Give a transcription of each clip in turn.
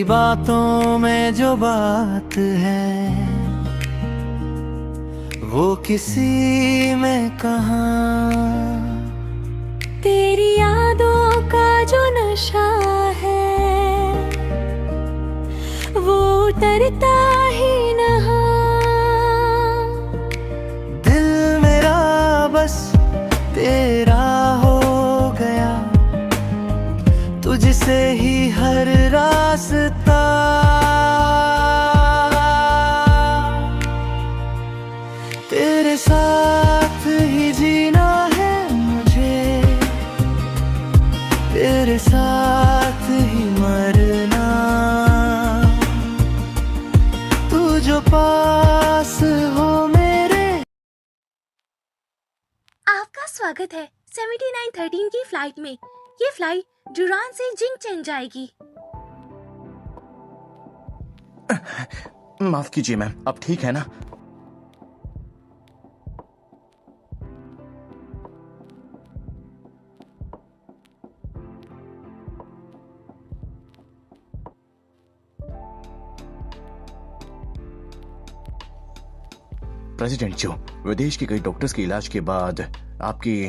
बातों में जो बात है वो किसी में कहाँ। तेरी यादों का जो नशा है वो उतरता ही नहा। दिल मेरा बस तेरा हो गया, तुझसे ही हर रास्ता। तेरे साथ ही जीना है मुझे, तेरे साथ ही मरना। तू जो पास हो मेरे। आपका स्वागत है 7913 की फ्लाइट में। ये फ्लाइट डुरान से जिंगचेन जाएगी। माफ कीजिए मैम, अब ठीक है ना? प्रेसिडेंट जो, विदेश के कई डॉक्टर्स के इलाज के बाद आपकी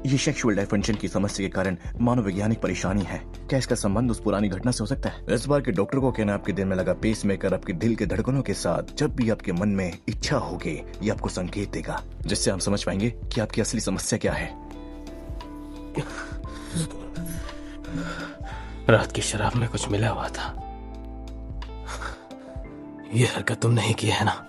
ये सेक्सुअल डायफंक्शन की समस्या के कारण मनोवैज्ञानिक परेशानी है। क्या इसका संबंध उस पुरानी घटना से हो सकता है? इस बार के डॉक्टर को कहना आपके दिल में लगा पेसमेकर आपके दिल के धड़कनों के साथ जब भी आपके मन में इच्छा होगी ये आपको संकेत देगा, जिससे हम समझ पाएंगे कि आपकी असली समस्या क्या है। रात की शराब में कुछ मिला हुआ था। ये हरकत तुमने ही की है ना?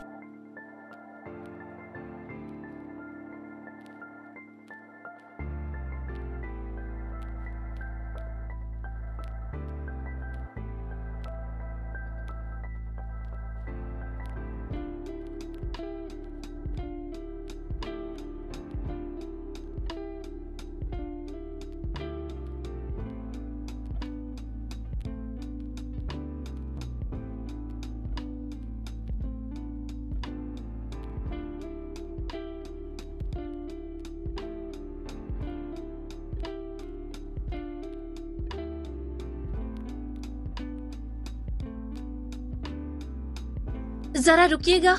जरा रुकिएगा।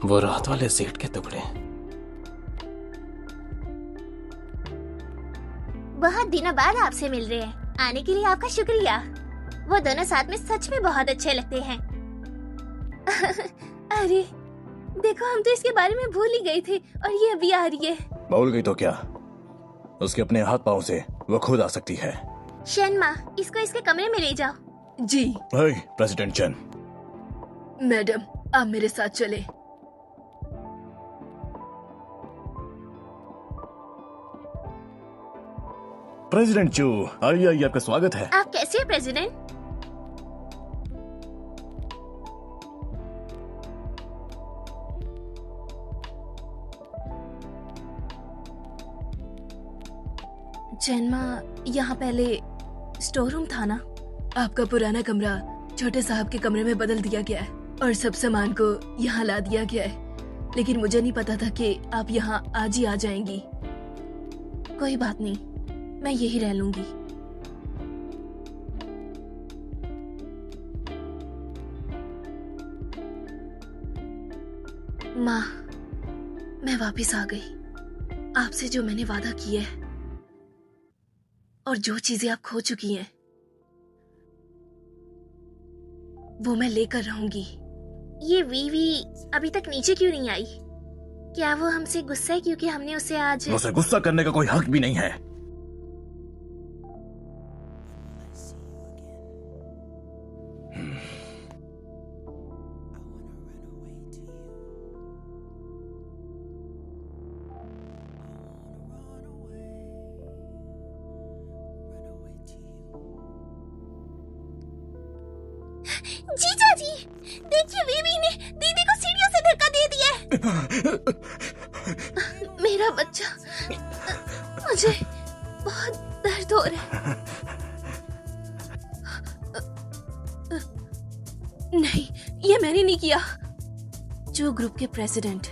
वो रात वाले सेठ के टुकड़े। बहुत दिनों बाद आपसे मिल रहे हैं। आने के लिए आपका शुक्रिया। वो दोनों साथ में सच में बहुत अच्छे लगते हैं। अरे देखो, हम तो इसके बारे में भूल ही गए थे और ये अभी आ रही है। भूल गई तो क्या, उसके अपने हाथ पांव से वो खुद आ सकती है। शर्मा, इसको इसके कमरे में ले जाओ। जी प्रेसिडेंट चन। मैडम, आप मेरे साथ चले। प्रेसिडेंट चू, आइए आइए, आपका स्वागत है। आप कैसे हैं प्रेसिडेंट? जन्मा, यहाँ पहले स्टोर रूम था ना? आपका पुराना कमरा छोटे साहब के कमरे में बदल दिया गया है और सब सामान को यहाँ ला दिया गया है, लेकिन मुझे नहीं पता था कि आप यहाँ आज ही आ जाएंगी। कोई बात नहीं, मैं यही रह लूंगी। माँ, मैं वापस आ गई। आपसे जो मैंने वादा किया है और जो चीजें आप खो चुकी हैं वो मैं लेकर रहूंगी। ये वीवी अभी तक नीचे क्यों नहीं आई? क्या वो हमसे गुस्सा है क्योंकि हमने उसे आज... उसे गुस्सा करने का कोई हक भी नहीं है। जीजा जी, देखिए वीवी ने दीदी को सीढ़ियों से धक्का दे दिया है। मेरा बच्चा, मुझे बहुत दर्द हो रहा है। नहीं, ये मैंने नहीं किया। जो ग्रुप के प्रेसिडेंट,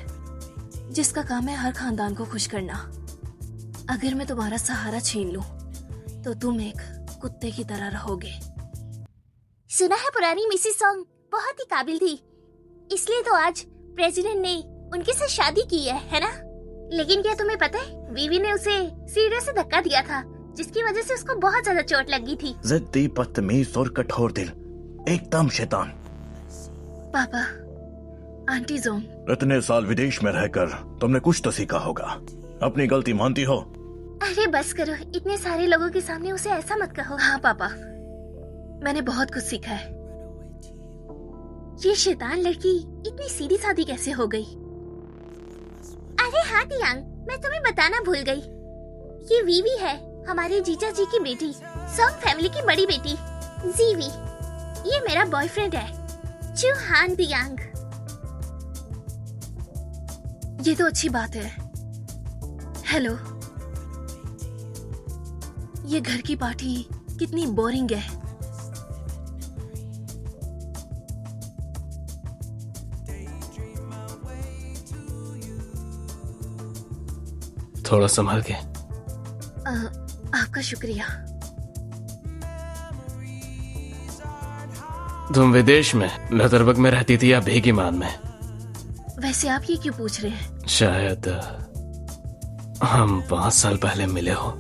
जिसका काम है हर खानदान को खुश करना, अगर मैं तुम्हारा सहारा छीन लूं, तो तुम एक कुत्ते की तरह रहोगे। सुना है पुरानी मिसिस सॉन्ग बहुत ही काबिल थी, इसलिए तो आज प्रेसिडेंट ने उनके साथ शादी की है ना? लेकिन क्या तुम्हें पता है, वीवी ने उसे सीढ़ियों से धक्का दिया था, जिसकी वजह से उसको बहुत ज्यादा चोट लगी थी। जिद्दी, बदतमीज और कठोर दिल, एकदम शैतान। पापा, आंटी जोन, इतने साल विदेश में रहकर तुमने कुछ तो सीखा होगा। अपनी गलती मानती हो? अरे बस करो, इतने सारे लोगों के सामने उसे ऐसा मत कहो। हाँ पापा, मैंने बहुत कुछ सीखा है। ये शैतान लड़की इतनी सीधी सादी कैसे हो गई? अरे हाँ तियांग, मैं तुम्हें बताना भूल गई, ये वीवी है, हमारे जीजा जी की बेटी, सॉन्ग फैमिली की बड़ी बेटी जीवी। ये मेरा बॉयफ्रेंड है, चूहान तियांग। ये तो अच्छी बात है। हेलो, ये घर की पार्टी कितनी बोरिंग है। थोड़ा संभल के। आपका शुक्रिया। तुम विदेश में लतरबग में रहती थी या भेगीमान में? वैसे आप ये क्यों पूछ रहे हैं? शायद हम 5 साल पहले मिले हो।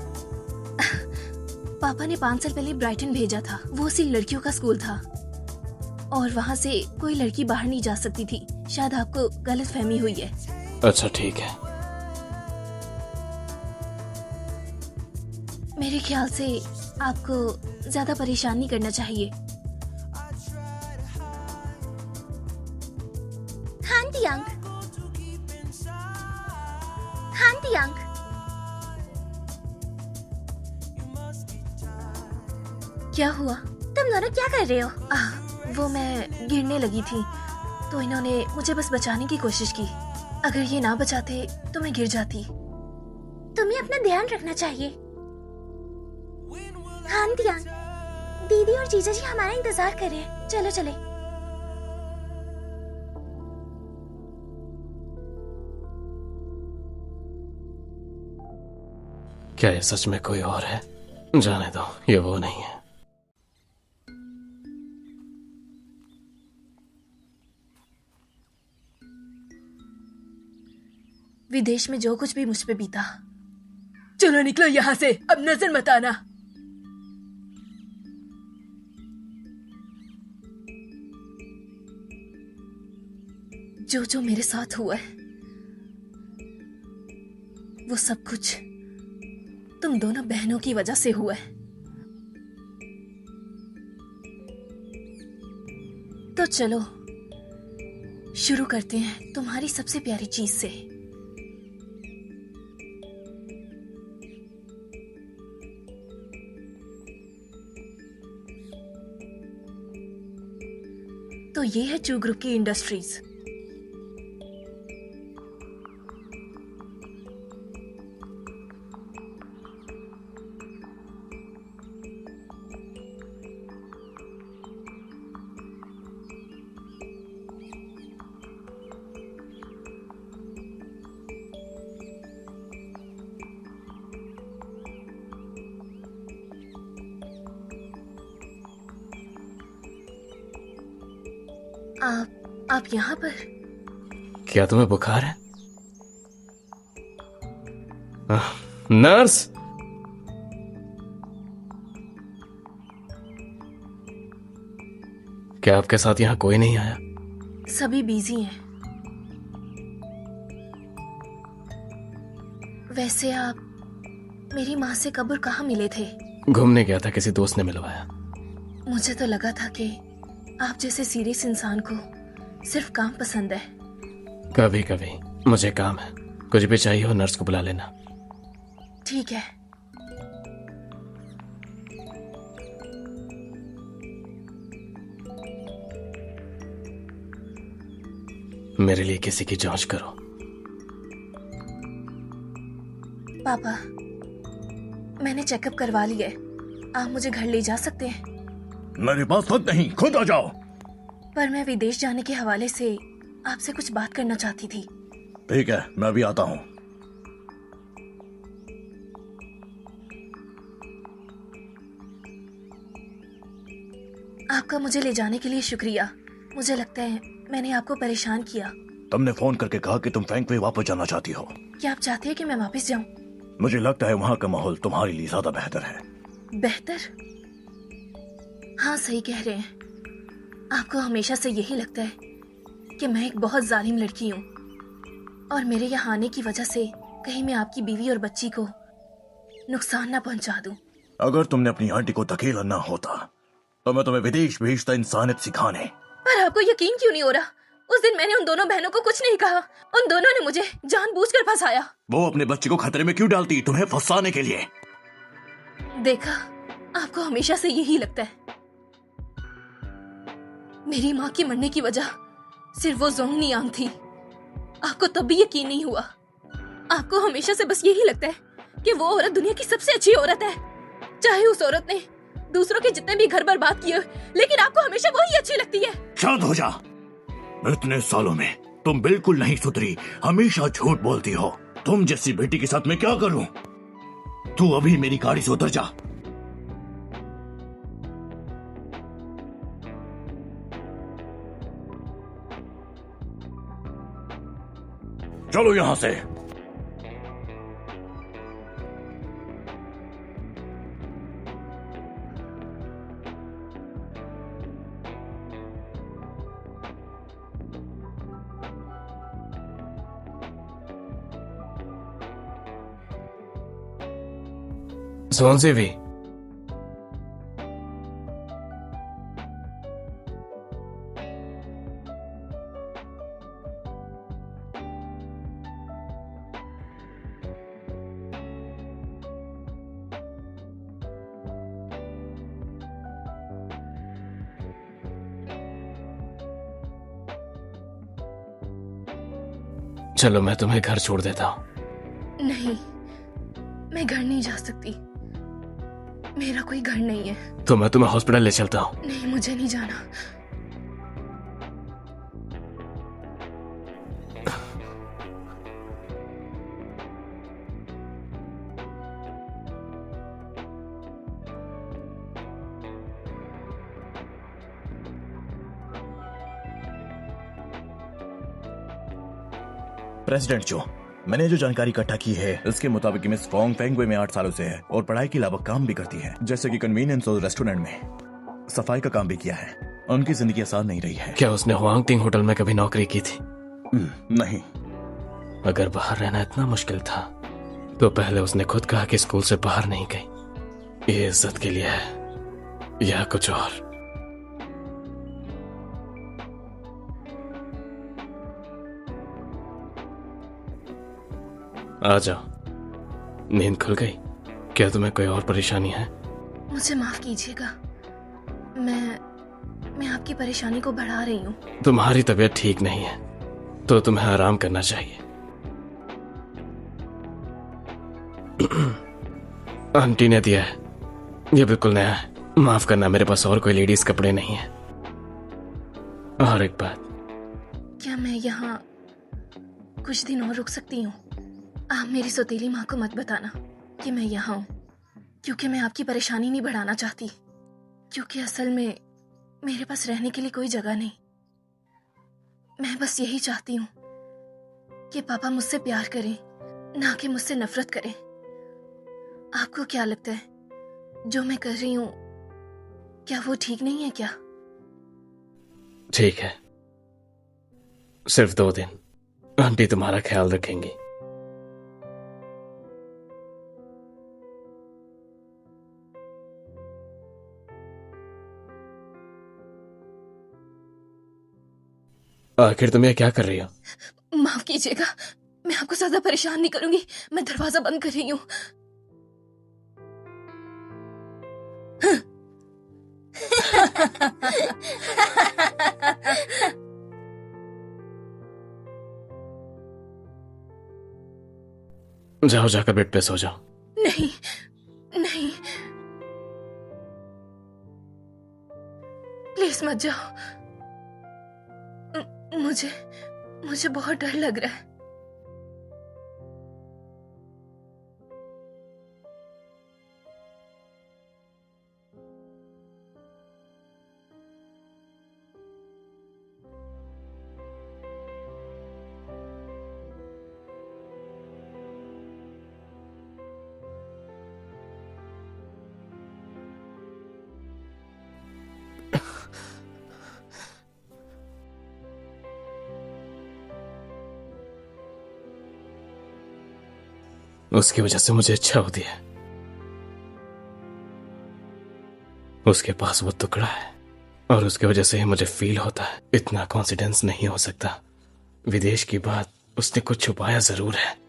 पापा ने 5 साल पहले ब्राइटन भेजा था। वो सिर्फ लड़कियों का स्कूल था और वहाँ से कोई लड़की बाहर नहीं जा सकती थी। शायद आपको गलतफहमी हुई है। अच्छा ठीक है। मेरे ख्याल से आपको ज्यादा परेशान नहीं करना चाहिए। हाँ तियांग, हाँ तियांग। क्या हुआ? तुम दोनों क्या कर रहे हो? वो मैं गिरने लगी थी, तो इन्होंने मुझे बस बचाने की कोशिश की। अगर ये ना बचाते तो मैं गिर जाती। तुम्हें अपना ध्यान रखना चाहिए। हाँ तियांग, दीदी और जीजा जी हमारा इंतजार कर रहे हैं। चलो चले। क्या ये सच में कोई और है? जाने दो, ये वो नहीं है। विदेश में जो कुछ भी मुझ पे बीता, चलो निकलो यहाँ से, अब नजर मत आना। जो जो मेरे साथ हुआ है, वो सब कुछ तुम दोनों बहनों की वजह से हुआ है। तो चलो शुरू करते हैं तुम्हारी सबसे प्यारी चीज से। तो ये है चू ग्रुप की इंडस्ट्रीज। आप यहाँ पर? क्या तुम्हें बुखार है? नर्स, क्या आपके साथ यहाँ कोई नहीं आया? सभी बिजी हैं। वैसे आप मेरी माँ से कब्र कहाँ मिले थे? घूमने गया था, किसी दोस्त ने मिलवाया। मुझे तो लगा था कि आप जैसे सीरियस इंसान को सिर्फ काम पसंद है। कभी कभी मुझे काम है, कुछ भी चाहिए हो नर्स को बुला लेना। ठीक है। मेरे लिए किसी की जांच करो। पापा, मैंने चेकअप करवा लिया है। आप मुझे घर ले जा सकते हैं? मेरे पास खुद नहीं, खुद आ जाओ। पर मैं विदेश जाने के हवाले से आपसे कुछ बात करना चाहती थी। ठीक है, मैं भी आता हूँ। आपका मुझे ले जाने के लिए शुक्रिया। मुझे लगता है मैंने आपको परेशान किया। तुमने फोन करके कहा कि तुम फ्रैंकवे वापस जाना चाहती हो। क्या आप चाहते हैं कि मैं वापस जाऊं? मुझे लगता है वहाँ का माहौल तुम्हारे लिए ज्यादा बेहतर है। बेहतर? हाँ, सही कह रहे हैं। आपको हमेशा से यही लगता है कि मैं एक बहुत जालिम लड़की हूँ और मेरे यहाँ आने की वजह से कहीं मैं आपकी बीवी और बच्ची को नुकसान ना पहुंचा दूं। अगर तुमने अपनी आंटी को धकेला ना होता तो मैं तुम्हें विदेश भेजता इंसानियत सिखाने। पर आपको यकीन क्यों नहीं हो रहा? उस दिन मैंने उन दोनों बहनों को कुछ नहीं कहा। उन दोनों ने मुझे जानबूझकर फंसाया। वो अपने बच्चे को खतरे में क्यों डालती? तुम्हें फंसाने के लिए। देखा, आपको हमेशा से यही लगता है। मेरी माँ की मरने की वजह सिर्फ वो जोंग नियांग थी। आपको तब भी यकीन नहीं हुआ। आपको हमेशा से बस यही लगता है कि वो औरत दुनिया की सबसे अच्छी औरत है, चाहे उस औरत ने दूसरों के जितने भी घर बर्बाद किए, लेकिन आपको हमेशा वही अच्छी लगती है। शांत हो जा। इतने सालों में तुम बिल्कुल नहीं सुधरी, हमेशा झूठ बोलती हो। तुम जैसी बेटी के साथ मैं क्या करूं? तू अभी मेरी गाड़ी से उतर जा। चलो यहां से। सोनसी भी चलो मैं तुम्हें घर छोड़ देता हूँ। नहीं, मैं घर नहीं जा सकती। मेरा कोई घर नहीं है। तो मैं तुम्हें हॉस्पिटल ले चलता हूँ। नहीं, मुझे नहीं जाना। प्रेसिडेंट जो, मैंने जो जानकारी इकट्ठा की है इसके मुताबिक मिस फोंग फेंगवे में 8 सालों से है और पढ़ाई के अलावा काम भी करती है, जैसे कि कन्वीनियंस और रेस्टोरेंट में सफाई का काम भी किया है। उनकी जिंदगी आसान नहीं रही है। क्या उसने हुआंगटिंग होटल में कभी नौकरी की थी? नहीं। अगर बाहर रहना इतना मुश्किल था तो पहले उसने खुद कहा कि स्कूल से बाहर नहीं गई। ये इज्जत के लिए है या कुछ और? आ जाओ। नींद खुल गई? क्या तुम्हें कोई और परेशानी है? मुझे माफ कीजिएगा, मैं आपकी परेशानी को बढ़ा रही हूँ। तुम्हारी तबीयत ठीक नहीं है तो तुम्हें आराम करना चाहिए। आंटी ने दिया है, ये बिल्कुल नया है। माफ करना, मेरे पास और कोई लेडीज कपड़े नहीं है। और एक बात, क्या मैं यहाँ कुछ दिन और रुक सकती हूँ? आप मेरी सौतेली माँ को मत बताना कि मैं यहाँ हूँ, क्योंकि मैं आपकी परेशानी नहीं बढ़ाना चाहती। क्योंकि असल में मेरे पास रहने के लिए कोई जगह नहीं। मैं बस यही चाहती हूँ कि पापा मुझसे प्यार करें, ना कि मुझसे नफरत करें। आपको क्या लगता है जो मैं कर रही हूँ, क्या वो ठीक नहीं है क्या? ठीक है, सिर्फ 2 दिन आंटी तुम्हारा ख्याल रखेंगी। आखिर तुम ये क्या कर रही हो? माफ कीजिएगा, मैं आपको ज्यादा परेशान नहीं करूंगी। मैं दरवाजा बंद कर रही हूँ। जाओ, जाकर बेड पे सो जाओ। नहीं नहीं, प्लीज मत जाओ। मुझे बहुत डर लग रहा है। उसकी वजह से मुझे इच्छा होती है। उसके पास वो टुकड़ा है और उसकी वजह से ही मुझे फील होता है। इतना कॉन्फिडेंस नहीं हो सकता। विदेश की बात उसने कुछ छुपाया जरूर है।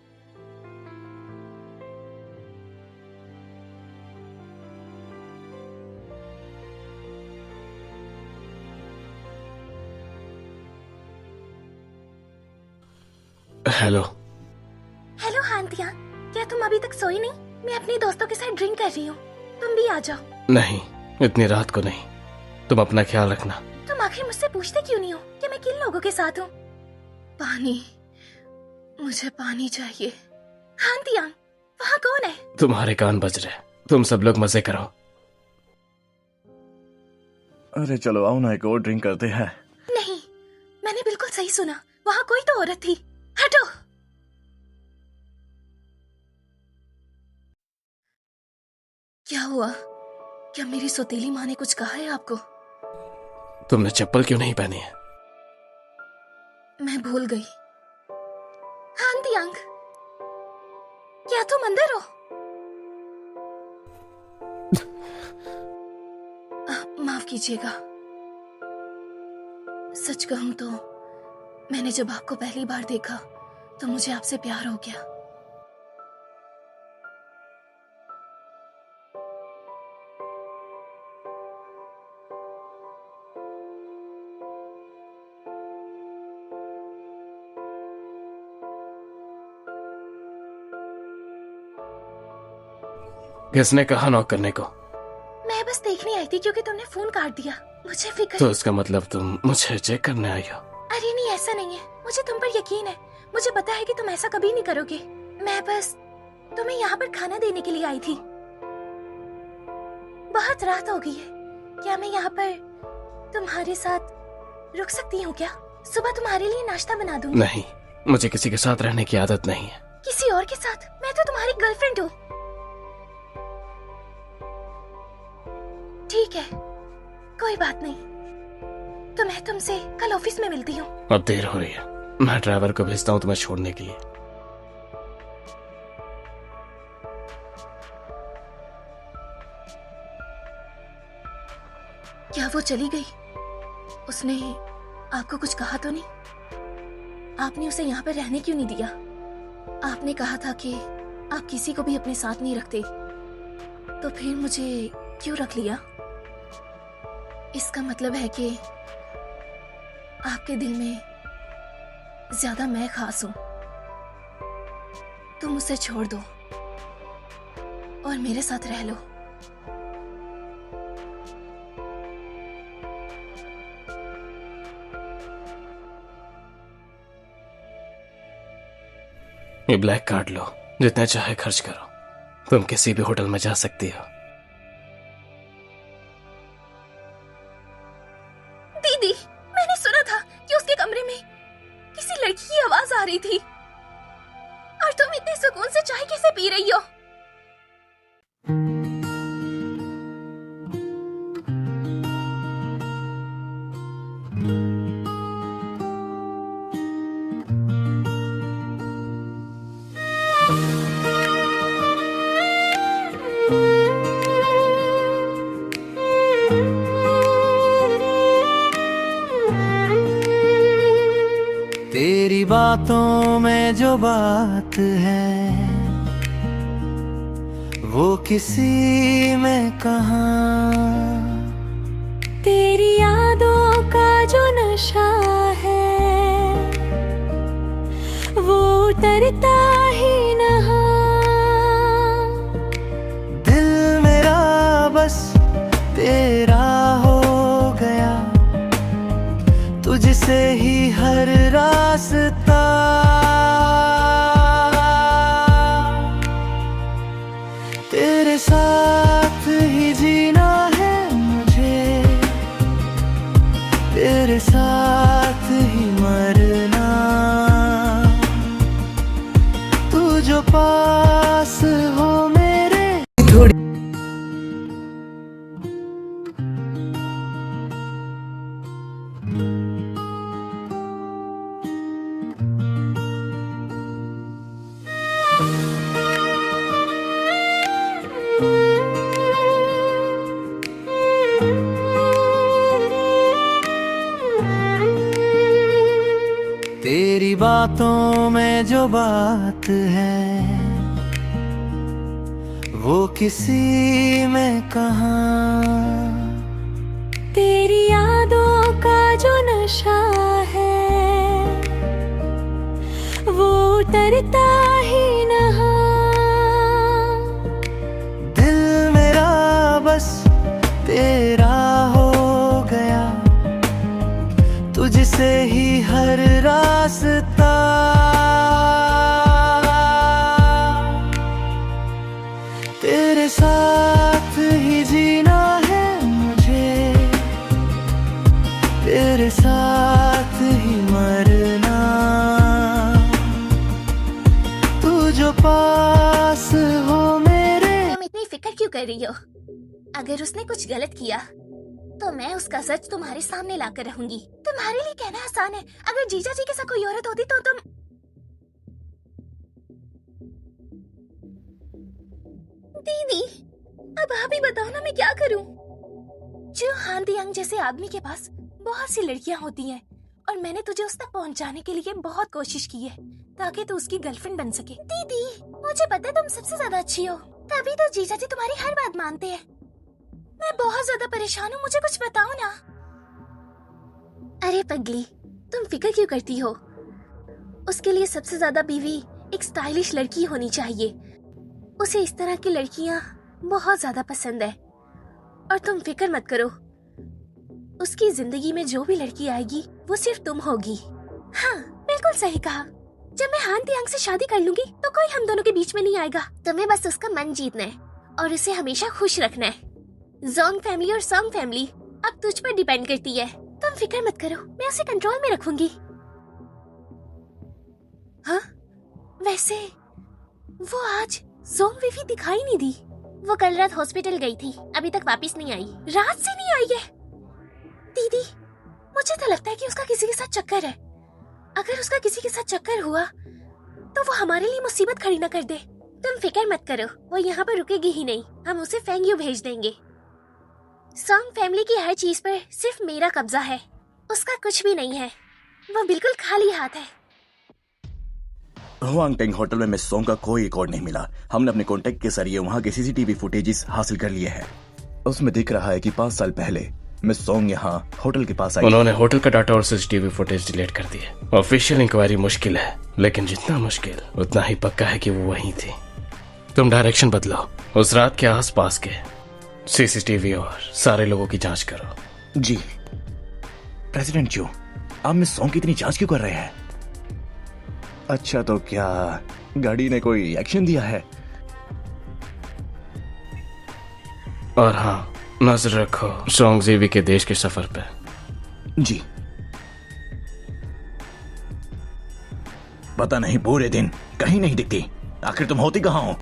हेलो। हेलो हांतिया, क्या तुम अभी तक सोई नहीं? मैं अपने दोस्तों के साथ ड्रिंक कर रही हूँ, तुम भी आ जाओ। नहीं, इतनी रात को नहीं। तुम अपना ख्याल रखना। तुम आखिर मुझसे पूछते क्यों नहीं हो कि मैं किन लोगों के साथ हूँ? पानी, मुझे पानी चाहिए। हांतिया, वहाँ कौन है? तुम्हारे कान बज रहे। तुम सब लोग मजे करो। अरे चलो आओ ना, एक और ड्रिंक करते हैं। नहीं, मैंने बिल्कुल सही सुना, वहाँ कोई तो औरत थी। हटो। क्या हुआ? क्या मेरी सौतेली माँ ने कुछ कहा है आपको? तुमने चप्पल क्यों नहीं पहनी है? मैं भूल गई। हांतियांग, क्या तुम अंदर हो? माफ कीजिएगा। सच कहूं तो मैंने जब आपको पहली बार देखा तो मुझे आपसे प्यार हो गया। किसने कहा नॉक करने को? मैं बस देखने आई थी क्योंकि तुमने फोन काट दिया। मुझे फिक्र। तो इसका मतलब तुम मुझे चेक करने आई हो? अरे नहीं, ऐसा नहीं है। मुझे तुम पर यकीन है। मुझे पता है कि तुम ऐसा कभी नहीं करोगे। मैं बस तुम्हें यहाँ पर खाना देने के लिए आई थी। बहुत रात हो गई है, क्या मैं यहाँ पर तुम्हारे साथ रुक सकती हूँ क्या? सुबह तुम्हारे लिए नाश्ता बना दूँ। नहीं, मुझे किसी के साथ रहने की आदत नहीं है। किसी और के साथ? मैं तो तुम्हारी गर्लफ्रेंड हूँ। ठीक है, कोई बात नहीं, तो मैं तुमसे कल ऑफिस में मिलती हूँ। अब देर हो रही है, मैं ड्राइवर को भेजता हूँ तुम्हें छोड़ने के लिए। क्या वो चली गई? उसने आपको कुछ कहा तो नहीं? आपने उसे यहाँ पर रहने क्यों नहीं दिया? आपने कहा था कि आप किसी को भी अपने साथ नहीं रखते, तो फिर मुझे क्यों रख लिया? इसका मतलब है कि आपके दिल में ज्यादा मैं खास हूं। तुम उसे छोड़ दो और मेरे साथ रह लो। ये ब्लैक कार्ड लो, जितना चाहे खर्च करो। तुम किसी भी होटल में जा सकती हो। दीदी, मैंने सुना था कि उसके कमरे में किसी लड़की की आवाज आ रही थी, और तुम इतने सुकून से चाय कैसे पी रही हो? तेरी बातों में जो बात है वो किसी में कहाँ। तेरी यादों का जो नशा है वो उतरता ही नहाँ। दिल मेरा बस तेरा हो गया, तुझसे ही हर रास्ता। तेरे साथ ही जीना है मुझे, तेरे साथ ही मरना। तू जो पास हो मेरे थोड़ी बातों में जो बात है वो किसी में कहाँ। तेरी यादों का जो नशा है वो उतरता ही नहा। दिल मेरा बस तेरा हो गया, तुझसे ही हर रास्ता। तेरे साथ ही जीना है मुझे, तेरे साथ ही मरना। तू जो पास हो मेरे। तुम इतनी फिक्र क्यों कर रही हो? अगर उसने कुछ गलत किया तो मैं उसका सच तुम्हारे सामने लाकर रहूंगी। तुम्हारे लिए कहना आसान है, अगर जीजा जी के साथ कोई औरत होती तो तुम। दीदी, अब आप ही बताओ ना मैं क्या करूं? जो हान दियांग जैसे आदमी के पास बहुत सी लड़कियां होती हैं और मैंने तुझे उस तक पहुंचाने के लिए बहुत कोशिश की है ताकि तू उसकी गर्लफ्रेंड बन सके। दीदी, मुझे पता है तुम सबसे ज्यादा अच्छी हो, तभी तो जीजा जी तुम्हारी हर बात मानते हैं। मैं बहुत ज्यादा परेशान हूँ, मुझे कुछ बताओ ना। अरे पगली, तुम फिक्र क्यों करती हो? उसके लिए सबसे ज्यादा बीवी एक स्टाइलिश लड़की होनी चाहिए। उसे इस तरह की लड़कियां बहुत ज्यादा पसंद है। और तुम फिक्र मत करो, उसकी जिंदगी में जो भी लड़की आएगी वो सिर्फ तुम होगी। हाँ, बिल्कुल सही कहा। जब मैं हान दियांग से शादी कर लूंगी तो कोई हम दोनों के बीच में नहीं आएगा। तुम्हें बस उसका मन जीतना है और उसे हमेशा खुश रखना है। जोंग फैमिली और सोंग फैमिली अब तुझ पर डिपेंड करती है। तुम फिक्र मत करो, मैं उसे कंट्रोल में रखूंगी। हाँ, वैसे वो आज जोंग वीवी दिखाई नहीं दी। वो कल रात हॉस्पिटल गई थी, अभी तक वापस नहीं आई। रात से नहीं आई है। दीदी, मुझे तो लगता है कि उसका किसी के साथ चक्कर है। अगर उसका किसी के साथ चक्कर हुआ तो वो हमारे लिए मुसीबत खड़ी न कर दे। तुम फिक्र मत करो, वो यहाँ पर रुकेगी ही नहीं। हम उसे फेंगयू भेज देंगे। सोंग फैमिली की हर चीज पर सिर्फ मेरा कब्जा है, उसका कुछ भी नहीं है। वो बिल्कुल खाली हाथ है। हुआंगटेंग होटल में मिस सोंग का कोई रिकॉर्ड नहीं मिला। हमने अपने कॉन्टेक्ट के जरिए वहाँ के सीसीटीवी फुटेजेस हासिल कर लिए हैं। उसमें दिख रहा है कि 5 साल पहले मिस सोंग यहाँ होटल के पास आई। उन्होंने होटल का डाटा और सीसीटीवी फुटेज डिलीट कर दिए। ऑफिशियल इंक्वायरी मुश्किल है, लेकिन जितना मुश्किल उतना ही पक्का है कि वो वहीं थी। तुम डायरेक्शन बदलो, उस रात के आसपास के सीसीटीवी और सारे लोगों की जांच करो। जी प्रेसिडेंट चू, आप मिस सोंग की इतनी जांच क्यों कर रहे हैं? अच्छा, तो क्या गाड़ी ने कोई एक्शन दिया है? और हाँ, नजर रखो सोंग जीवी के देश के सफर पे। जी। पता नहीं पूरे दिन कहीं नहीं दिखती। आखिर तुम होती कहाँ हो?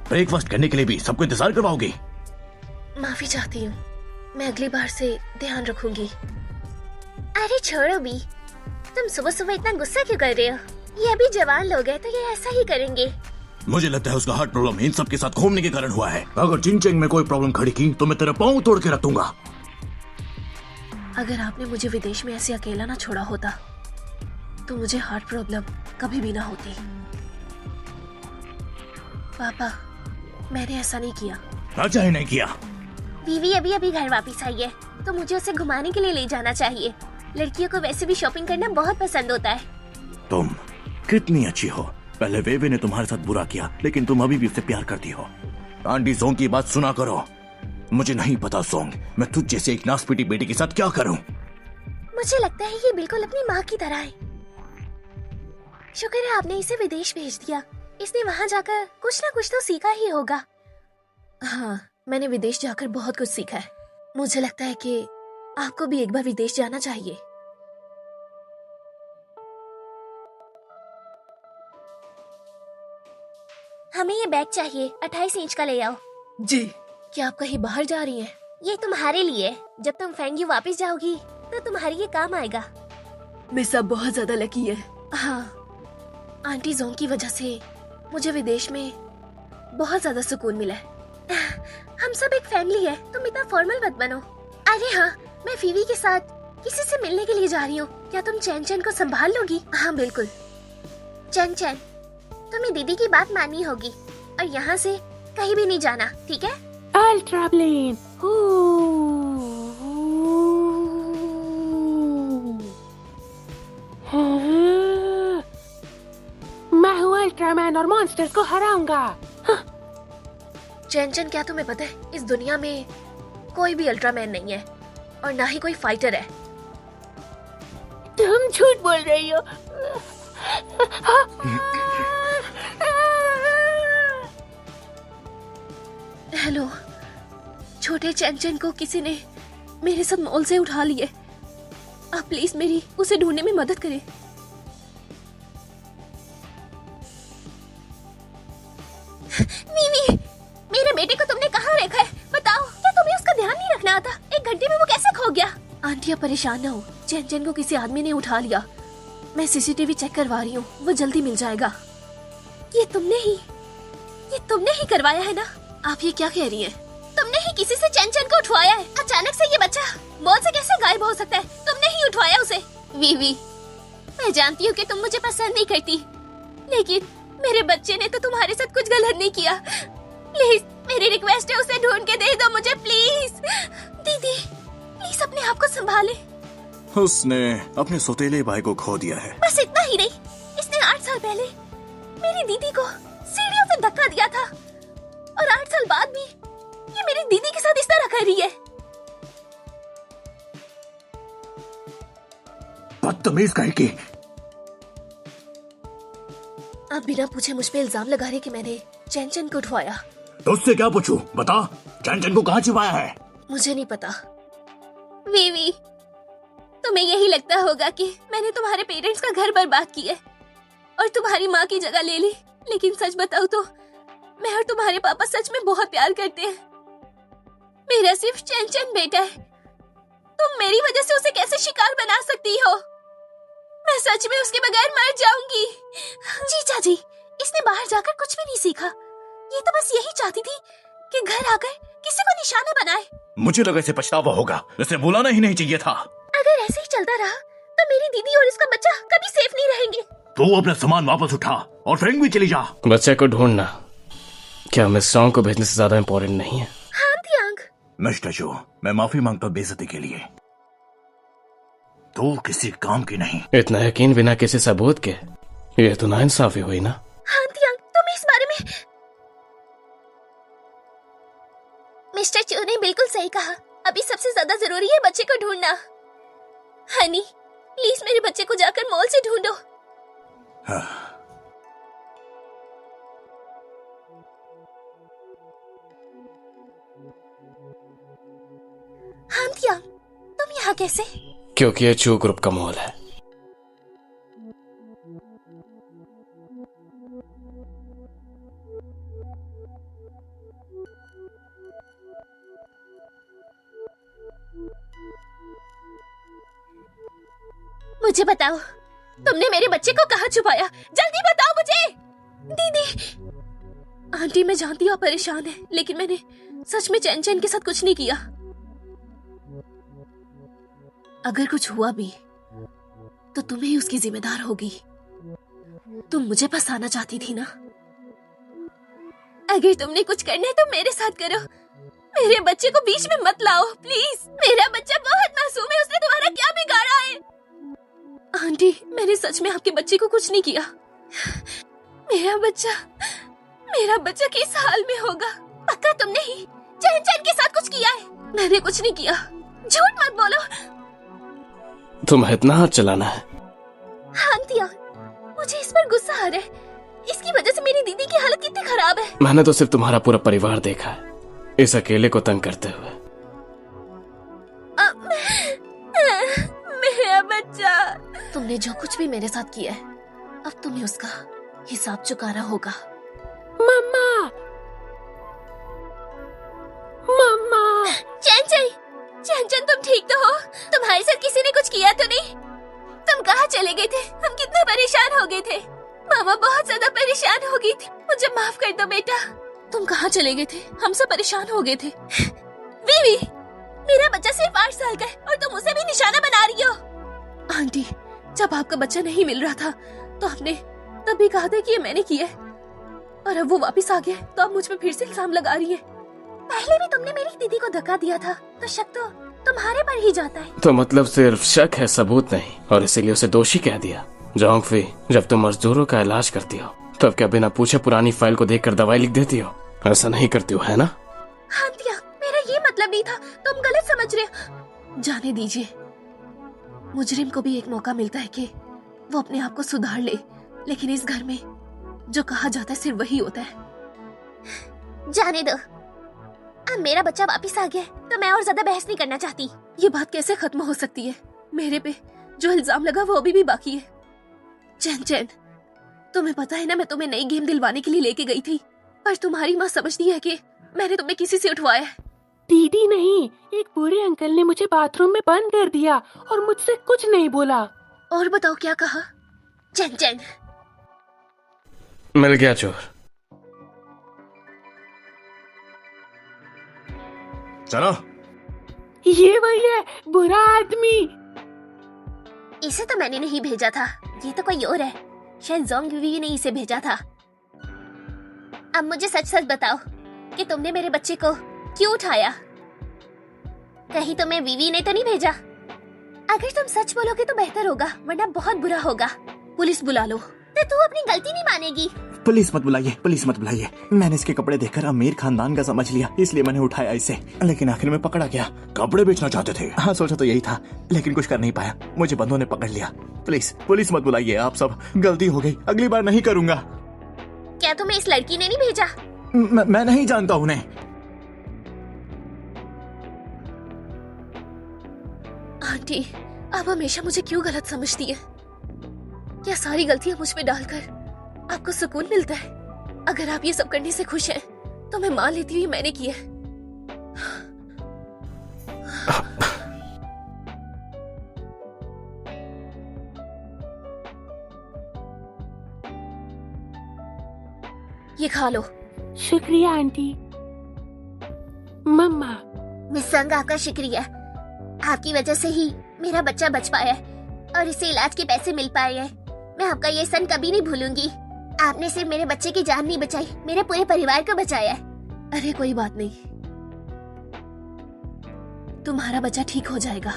ब्रेकफास्ट करने के लिए भी सबको इंतजार करवाओगी? माफी चाहती हूँ, मैं अगली बार से ध्यान रखूंगी। अरे छोड़ो भी, तुम सुबह सुबह इतना गुस्सा क्यों कर रहे हो? ये अभी जवान लोग हैं तो ये ऐसा ही करेंगे। मुझे लगता है उसका हार्ट प्रॉब्लम इन सब के साथ घूमने के कारण हुआ है। अगर चिंचेंग में कोई प्रॉब्लम खड़ी की तो मैं तेरा पाँव तोड़ के रख दूंगा। अगर आपने मुझे विदेश में ऐसे अकेला ना छोड़ा होता तो मुझे हार्ट प्रॉब्लम कभी भी ना होती। पापा, मैंने ऐसा नहीं किया। अच्छा ही नहीं किया। बीवी अभी अभी घर वापस आई है तो मुझे उसे घुमाने के लिए ले जाना चाहिए। लड़कियों को वैसे भी शॉपिंग करना बहुत पसंद होता है। तुम कितनी अच्छी हो। पहले वेवे ने तुम्हारे साथ बुरा किया, लेकिन तुम अभी भी उससे प्यार करती हो। आंटी सोंग की बात सुना करो। मुझे नहीं पता सोंग, मैं तुझ जैसे एक नासपीटी बेटी के साथ क्या करूं। मुझे लगता है ये बिल्कुल अपनी माँ की तरह है। शुक्र है आपने इसे विदेश भेज दिया। इसने वहाँ जाकर कुछ ना कुछ तो सीखा ही होगा। हाँ, मैंने विदेश जाकर बहुत कुछ सीखा है। मुझे लगता है कि आपको भी एक बार विदेश जाना चाहिए। हमें ये बैग चाहिए, 28 इंच का ले आओ। जी। क्या आप कहीं बाहर जा रही हैं? ये तुम्हारे लिए, जब तुम फेंगयू वापस जाओगी तो तुम्हारे ये काम आएगा। मिस अब बहुत ज्यादा लकी है। हाँ, आंटी जोंग की वजह से मुझे विदेश में बहुत ज्यादा सुकून मिला है। हम सब एक फैमिली है, तुम इतना फॉर्मल मत बनो। अरे हाँ, मैं फीवी के साथ किसी से मिलने के लिए जा रही हूँ। क्या तुम चैन चैन को संभाल लोगी? हाँ बिल्कुल, चन चन, तुम्हें दीदी की बात माननी होगी और यहाँ से कहीं भी नहीं जाना, ठीक है? Ultra plane. मैं हूँ अल्ट्रामैन और मॉन्स्टर्स को हराऊंगा। चैन चैन, क्या तुम्हें पता है इस दुनिया में कोई भी अल्ट्रामैन नहीं है और ना ही कोई फाइटर है। तुम झूठ बोल रही हो। हेलो, छोटे चैन चैन को किसी ने मेरे साथ मॉल से उठा लिए। आप प्लीज मेरी उसे ढूंढने में मदद करें। वीवी, मेरे बेटे को तुमने कहाँ रखा है? बताओ, क्या तुम्हें उसका ध्यान नहीं रखना आता? 1 घंटे में वो कैसे खो गया? आंटी, आप परेशान ना हो, चैन चैन को किसी आदमी ने उठा लिया। मैं सीसीटीवी चेक करवा रही हूँ, वो जल्दी मिल जाएगा। ये तुमने ही करवाया है ना? आप ये क्या कह रही हैं? तुमने ही किसी से चैन चैन को उठवाया है। अचानक से ये बच्चा मॉल से कैसे गायब हो सकता है? तुमने ही उठवाया उसे। वीवी, मैं जानती हूँ कि तुम मुझे पसंद नहीं करती, लेकिन मेरे बच्चे ने तो तुम्हारे साथ कुछ गलत नहीं किया। प्लीज, मेरी रिक्वेस्ट है, उसे ढूंढ के दे दो मुझे, प्लीज। दीदी, प्लीज अपने आप को संभाले। उसने अपने सौतेले भाई को खो दिया है। बस इतना ही नहीं, इसने 8 साल पहले मेरी दीदी को सीढ़ियों से धक्का दिया था और 8 साल बाद भी ये मेरी दीदी के साथ इस तरह कर रही है। बदतमीज कहीं की। आप बिना पूछे मुझ पे इल्जाम लगा रहे कि मैंने चैन चैन को उठवाया। तो उससे क्या पूछूं? बता, चैन चैन को कहाँ छिपाया है? मुझे नहीं पता। वीवी, तुम्हें यही लगता होगा कि मैंने तुम्हारे पेरेंट्स का घर बर्बाद किया और तुम्हारी माँ की जगह ले ली, लेकिन सच बताऊं तो मैं और तुम्हारे पापा सच में बहुत प्यार करते हैं। मेरा सिर्फ चैन चैन बेटा है। तुम मेरी वजह से उसे कैसे शिकार बना सकती हो? मैं सच में उसके बगैर मर जाऊंगी। जीजा जी, इसने बाहर जाकर कुछ भी नहीं सीखा। ये तो बस यही चाहती थी कि घर आकर किसी को निशाना बनाए। मुझे लगा इसे पछतावा होगा, इसे बुलाना ही नहीं चाहिए था। अगर ऐसे ही चलता रहा तो मेरी दीदी और इसका बच्चा कभी सेफ नहीं रहेंगे। तो अपना सामान वापस उठा और फ्रेंक भी चली जा। बच्चे को ढूंढना क्या मिस सॉन्ग को भेजने से ज्यादा इम्पोर्टेंट नहीं है? हाँ तियांग, मिस्टर शो, मैं माफी मांगता हूँ बेइज्जती के लिए। तो किसी काम की नहीं। इतना यकीन बिना किसी सबूत के, ये तो नाइंसाफी हुई ना। हाँ तियांग, तुम इस बारे में। मिस्टर चू ने बिल्कुल सही कहा। अभी सबसे ज्यादा जरूरी है बच्चे को ढूंढना। हनी, प्लीज मेरे बच्चे को जाकर मॉल से ढूंढो। हाँ तियांग, तुम यहाँ कैसे? क्योंकि ये चू ग्रुप का मॉल है। मुझे बताओ, तुमने मेरे बच्चे को कहाँ छुपाया? जल्दी बताओ मुझे। दीदी, आंटी, मैं जानती हूँ आप परेशान हैं, लेकिन मैंने सच में चैन चैन के साथ कुछ नहीं किया। अगर कुछ हुआ भी तो तुम्हें ही उसकी जिम्मेदार होगी। तुम मुझे फंसाना चाहती थी ना? अगर तुमने कुछ करना है तो मेरे साथ करो। मेरे बच्चे को बीच में मत लाओ प्लीज। मेरा बच्चा बहुत मासूम है, उसने तुम्हारा क्या बिगाड़ा है? आंटी, मैंने सच में आपके बच्चे को कुछ नहीं किया। मेरा बच्चा किस हाल में होगा? पक्का तुमने ही चैन चैन के साथ कुछ किया है? मैंने कुछ नहीं किया। झूठ मत बोलो। तुम्हें इतना हाथ चलाना है? हाँ तियांग, मुझे इस पर गुस्सा आ रहा है। इसकी वजह से मेरी दीदी की हालत कितनी खराब है। मैंने तो सिर्फ तुम्हारा पूरा परिवार देखा है, इस अकेले को तंग करते हुए। मेरा बच्चा। तुमने जो कुछ भी मेरे साथ किया है, अब तुम्हें उसका हिसाब चुकाना होगा। मम्मा, मम्मा। चैन चैन, तुम ठीक तो हो? तुम्हारे साथ किसी ने कुछ किया तो नहीं? तुम कहाँ चले गए थे? हम कितने परेशान हो गए थे। मामा बहुत ज्यादा परेशान हो गई थी। मुझे माफ कर दो बेटा। तुम कहाँ चले गए थे? हम सब परेशान हो गए थे। वीवी, मेरा बच्चा सिर्फ 8 साल का है और तुम उसे भी निशाना बना रही हो। आंटी, जब आपका बच्चा नहीं मिल रहा था तो आपने तब भी कहा था कि ये मैंने किया है, और अब वो वापस आ गया तो अब मुझ पे फिर से इल्जाम लगा रही है। पहले भी तुमने मेरी दीदी को धक्का दिया था, तो शक तो तुम्हारे पर ही जाता है। तो मतलब सिर्फ शक है, सबूत नहीं, और इसीलिए उसे दोषी कह दिया। जोंगफी, जब तुम मजदूरों का इलाज करती हो तब क्या बिना पूछे पुरानी फाइल को देखकर दवाई लिख देती हो? ऐसा नहीं करती हो, है ना? हाँ दिया, मेरा ये मतलब नहीं था, तुम गलत समझ रहे हो। जाने दीजिए, मुजरिम को भी एक मौका मिलता है कि वो अपने आप को सुधार ले, लेकिन इस घर में जो कहा जाता है सिर्फ वही होता है। जाने दो, अब मेरा बच्चा वापस आ गया है, तो मैं और ज्यादा बहस नहीं करना चाहती। ये बात कैसे खत्म हो सकती है? मेरे पे जो इल्जाम लगा वो अभी भी बाकी है। चैन चैन, तुम्हें पता है ना, मैं तुम्हें नई गेम दिलवाने के लिए लेके गई थी, पर तुम्हारी माँ समझती है कि मैंने तुम्हें किसी से उठवाया है। दीदी नहीं, एक बूढ़े अंकल ने मुझे बाथरूम में बंद कर दिया और मुझसे कुछ नहीं बोला। और बताओ क्या कहा? चैन चैन, मिल गया चोर। चलो। ये वही है, बुरा आदमी। इसे तो मैंने नहीं भेजा था, ये तो कोई और है। शायद जोंग वीवी ने इसे भेजा था। अब मुझे सच सच बताओ कि तुमने मेरे बच्चे को क्यों उठाया? कहीं तुम्हें वीवी ने तो नहीं भेजा? अगर तुम सच बोलोगे तो बेहतर होगा, वरना बहुत बुरा होगा। पुलिस बुला लो। तो तू अपनी गलती नहीं मानेगी। पुलिस मत बुलाइए, पुलिस मत बुलाइए। मैंने इसके कपड़े देखकर अमीर खानदान का समझ लिया, इसलिए मैंने उठाया इसे, लेकिन आखिर में पकड़ा गया। कपड़े बेचना चाहते थे? हाँ, सोचा तो यही था, लेकिन कुछ कर नहीं पाया, मुझे बंदों ने पकड़ लिया। प्लीज पुलिस मत बुलाइए, आप सब, गलती हो गई, अगली बार नहीं करूंगा। क्या तुम्हें इस लड़की ने नहीं भेजा? मैं नहीं जानता उन्हें। आंटी, आप हमेशा मुझे क्यों गलत समझती है? क्या सारी गलतियां मुझ पे डालकर आपको सुकून मिलता है? अगर आप ये सब करने से खुश हैं, तो मैं मान लेती हूँ मैंने किया है। ये खा लो। शुक्रिया आंटी। मम्मा, मिस संग, आपका शुक्रिया। आपकी वजह से ही मेरा बच्चा बच पाया है और इसे इलाज के पैसे मिल पाए हैं। मैं आपका ये सन कभी नहीं भूलूंगी। आपने सिर्फ मेरे बच्चे की जान नहीं बचाई, मेरे पूरे परिवार को बचाया है। अरे कोई बात नहीं, तुम्हारा बच्चा ठीक हो जाएगा।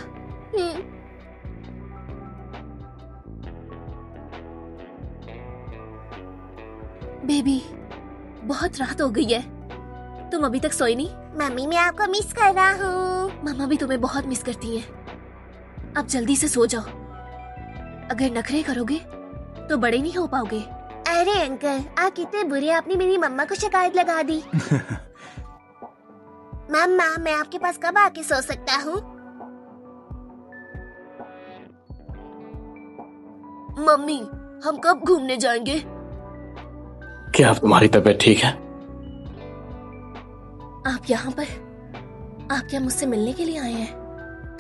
बेबी, बहुत रात हो गई है, तुम अभी तक सोई नहीं? मम्मी, मैं आपको मिस कर रहा हूँ। मामा भी तुम्हें बहुत मिस करती हैं। अब जल्दी से सो जाओ, अगर नखरे करोगे तो बड़े नहीं हो पाओगे। अरे अंकल, आप कितने बुरे, आपने मेरी मम्मा को शिकायत लगा दी। मम्मा, मैं आपके पास कब आके सो सकता हूँ? मम्मी, हम कब घूमने जाएंगे? क्या अब तुम्हारी तबीयत ठीक है? आप यहाँ पर, आप क्या मुझसे मिलने के लिए आए हैं?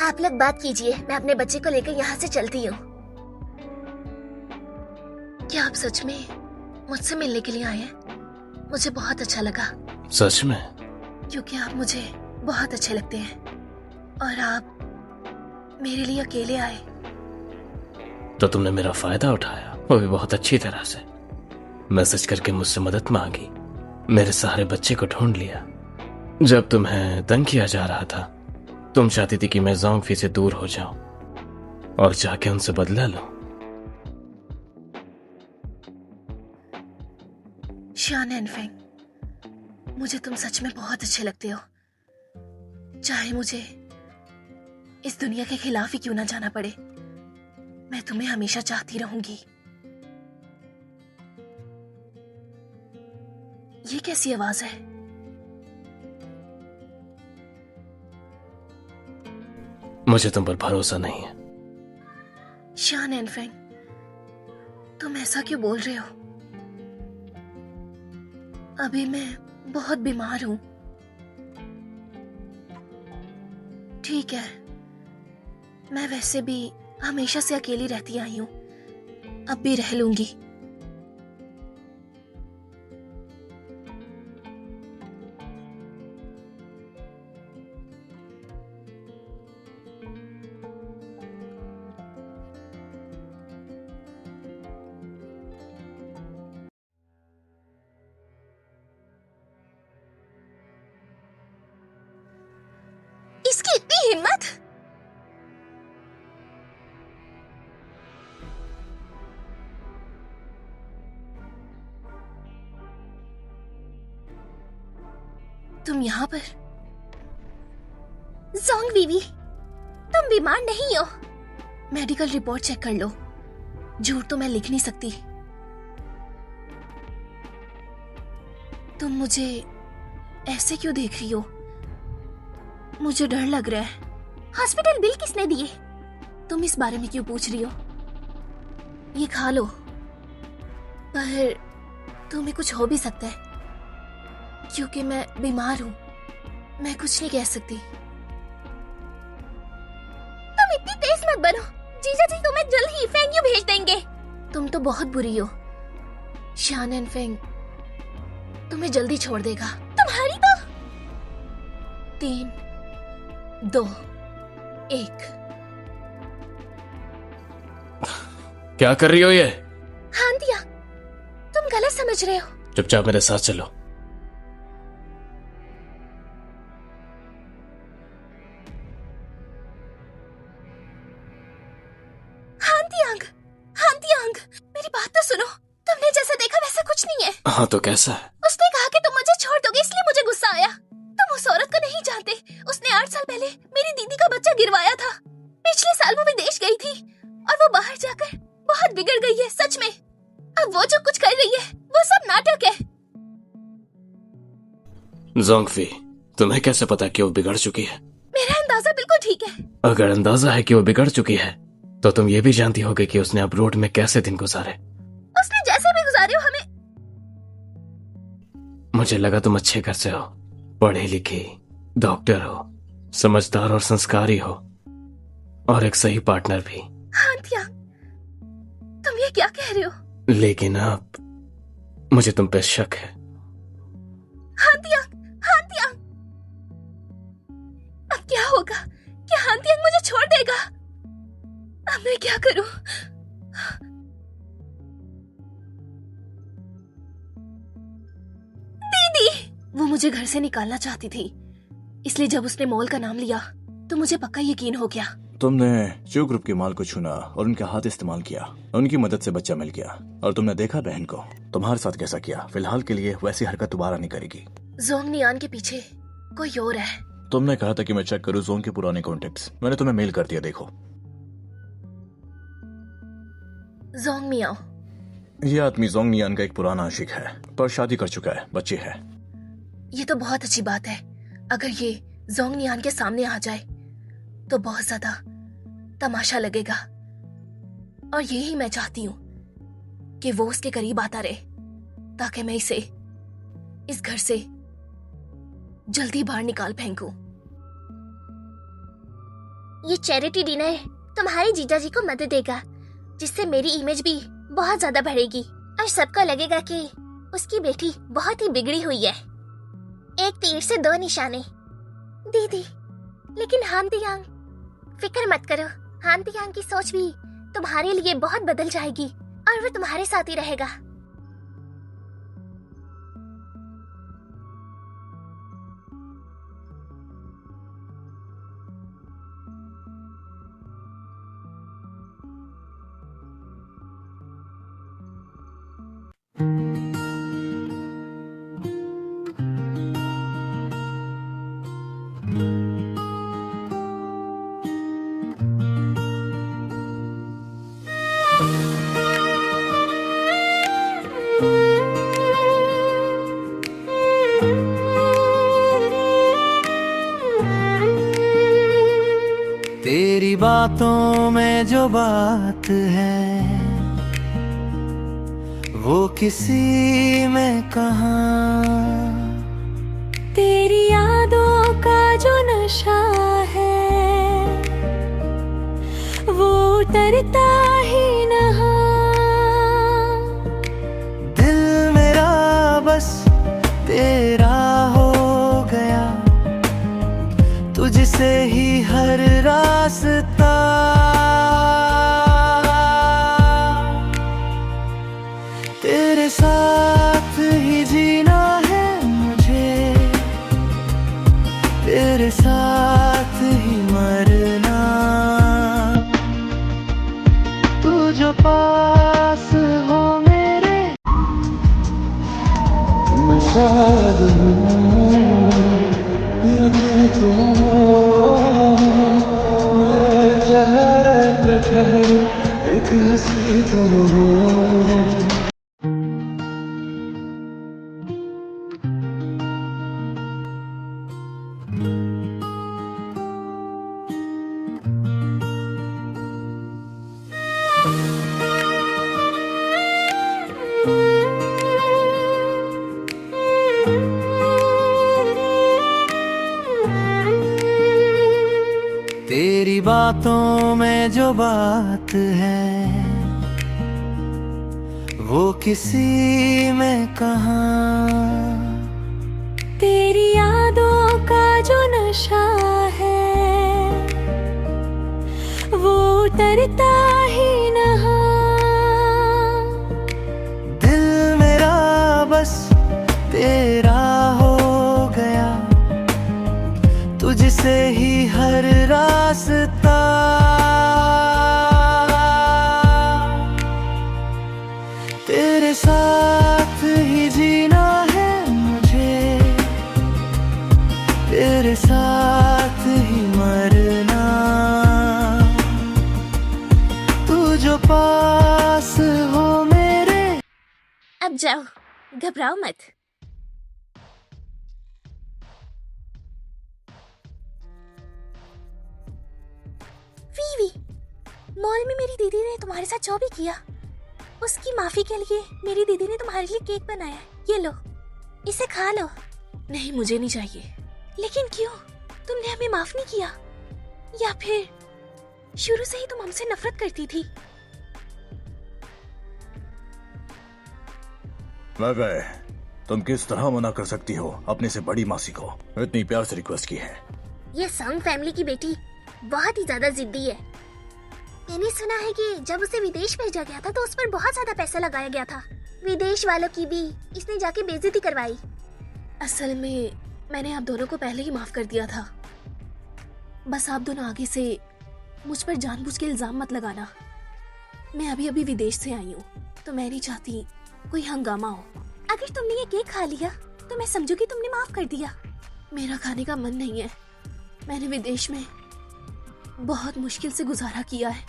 आप लोग बात कीजिए, मैं अपने बच्चे को लेकर यहाँ से चलती हूँ। क्या आप सच में मुझसे मिलने के लिए आए हैं? मुझे बहुत अच्छा लगा। सच में? क्योंकि आप मुझे बहुत अच्छे लगते हैं और आप मेरे लिए अकेले आए। तो तुमने मेरा फायदा उठाया, वो भी बहुत अच्छी तरह से। मैसेज करके मुझसे मदद मांगी, मेरे सारे बच्चे को ढूंढ लिया। जब तुम्हें तंग किया जा रहा था, तुम चाहती थी कि मैं जोंगफी से दूर हो जाऊं और जाके उनसे बदला लूं। शान एनफेंग, मुझे तुम सच में बहुत अच्छे लगते हो। चाहे मुझे इस दुनिया के खिलाफ ही क्यों ना जाना पड़े, मैं तुम्हें हमेशा चाहती रहूंगी। ये कैसी आवाज है? मुझे तुम पर भरोसा नहीं है। शान एनफेंग, तुम ऐसा क्यों बोल रहे हो? अभी मैं बहुत बीमार हूं। ठीक है, मैं वैसे भी हमेशा से अकेली रहती आई हूं, अब भी रह लूंगी। तुम यहाँ पर? जोंग बीवी, तुम बीमार नहीं हो। मेडिकल रिपोर्ट चेक कर लो। झूठ तो मैं लिख नहीं सकती। तुम मुझे ऐसे क्यों देख रही हो? मुझे डर लग रहा है। हॉस्पिटल बिल किसने दिए? तुम इस बारे में क्यों पूछ रही हो? ये खा लो। पर तुम्हें कुछ हो भी सकता है क्योंकि मैं बीमार हूं। मैं कुछ नहीं कह सकती। तुम इतनी तेज मत बनो। जीजा जी तुम्हें जल्द ही फेंग यू भेज देंगे। तुम तो बहुत बुरी हो। शान एंड फेंग तुम्हें जल्दी छोड़ देगा। तुम्हारी तो 3, 2, 1। क्या कर रही हो ये? हाँ दिया, तुम गलत समझ रहे हो। चुपचाप मेरे साथ चलो। हाँ दियांग, मेरी बात तो सुनो। तुमने जैसा देखा वैसा कुछ नहीं है। हाँ तो कैसा है? उसने कहा कि तुम मुझे छोड़ दोगे, इसलिए मुझे गुस्सा आया। तुम उस औरत को नहीं जानते। उसने 8 साल पहले मेरी दीदी का बच्चा गिरवाया था। पिछले साल वो विदेश गई थी और वो बाहर जाकर बहुत बिगड़ गई है, सच में। अब वो जो कुछ कर रही है वो सब नाटक है। जोंगफी, तुम्हें कैसे पता कि वो बिगड़ चुकी है? मेरा अंदाजा बिल्कुल ठीक है। अगर अंदाजा है कि वो बिगड़ चुकी है तो तुम ये भी जानती होगी कि उसने अब रोड में कैसे दिन गुजारे। उसने जैसे भी गुजारे हो, हमें। मुझे लगा तुम अच्छे घर से हो, पढ़ी लिखी, डॉक्टर हो, समझदार और संस्कारी हो, और एक सही पार्टनर भी। हाँ दियांग, तुम ये क्या कह रहे हो? लेकिन अब मुझे तुम पे शक है। हाँ दियांग, हाँ दियांग। अब क्या होगा? क्या हाँ दियांग मुझे छोड़ देगा? अब मैं क्या करूं? दीदी! वो मुझे घर से निकालना चाहती थी, इसलिए जब उसने मॉल का नाम लिया तो मुझे पक्का यकीन हो गया। तुमने चू ग्रुप के माल को छूना और उनके हाथ इस्तेमाल किया। उनकी मदद से बच्चा मिल गया और तुमने देखा बहन को तुम्हारे साथ कैसा किया। फिलहाल के लिए वैसी हरकत दोबारा नहीं करेगी। जोंग नियान के पीछे कोई और है। तुमने कहा था कि मैं चेक करूं जोंग के पुराने कॉन्टेक्ट्स। मैंने तुम्हें मेल कर दिया, देखो। जोंग मियाओ। ये आदमी जोंग नियान का एक पुराना आशिक है, पर शादी कर चुका है, बच्चे है। ये तो बहुत अच्छी बात है। अगर ये जोंग नियान के सामने आ जाए तो बहुत ज्यादा तमाशा लगेगा, और यही मैं चाहती हूँ कि वो उसके करीब आता रहे ताकि मैं इसे इस घर से जल्दी बाहर निकाल फेंकूं। ये चैरिटी डिनर तुम्हारे जीजा जी को मदद देगा, जिससे मेरी इमेज भी बहुत ज्यादा बढ़ेगी और सबको लगेगा कि उसकी बेटी बहुत ही बिगड़ी हुई है। एक तीर से 2 निशाने। दीदी, लेकिन हान दियांग, फिक्र मत करो। हान दियांग की सोच भी तुम्हारे लिए बहुत बदल जाएगी और वो तुम्हारे साथ ही रहेगा। तेरी बातों में जो बात है वो किसी में कहाँ। तेरी यादों का जो नशा है वो उतरता ही नहा। दिल मेरा बस तेरा हो गया, तुझसे ही हर रास्ता। तेरे साथ ही जीना है मुझे, तेरे साथ ही मरना। तू जो पास हो मेरे, मैं शायद हूँ। जरा ठहरो, एक हंसी तुम हो। तेरी बातों में जो बात है वो किसी में कहाँ। तेरी यादों का जो नशा है वो उतरता ही नहा। दिल मेरा बस तेरा हो गया, तुझसे ही हर रास्ता। तेरे साथ ही जीना है मुझे, तेरे साथ ही मरना। तू जो पास हो मेरे। अब जाओ, घबराओ मत। वीवी, मॉल में मेरी दीदी ने तुम्हारे साथ जो भी किया उसकी माफी के लिए मेरी दीदी ने तुम्हारे लिए केक बनाया। ये लो, इसे खा लो। नहीं, मुझे नहीं चाहिए। लेकिन क्यों? तुमने हमें माफ नहीं किया, या फिर शुरू से ही तुम हमसे नफरत करती थी? वह तुम किस तरह मना कर सकती हो अपने से बड़ी मासी को? इतनी प्यार से रिक्वेस्ट की है। ये संग फैमिली की बेटी बहुत ही ज्यादा जिद्दी है। मैंने सुना है कि जब उसे विदेश भेजा गया था तो उस पर बहुत ज्यादा पैसा लगाया गया था। विदेश वालों की भी इसने जाके बेइज्जती करवाई। असल में मैंने आप दोनों को पहले ही माफ कर दिया था। बस आप दोनों आगे से मुझ पर जानबूझ के इल्जाम मत लगाना। मैं अभी अभी विदेश से आई हूँ तो मैं नहीं चाहती कोई हंगामा हो। अगर तुमने ये केक खा लिया तो मैं समझूंगी तुमने माफ कर दिया। मेरा खाने का मन नहीं है। मैंने विदेश में बहुत मुश्किल से गुजारा किया है,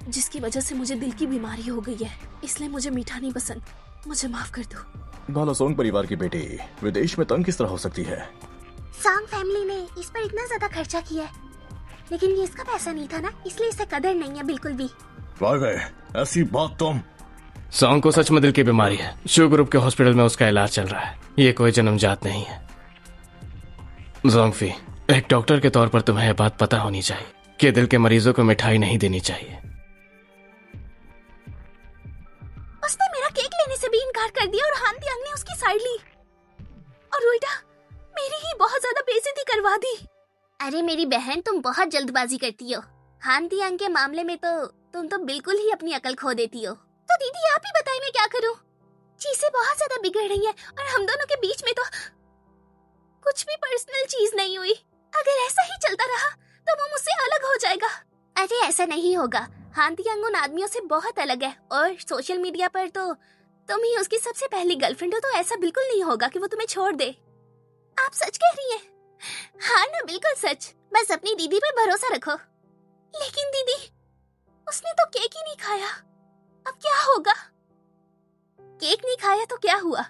जिसकी वजह से मुझे दिल की बीमारी हो गई है। इसलिए मुझे मीठा नहीं पसंद। मुझे माफ कर दो। बालासोंग परिवार की बेटी विदेश में तंग किस तरह हो सकती है? सांग फैमिली ने इस पर इतना ज्यादा खर्चा किया है, लेकिन ये इसका पैसा नहीं था ना, इसलिए इसे कदर नहीं है बिल्कुल भी। वाह, ऐसी बात तुम। सॉन्ग को सच में दिल की बीमारी है। शिव ग्रुप के हॉस्पिटल में उसका इलाज चल रहा है। ये कोई जन्मजात नहीं है। जोंगफी, एक डॉक्टर के तौर पर तुम्हें यह बात पता होनी चाहिए कि दिल के मरीजों को मिठाई नहीं देनी चाहिए। उसने मेरा केक लेने से भी इनकार कर दिया और हान तियांग ने उसकी साइड ली और उल्टा मेरी ही बहुत ज्यादा बेइज्जती करवा दी। अरे मेरी बहन, तुम बहुत जल्दबाजी करती हो। हान तियांग के मामले में तो तुम तो बिल्कुल ही अपनी अकल खो देती हो। तो दीदी आप ही बताइए मैं क्या करूं? चीजें बहुत ज्यादा बिगड़ रही हैं और हम दोनों के बीच में तो कुछ भी पर्सनल चीज नहीं हुई। अगर ऐसा ही चलता रहा तो वो मुझसे अलग हो जाएगा। अरे ऐसा नहीं होगा। हान तियांग उन आदमियों से बहुत अलग है और सोशल मीडिया पर तो तुम ही उसकी सबसे पहली गर्लफ्रेंड हो, तो ऐसा बिल्कुल नहीं होगा कि वो तुम्हें छोड़ दे। आप सच कह रही हैं? हाँ ना, बिल्कुल सच। बस अपनी दीदी पर भरोसा रखो। लेकिन दीदी, उसने तो केक ही नहीं खाया। अब क्या होगा? केक नहीं खाया तो क्या हुआ?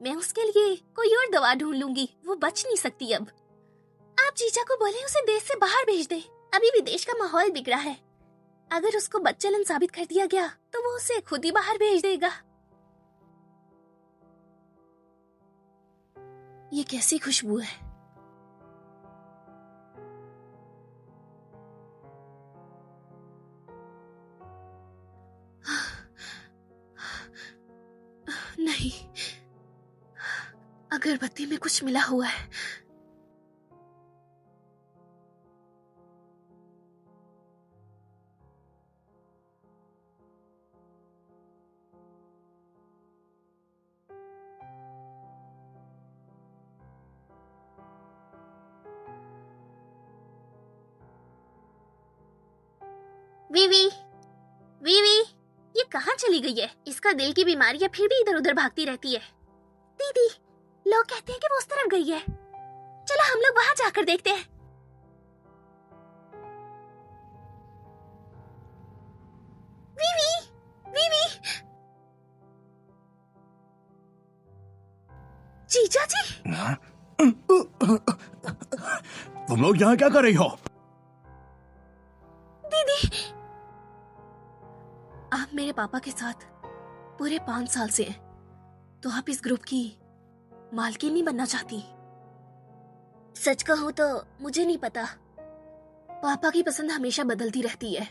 मैं उसके लिए कोई और दवा ढूंढ लूंगी। वो बच नहीं सकती अब। आप जीजा को बोले उसे देश से बाहर भेज दे। अभी विदेश का माहौल बिगड़ा है। अगर उसको बदचलन साबित कर दिया गया तो वो उसे खुद ही बाहर भेज देगा। ये कैसी खुशबू है? नहीं, अगरबत्ती में कुछ मिला हुआ है। वीवी, वीवी, ये कहाँ चली गई है? इसका दिल की बीमारी है, फिर भी इधर उधर भागती रहती है। दीदी, लोग कहते हैं कि वो उस तरफ गई है। चलो हम लोग वहां जाकर देखते हैं। जीजा जी, तुम लोग यहाँ क्या कर रही हो? दीदी, आप मेरे पापा के साथ पूरे 5 साल से हैं, तो आप इस ग्रुप की मालकिन नहीं बनना चाहती? सच कहूं तो मुझे नहीं पता। पापा की पसंद हमेशा बदलती रहती है,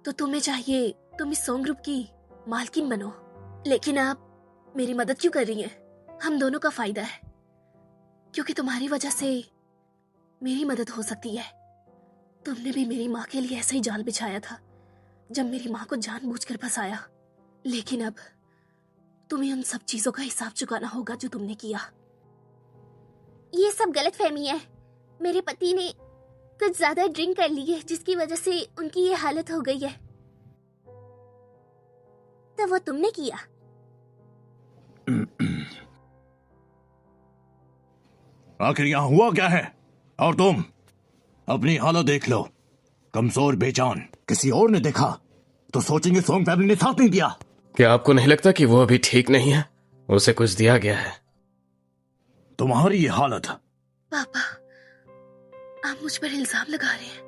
तो तुम्हें चाहिए तुम इस सॉन्ग ग्रुप की मालकिन बनो। लेकिन आप मेरी मदद क्यों कर रही हैं? हम दोनों का फायदा है, क्योंकि तुम्हारी वजह से मेरी मदद हो सकती है। तुमने भी मेरी माँ के लिए ऐसा ही जाल बिछाया था जब मेरी माँ को जानबूझकर फंसाया, लेकिन अब तुम्हें उन सब चीजों का हिसाब चुकाना होगा जो तुमने किया। ये सब गलतफहमी है। मेरे पति ने कुछ ज्यादा ड्रिंक कर ली है, जिसकी वजह से उनकी ये हालत हो गई है। तो वो तुमने किया? आखिर यहाँ हुआ क्या है? और तुम अपनी हालत देख लो, कमजोर बेजान। किसी और ने देखा तो सोचेंगे सोंग फैमिली ने साथ नहीं दिया। क्या आपको नहीं लगता कि वो अभी ठीक नहीं है? उसे कुछ दिया गया है। तुम्हारी ये हालत। पापा, आप मुझ पर इल्जाम लगा रहे हैं।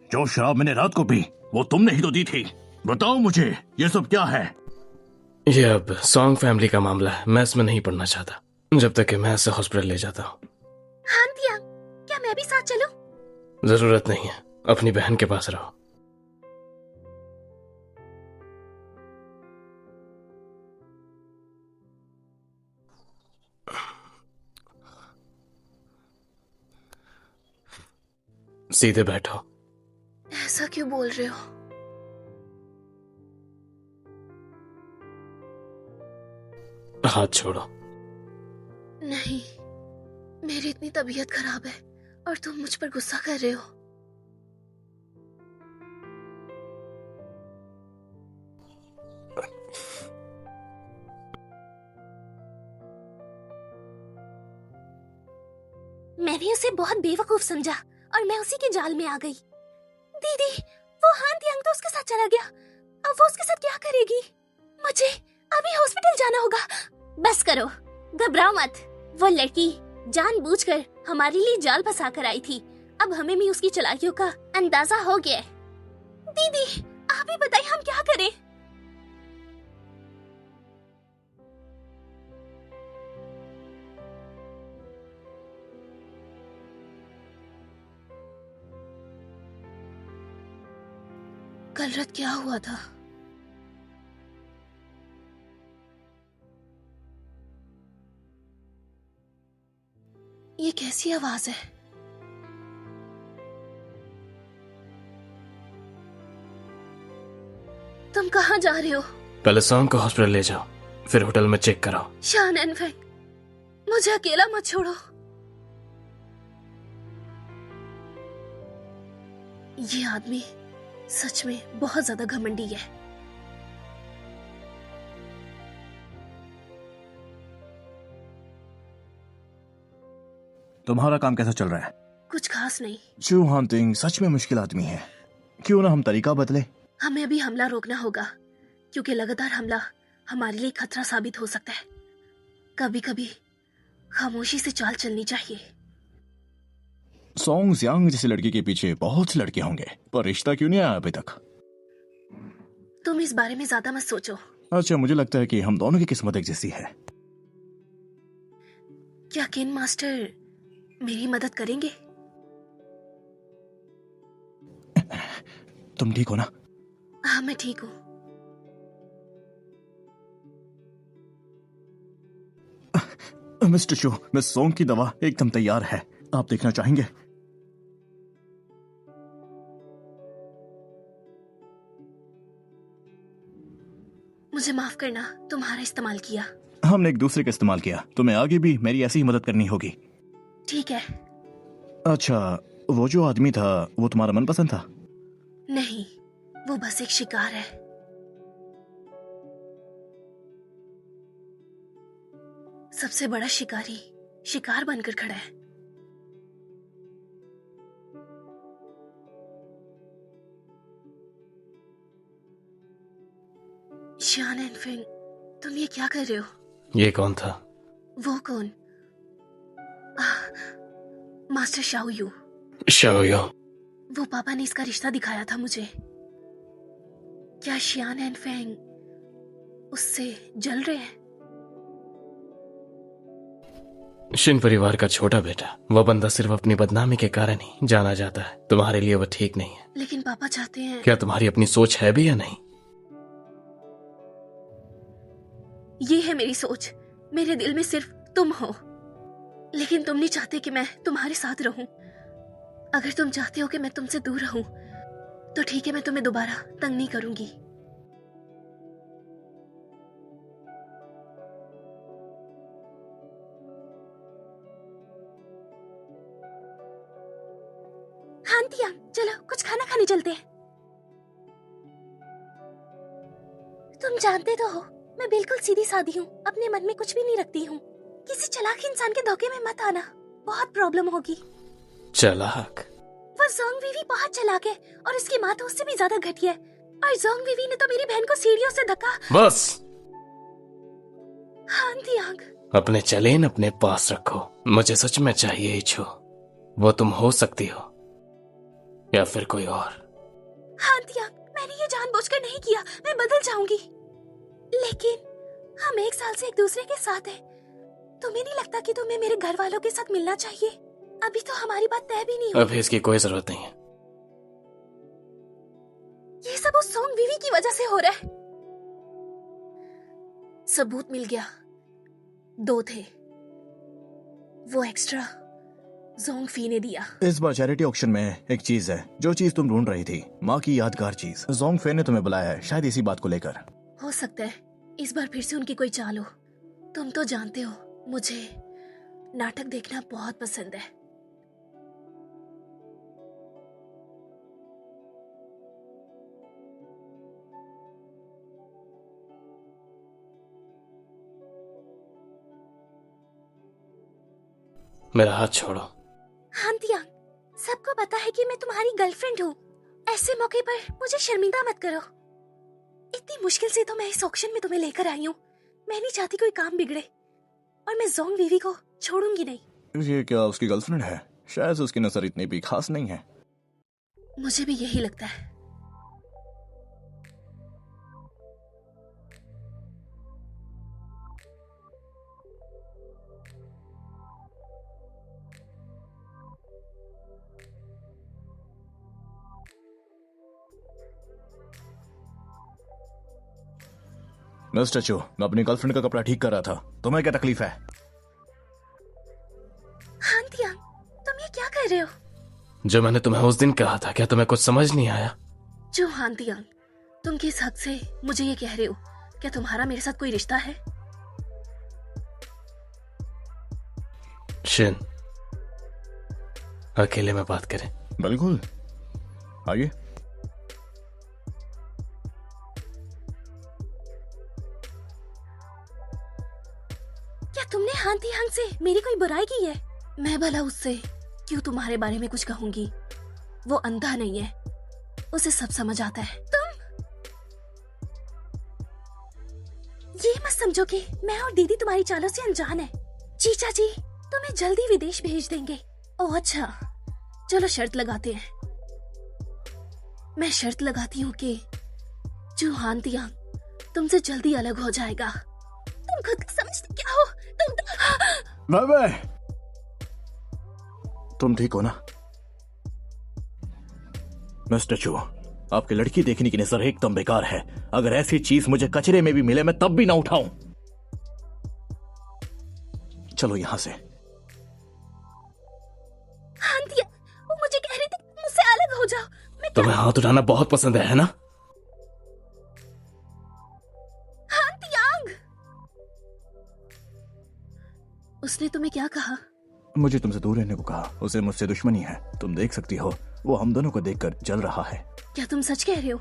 जो शराब मैंने रात को पी वो तुमने ही तो दी थी। बताओ मुझे ये सब क्या है? ये अब सॉन्ग फैमिली का मामला है। मैं इसमें नहीं पढ़ना चाहता जब तक कि मैं इसे हॉस्पिटल ले जाता हूँ। हाँ दिया, क्या मैं भी साथ चलूं? जरूरत नहीं है, अपनी बहन के पास रहो। सीधे बैठो। ऐसा क्यों बोल रहे हो? हाथ छोड़ो। नहीं, मेरी इतनी तबीयत खराब है और तुम मुझ पर गुस्सा कर रहे हो। मैंने उसे बहुत बेवकूफ समझा और मैं उसी के जाल में आ गई। दीदी, वो हान तियांग तो उसके साथ चला गया। अब वो उसके साथ क्या करेगी? मुझे अभी हॉस्पिटल जाना होगा। बस करो, घबराओ मत। वो लड़की जानबूझकर हमारे लिए जाल फंसा कर आई थी। अब हमें भी उसकी चालाकियों का अंदाजा हो गया है। दीदी, आप ही बताइए हम क्या करें? कल रात क्या हुआ था? ये कैसी आवाज है? तुम कहाँ जा रहे हो? पहले सॉन्ग को हॉस्पिटल ले जाओ, फिर होटल में चेक कराओ। शान एनफेंग, मुझे अकेला मत छोड़ो। ये आदमी सच में बहुत ज्यादा घमंडी है। तुम्हारा काम कैसा चल रहा है? कुछ खास नहीं। चू हांटिंग सच में मुश्किल आदमी है। क्यों ना हम तरीका बदले? हमें अभी हमला रोकना होगा, क्योंकि लगातार हमला हमारे लिए खतरा साबित हो सकता है। कभी कभी खामोशी से चाल चलनी चाहिए। सोंग जियांग जैसी लड़की के पीछे बहुत से लड़के होंगे, पर रिश्ता क्यों नहीं आया अभी तक? तुम इस बारे में ज्यादा मत सोचो। अच्छा, मुझे लगता है कि हम दोनों की किस्मत एक जैसी है। क्या केन मास्टर मेरी मदद करेंगे? तुम ठीक हो ना? हाँ, मैं ठीक हूँ। मिस्टर शो, मिस सोंग की दवा एकदम तैयार है, आप देखना चाहेंगे? मुझे माफ करना, तुम्हारा इस्तेमाल किया। हमने एक दूसरे का इस्तेमाल किया। तुम्हें आगे भी मेरी ऐसी ही मदद करनी होगी। ठीक है। अच्छा, वो जो आदमी था वो तुम्हारा मनपसंद था? नहीं, वो बस एक शिकार है। सबसे बड़ा शिकारी शिकार बनकर खड़ा है। शान एनफिंग, तुम ये क्या कर रहे हो? ये कौन था? वो कौन? Master Shao Yu. शाओयो। वो पापा ने इसका रिश्ता दिखाया था मुझे। क्या शियान एंड फेंग उससे जल रहे हैं? शिन परिवार का छोटा बेटा, वह बंदा सिर्फ अपनी बदनामी के कारण ही जाना जाता है। तुम्हारे लिए वह ठीक नहीं है। लेकिन पापा चाहते हैं। क्या तुम्हारी अपनी सोच है भी या नहीं? ये है मेरी सोच। मेरे दिल में सिर्फ तुम हो, लेकिन तुम नहीं चाहते कि मैं तुम्हारे साथ रहूं। अगर तुम चाहते हो कि मैं तुमसे दूर रहूं तो ठीक है, मैं तुम्हें दोबारा तंग नहीं करूंगी। हाँ तियांग, चलो कुछ खाना खाने चलते हैं। तुम जानते तो हो मैं बिल्कुल सीधी सादी हूँ, अपने मन में कुछ भी नहीं रखती हूँ। किसी चालाक इंसान के धोखे में मत आना, बहुत प्रॉब्लम होगी। चालाक? वो जोंग वीवी बहुत चालाक है और उसकी माँ तो उससे भी ज्यादा घटिया है। और जोंग वीवी ने तो मेरी बहन को सीढ़ियों से धक्का। बस। हाँ तियांग। अपने चलेन अपने पास रखो। मुझे सच में चाहिए ही छो। वो तुम हो सकती हो या फिर कोई और। हाँ तियांग, मैंने ये जानबूझकर नहीं किया, मैं बदल जाऊंगी। लेकिन हम 1 साल से एक दूसरे के साथ हैं। तुम्हें नहीं लगता कि तुम्हें मेरे घर वालों के साथ मिलना चाहिए? अभी तो हमारी बात तय भी नहीं हुई। अभी इसकी कोई जरूरत नहीं है। ये सब उस जोंग वीवी की वजह से हो रहा है। सबूत मिल गया, 2 थे। वो एक्स्ट्रा जोंग फी ने दिया। इस बार चैरिटी ऑक्शन में एक चीज है, जो चीज तुम ढूंढ रही थी, माँ की यादगार चीज। जोंग फे ने तुम्हें बुलाया है, शायद इसी बात को लेकर। हो सकता है इस बार फिर से उनकी कोई चाल हो। तुम तो जानते हो मुझे नाटक देखना बहुत पसंद है। मेरा हाथ छोड़ो। हाँ तियांग, सबको पता है कि मैं तुम्हारी गर्लफ्रेंड हूँ। ऐसे मौके पर मुझे शर्मिंदा मत करो। इतनी मुश्किल से तो मैं इस ऑक्शन में तुम्हें लेकर आई हूँ। मैं नहीं चाहती कोई काम बिगड़े, और मैं जोंग वीवी को छोड़ूंगी नहीं। ये क्या उसकी गर्लफ्रेंड है? शायद उसकी नजर इतनी भी खास नहीं है। मुझे भी यही लगता है। मिस्टर चो, मैं अपनी गर्लफ्रेंड का कपड़ा ठीक कर रहा था। तुम्हें क्या तकलीफ है? हाँ तियांग, तुम ये क्या कर रहे हो? जो मैंने तुम्हें उस दिन कहा था, क्या तुम्हें कुछ समझ नहीं आया? जो हाँ तियांग, तुम किस हक से मुझे ये कह रहे हो? क्या तुम्हारा मेरे साथ कोई रिश्ता है? शिन, अकेले में बात करें? बिल्कुल, आइए। क्या तुमने हाँ तियांग से मेरी कोई बुराई की है? मैं भला उससे क्यों तुम्हारे बारे में कुछ कहूंगी? वो अंधा नहीं है, उसे सब समझ आता है। तुम ये मत समझो कि मैं और दीदी तुम्हारी चालों से अनजान है। जीजा जी तुम्हें जल्दी विदेश भेज देंगे। ओह अच्छा, चलो शर्त लगाते हैं। मैं शर्त लगाती हूँ कि चूहान तियांग तुमसे जल्दी अलग हो जाएगा। तुम खुद का समझते क्या हो? बाबा, तुम ठीक हो ना? मिस्टर चो, आपकी लड़की देखने की नजर एकदम बेकार है। अगर ऐसी चीज मुझे कचरे में भी मिले मैं तब भी ना उठाऊं। चलो यहां से। हाँ तियांग, वो मुझे कह रही थी मुझसे अलग हो जाओ। मैं तुम्हें हाथ उठाना बहुत पसंद है ना? हाँ तियांग, उसने तुम्हें क्या कहा? मुझे तुमसे दूर रहने को कहा। उसे मुझसे दुश्मनी है। तुम देख सकती हो, वो हम दोनों को देखकर जल रहा है। क्या तुम सच कह रहे हो?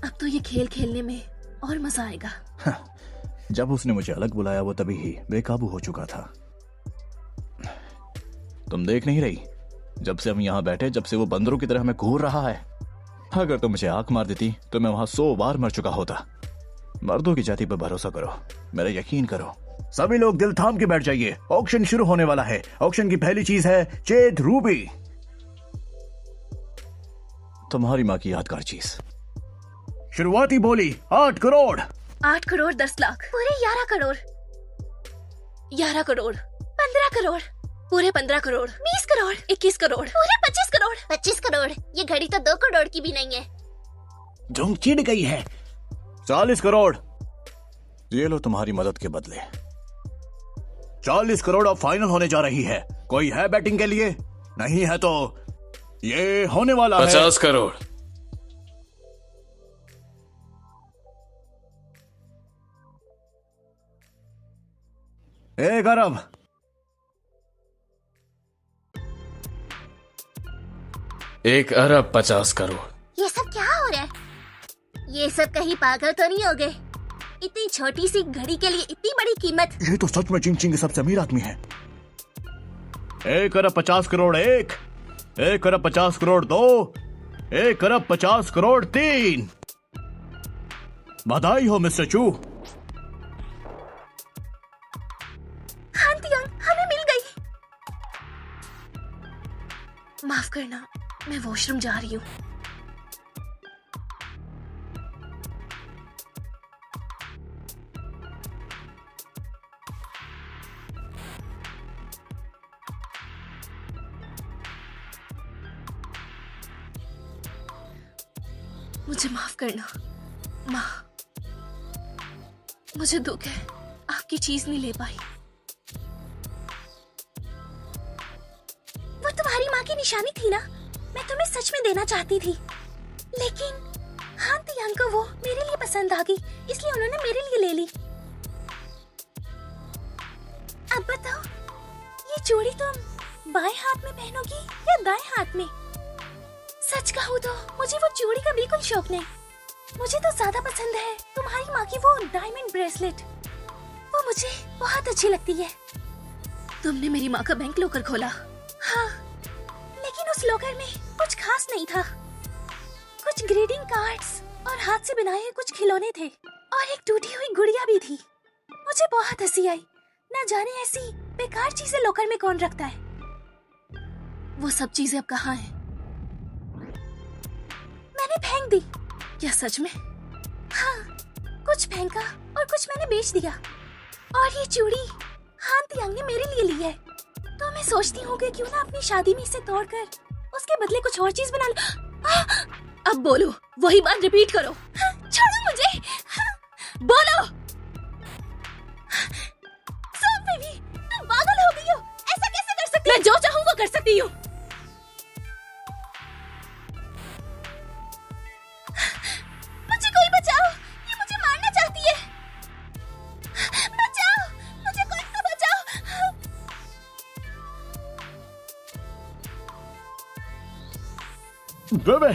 अब तो ये खेल खेलने में और मजा आएगा। जब उसने मुझे अलग बुलाया वो तभी ही बेकाबू हो चुका था। तुम देख नहीं रही? जब से हम यहाँ बैठे, जब से वो बंदरों की तरह हमें घूर रहा है। अगर तुम मुझे आंख मार देती तो मैं वहां 100 बार मर चुका होता। मर्दों की जाति पर भरोसा करो, मेरा यकीन करो। सभी लोग दिल थाम के बैठ जाइए, ऑक्शन शुरू होने वाला है। ऑक्शन की पहली चीज है चेत रूबी, तुम्हारी माँ की यादगार चीज। शुरुआती बोली 8 करोड़। 8 करोड़ 10 लाख, पूरे 11 करोड़, 11 करोड़, 15 करोड़, पूरे 15 करोड़, 20 करोड़, 21 करोड़, पूरे 25 करोड़, 25 करोड़। ये घड़ी तो 2 करोड़ की भी नहीं है। धुंग चिढ़ गई है। 40 करोड़, ये लो तुम्हारी मदद के बदले। 40 करोड़ अब फाइनल होने जा रही है। कोई है बैटिंग के लिए? नहीं है तो ये होने वाला है 50 करोड़। 1 अरब। 1 अरब 50 करोड़। ये सब क्या हो रहा है? ये सब कहीं पागल तो नहीं हो गए? इतनी छोटी सी घड़ी के लिए इतनी बड़ी कीमत। ये तो सच में चिंग चिंग सबसे अमीर आदमी है। 1 अरब 50 करोड़ 1, 1 अरब 50 करोड़ 2, 1 अरब 50 करोड़ 3। बधाई हो मिस्टर चू। हाँ तियांग, हमें मिल गई। माफ करना, मैं वॉशरूम जा रही हूँ। मुझे माफ करना माँ, मुझे दुख है आपकी चीज नहीं ले पाई। वो तुम्हारी माँ की निशानी थी ना, मैं तुम्हें सच में देना चाहती थी, लेकिन हाँ तियांग को वो मेरे लिए पसंद आ गई, इसलिए उन्होंने मेरे लिए ले ली। अब बताओ, ये चूड़ी तुम बाएं हाथ में पहनोगी या दाएं हाथ में? सच कहूँ तो मुझे वो चूड़ी का बिल्कुल शौक नहीं। मुझे तो ज्यादा पसंद है तुम्हारी माँ की वो डायमंड ब्रेसलेट, वो मुझे बहुत अच्छी लगती है। तुमने मेरी माँ का बैंक लॉकर खोला? हाँ, लेकिन उस लॉकर में कुछ खास नहीं था। कुछ ग्रीटिंग कार्ड्स और हाथ से बनाए हुए कुछ खिलौने थे और एक टूटी हुई गुड़िया भी थी। मुझे बहुत हंसी आई, न जाने ऐसी बेकार चीजें लॉकर में कौन रखता है। वो सब चीजें अब कहाँ हैं? मैंने फेंक दी। क्या सच में? हाँ, कुछ फेंका और कुछ मैंने बेच दिया। और ये चूड़ी हान तियांग ने मेरे लिए ली है, तो मैं सोचती हूँ कि क्यों ना अपनी शादी में इसे तोड़कर उसके बदले कुछ और चीज बना लूं। अब बोलो, वही बात रिपीट करो। छोड़ो मुझे। बोलो। सॉरी बेबी, तुम पागल हो गई हो, ऐसा कैसे कर सकती हो? मैं जो चाहूँ वो कर सकती हूँ। मुझे कोई बचाओ, ये मुझे मारना चाहती है। बचाओ, मुझे कोई तो बचाओ। बेबे,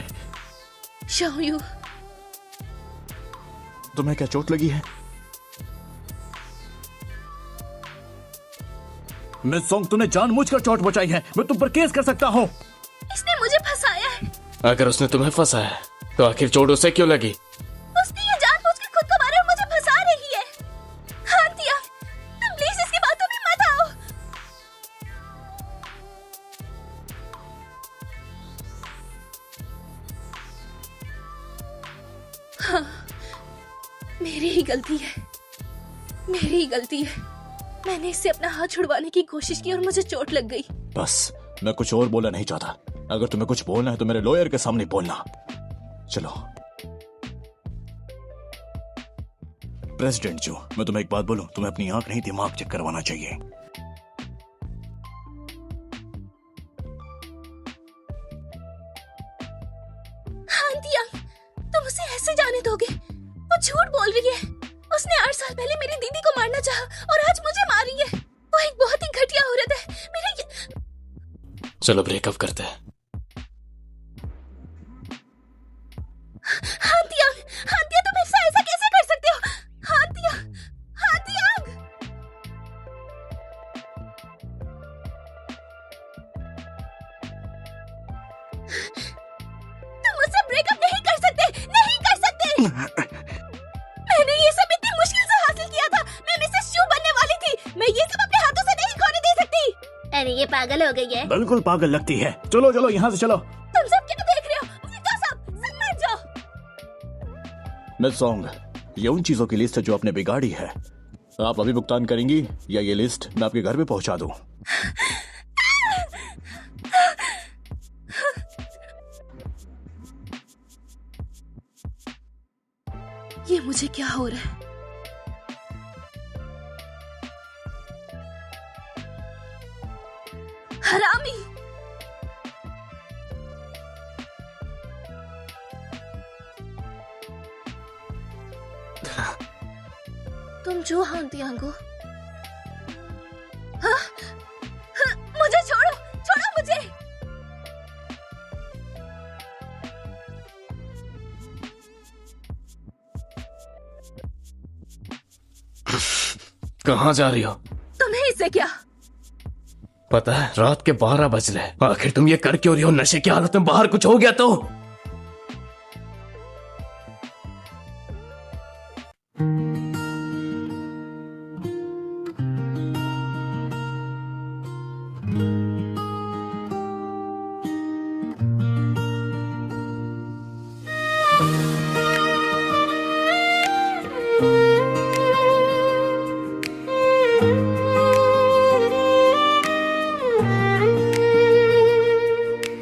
शाओयू, तुम्हें क्या चोट लगी है? मिस सोंग, तूने जानबूझकर चोट बचाई है। मैं तुम पर केस कर सकता हूँ। इसने मुझे फंसाया है। अगर उसने तुम्हें फंसाया है तो आखिर चोट उसे क्यों लगी? उसने ये जानबूझकर खुद को मारा और मुझे फंसा रही है। हाँ तियांग, तुम प्लीज इसकी बातों में मत आओ। मेरी ही गलती है, मेरी ही गलती है। मैंने इससे अपना हाथ छुड़वाने की कोशिश की और मुझे चोट लग गई। बस, मैं कुछ और बोलना नहीं चाहता। अगर तुम्हें कुछ बोलना है तो मेरे लॉयर के सामने बोलना। चलो। प्रेसिडेंट जो, मैं तुम्हें एक बात बोलूं, तुम्हें अपनी आंख नहीं दिमाग चेक करवाना चाहिए। हाँ तियांग, तुम उसे ऐसे जाने दोगे? वो झूठ बोल रही है। उसने 8 साल पहले मेरी दीदी को मारना चाहा और आज मुझे मार रही है। वो एक बहुत ही घटिया औरत है। चलो ब्रेकअप करते हैं। हाँ तियांग, तुम ऐसा कैसे कर सकते हो? हाँ तियांग, तुम मुझसे ब्रेकअप नहीं कर सकते, नहीं कर सकते। मैंने ये सब पागल हो गई है। बिल्कुल पागल लगती है। चलो चलो यहाँ से चलो। तुम सब क्या देख रहे हो? विक्टर साहब, समझ जाओ। मिस सॉन्ग, ये उन चीजों की लिस्ट है जो आपने बिगाड़ी है। आप अभी भुगतान करेंगी या ये लिस्ट मैं आपके घर पे पहुंचा दूं? ये मुझे क्या हो रहा है? हरामी! तुम जो हाँ तियांगो? हाँ? हाँ, मुझे छोड़ो, छोड़ो मुझे। कहाँ जा रही हो? तुम्हें इससे क्या? पता है रात के 12 बज रहे। आखिर तुम ये कर क्यों रही हो? नशे की हालत में बाहर कुछ हो गया तो?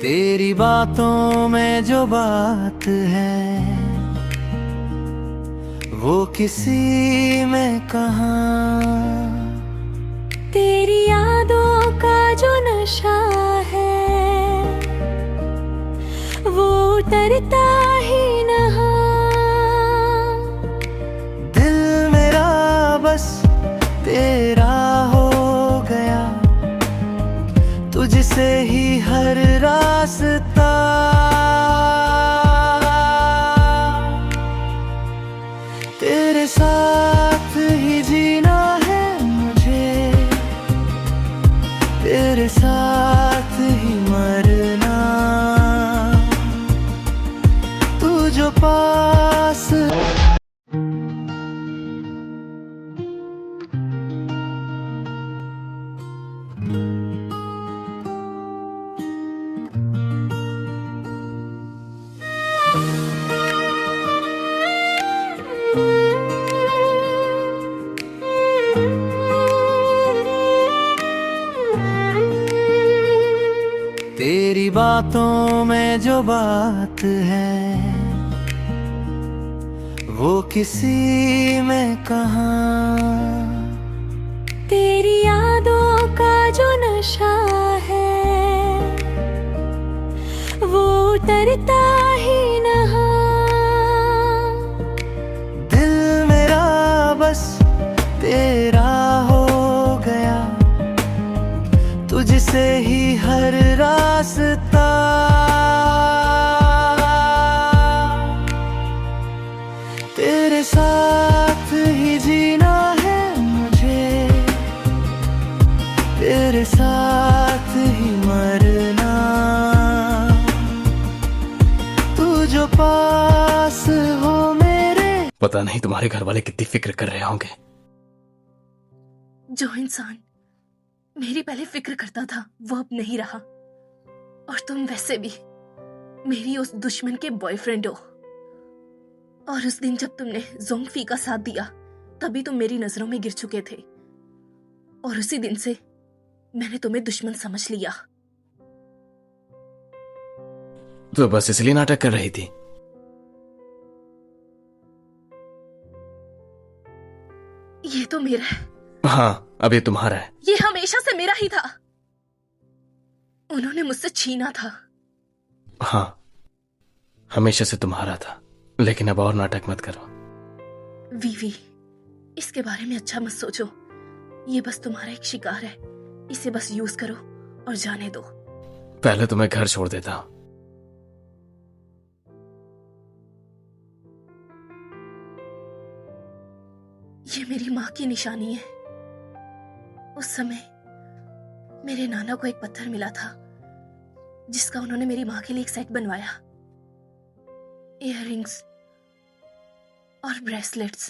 तेरी बातों में जो बात है वो किसी में कहाँ। तेरी यादों का जो नशा है वो उतरता ही नहा। दिल मेरा बस तेरा हो गया, तुझसे ही हर रास्ता। तेरे साथ ही जीना है मुझे, तेरे साथ ही मरना। तू जो पास तेरी बातों में जो बात है वो किसी में कहाँ। तेरी यादों का जो नशा है वो उतरता ही नहा। दिल मेरा बस तेरा हो गया, तुझसे ही हर रास्ता। तेरे साथ ही जीना है मुझे, तेरे साथ ही मरना। तू जो पास हो मेरे। पता नहीं तुम्हारे घर वाले कितनी फिक्र कर रहे होंगे। जो इंसान मेरी पहले फिक्र करता था वो अब नहीं रहा, और तुम वैसे भी मेरी उस दुश्मन के बॉयफ्रेंड हो। और उस दिन जब तुमने जोंगफी का साथ दिया तभी तुम मेरी नजरों में गिर चुके थे, और उसी दिन से मैंने तुम्हें दुश्मन समझ लिया। तो बस इसलिए नाटक कर रही थी? ये तो मेरा है। हाँ, अब ये तुम्हारा है। ये हमेशा से मेरा ही था। उन्होंने मुझसे छीना था। हाँ, हमेशा से तुम्हारा था, लेकिन अब और नाटक मत करो। वीवी, इसके बारे में अच्छा मत सोचो। ये बस तुम्हारा एक शिकार है, इसे बस यूज करो और जाने दो। पहले तो मैं घर छोड़ देता हूं। ये मेरी माँ की निशानी है। उस समय मेरे नाना को एक पत्थर मिला था जिसका उन्होंने मेरी माँ के लिए एक सेट बनवाया। इयररिंग्स और ब्रेसलेट्स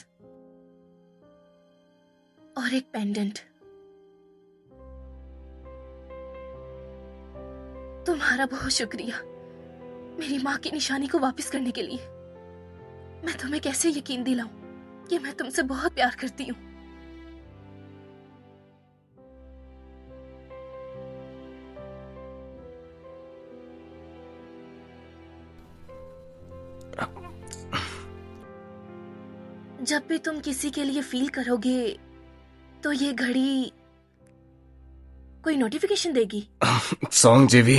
और एक पेंडेंट। तुम्हारा बहुत शुक्रिया मेरी माँ की निशानी को वापस करने के लिए। मैं तुम्हें कैसे यकीन दिलाऊं कि मैं तुमसे बहुत प्यार करती हूँ। जब भी तुम किसी के लिए फील करोगे तो ये घड़ी कोई नोटिफिकेशन देगी। सॉन्ग जीवी।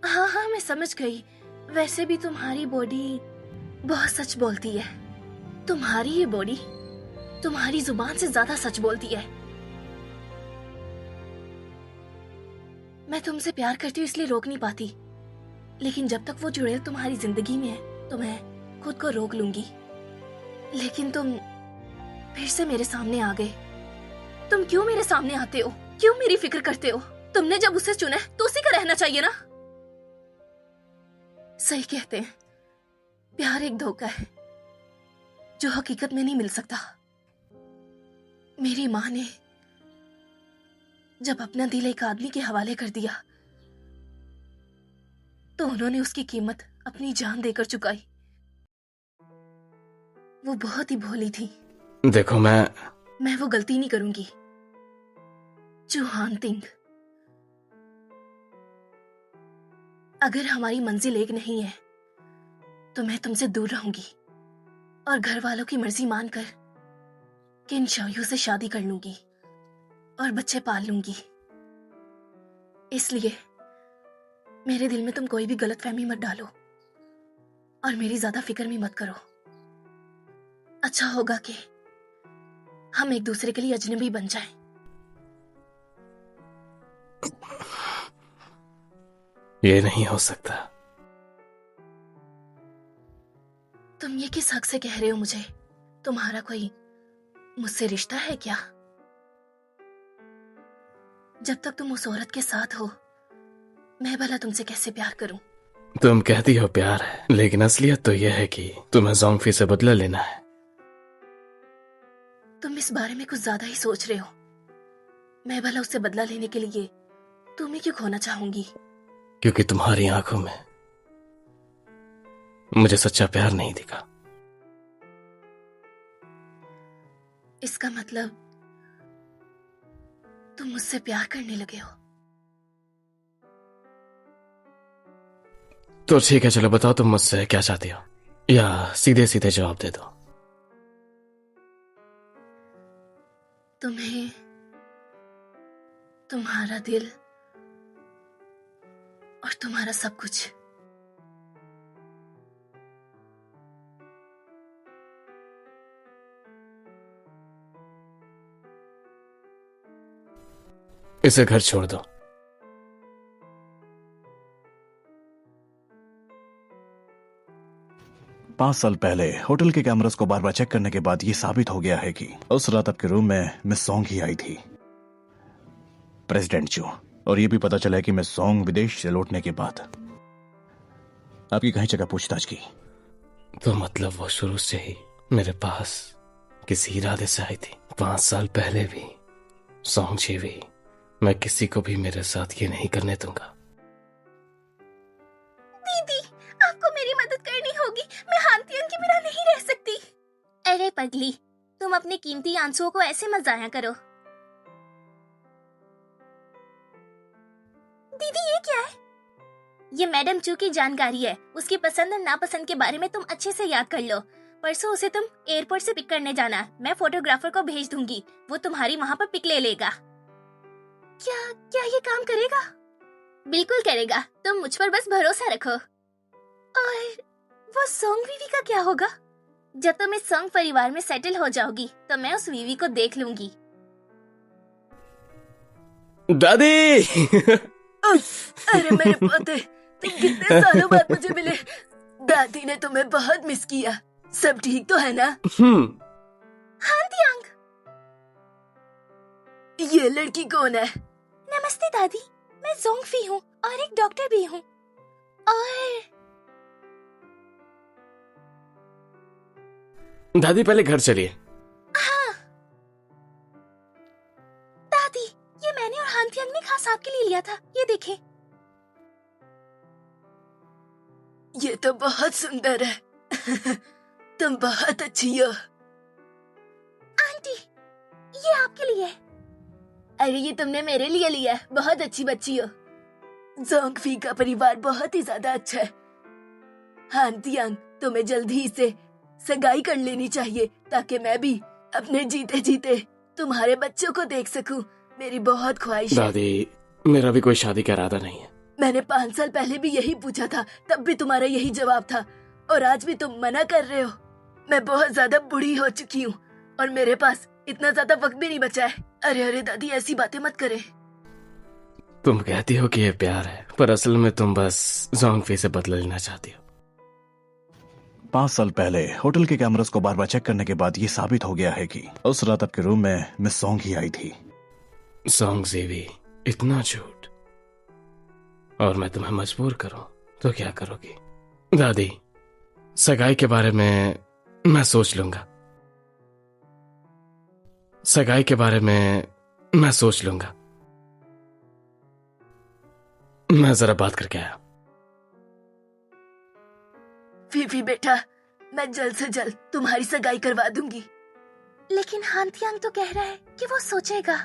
हाँ हाँ, मैं समझ गई। वैसे भी तुम्हारी बॉडी बहुत सच बोलती है। तुम्हारी ये बॉडी तुम्हारी जुबान से ज्यादा सच बोलती है। मैं तुमसे प्यार करती हूँ इसलिए रोक नहीं पाती, लेकिन जब तक वो जुड़ेल तुम्हारी जिंदगी में है तो मैं खुद को रोक लूंगी। लेकिन तुम फिर से मेरे सामने आ गए। तुम क्यों मेरे सामने आते हो? क्यों मेरी फिक्र करते हो? तुमने जब उसे चुना है तो उसी का रहना चाहिए ना। सही कहते हैं, प्यार एक धोखा है जो हकीकत में नहीं मिल सकता। मेरी माँ ने जब अपना दिल एक आदमी के हवाले कर दिया तो उन्होंने उसकी कीमत अपनी जान देकर चुकाई। वो बहुत ही भोली थी। देखो मैं वो गलती नहीं करूंगी। चूहान तिंग, अगर हमारी मंजिल एक नहीं है तो मैं तुमसे दूर रहूंगी और घर वालों की मर्जी मानकर किन शायू से शादी कर लूंगी और बच्चे पाल लूंगी। इसलिए मेरे दिल में तुम कोई भी गलतफहमी मत डालो और मेरी ज्यादा फिक्र भी मत करो। अच्छा होगा कि हम एक दूसरे के लिए अजनबी बन जाएं। ये नहीं हो सकता। तुम ये किस हक से कह रहे हो मुझे? तुम्हारा कोई मुझसे रिश्ता है क्या? जब तक तुम उस औरत के साथ हो मैं भला तुमसे कैसे प्यार करूं? तुम कहती हो प्यार है, लेकिन असलियत तो यह है कि तुम्हें जोंगफी से बदला लेना है। तुम इस बारे में कुछ ज्यादा ही सोच रहे हो। मैं भला उससे बदला लेने के लिए तुम्हें क्यों खोना चाहूंगी? क्योंकि तुम्हारी आंखों में मुझे सच्चा प्यार नहीं दिखा। इसका मतलब तुम मुझसे प्यार करने लगे हो? तो ठीक है, चलो बताओ तुम मुझसे क्या चाहती हो, या सीधे सीधे जवाब दे दो। तुम्हें तुम्हारा दिल और तुम्हारा सब कुछ। इसे घर छोड़ दो। पांच साल पहले होटल के कैमरास को बार बार चेक करने के बाद ये साबित हो गया है कि उस रात आपके रूम में मिस सॉन्ग ही आई थी, प्रेसिडेंट चू। और ये भी पता चला है कि मिस सॉन्ग विदेश से लौटने के बाद आपकी कहीं जगह पूछताछ की। तो मतलब वो शुरू से ही मेरे पास किसी इरादे से आई थी। 5 साल पहले भी सॉन्ग जीवी, मैं किसी को भी मेरे साथ ये नहीं करने दूंगा। दीदी, आपको मेरी मदद करनी होगी। मैं हांतियन के बिना नहीं रह सकती। अरे पगली, तुम अपने कीमती आंसुओं को ऐसे मत जाया करो। दीदी, ये क्या है? ये मैडम चू की जानकारी है। उसकी पसंद और नापसंद के बारे में तुम अच्छे से याद कर लो। परसों उसे तुम एयरपोर्ट से पिक करने जाना। मैं फोटोग्राफर को भेज दूंगी, वो तुम्हारी वहाँ पर पिक ले लेगा। क्या क्या ये काम करेगा? बिल्कुल करेगा, तुम मुझ पर बस भरोसा रखो। और वो सॉन्ग वीवी का क्या होगा? जब तुम इस सॉन्ग परिवार में सेटल हो जाओगी तो मैं उस वीवी को देख लूंगी। दादी! अरे मेरे पोते, तुम कितने सालों बाद मुझे मिले। दादी ने तुम्हें बहुत मिस किया। सब ठीक तो है ना? हांतियांग, ये लड़की कौन है? नमस्ते दादी, मैं जोंगफी हूँ और एक डॉक्टर भी हूँ। और दादी पहले घर चलिए। हाँ दादी, ये मैंने और हांतियांग ने खास आपके लिए लिया था। ये देखें। तो बहुत सुंदर है। तुम बहुत अच्छी हो। आंटी, ये आपके लिए है। अरे ये तुमने मेरे लिए लिया है, बहुत अच्छी बच्ची हो। जोंगफी का परिवार बहुत ही ज्यादा अच्छा है। हान तियांग, तुम्हें जल्दी ही से सगाई कर लेनी चाहिए ताकि मैं भी अपने जीते जीते तुम्हारे बच्चों को देख सकूं। मेरी बहुत ख्वाहिश है। दादी, मेरा भी कोई शादी का इरादा नहीं है। मैंने 5 साल पहले भी यही पूछा था, तब भी तुम्हारा यही जवाब था, और आज भी तुम मना कर रहे हो। मैं बहुत ज्यादा बूढ़ी हो चुकी हूँ और मेरे पास इतना ज्यादा वक्त भी नहीं बचा है। अरे अरे दादी, ऐसी बातें मत करे। तुम कहती हो कि ये प्यार है, पर असल में तुम बस जोंगफी से बदला लेना चाहती हो। 5 साल पहले होटल के कैमरास को बार बार चेक करने के बाद ये साबित हो गया है कि उस रात आपके रूम में मिस सोंग ही आई थी। सोंग जीवी, इतना झूठ, और मैं तुम्हें मजबूर करूं तो क्या करोगी? दादी, सगाई के बारे में मैं सोच लूंगा। सगाई के बारे में मैं सोच लूंगा। मैं जरा बात करके आया। फीफी बेटा, मैं जल्द से जल्द तुम्हारी सगाई करवा दूंगी। लेकिन हान तियांग तो कह रहा है कि वो सोचेगा।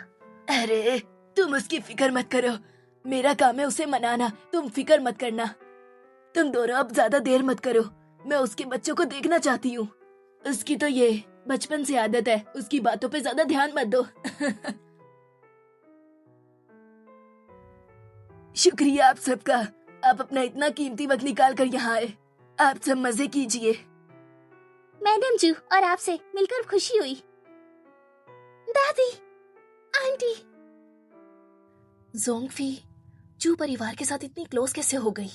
अरे तुम उसकी फिक्र मत करो, मेरा काम है उसे मनाना, तुम फिक्र मत करना। तुम दोनों अब ज्यादा देर मत करो, मैं उसके बच्चों को देखना चाहती हूँ। उसकी तो ये बचपन से आदत है, उसकी बातों पे ज्यादा ध्यान मत दो। शुक्रिया आप सबका, आप अपना इतना कीमती वक्त निकाल कर यहाँ आए। आप सब मजे कीजिए। मैडम जू, और आपसे मिलकर खुशी हुई। दादी, आंटी। जोंगफी जू परिवार के साथ इतनी क्लोज कैसे हो गई?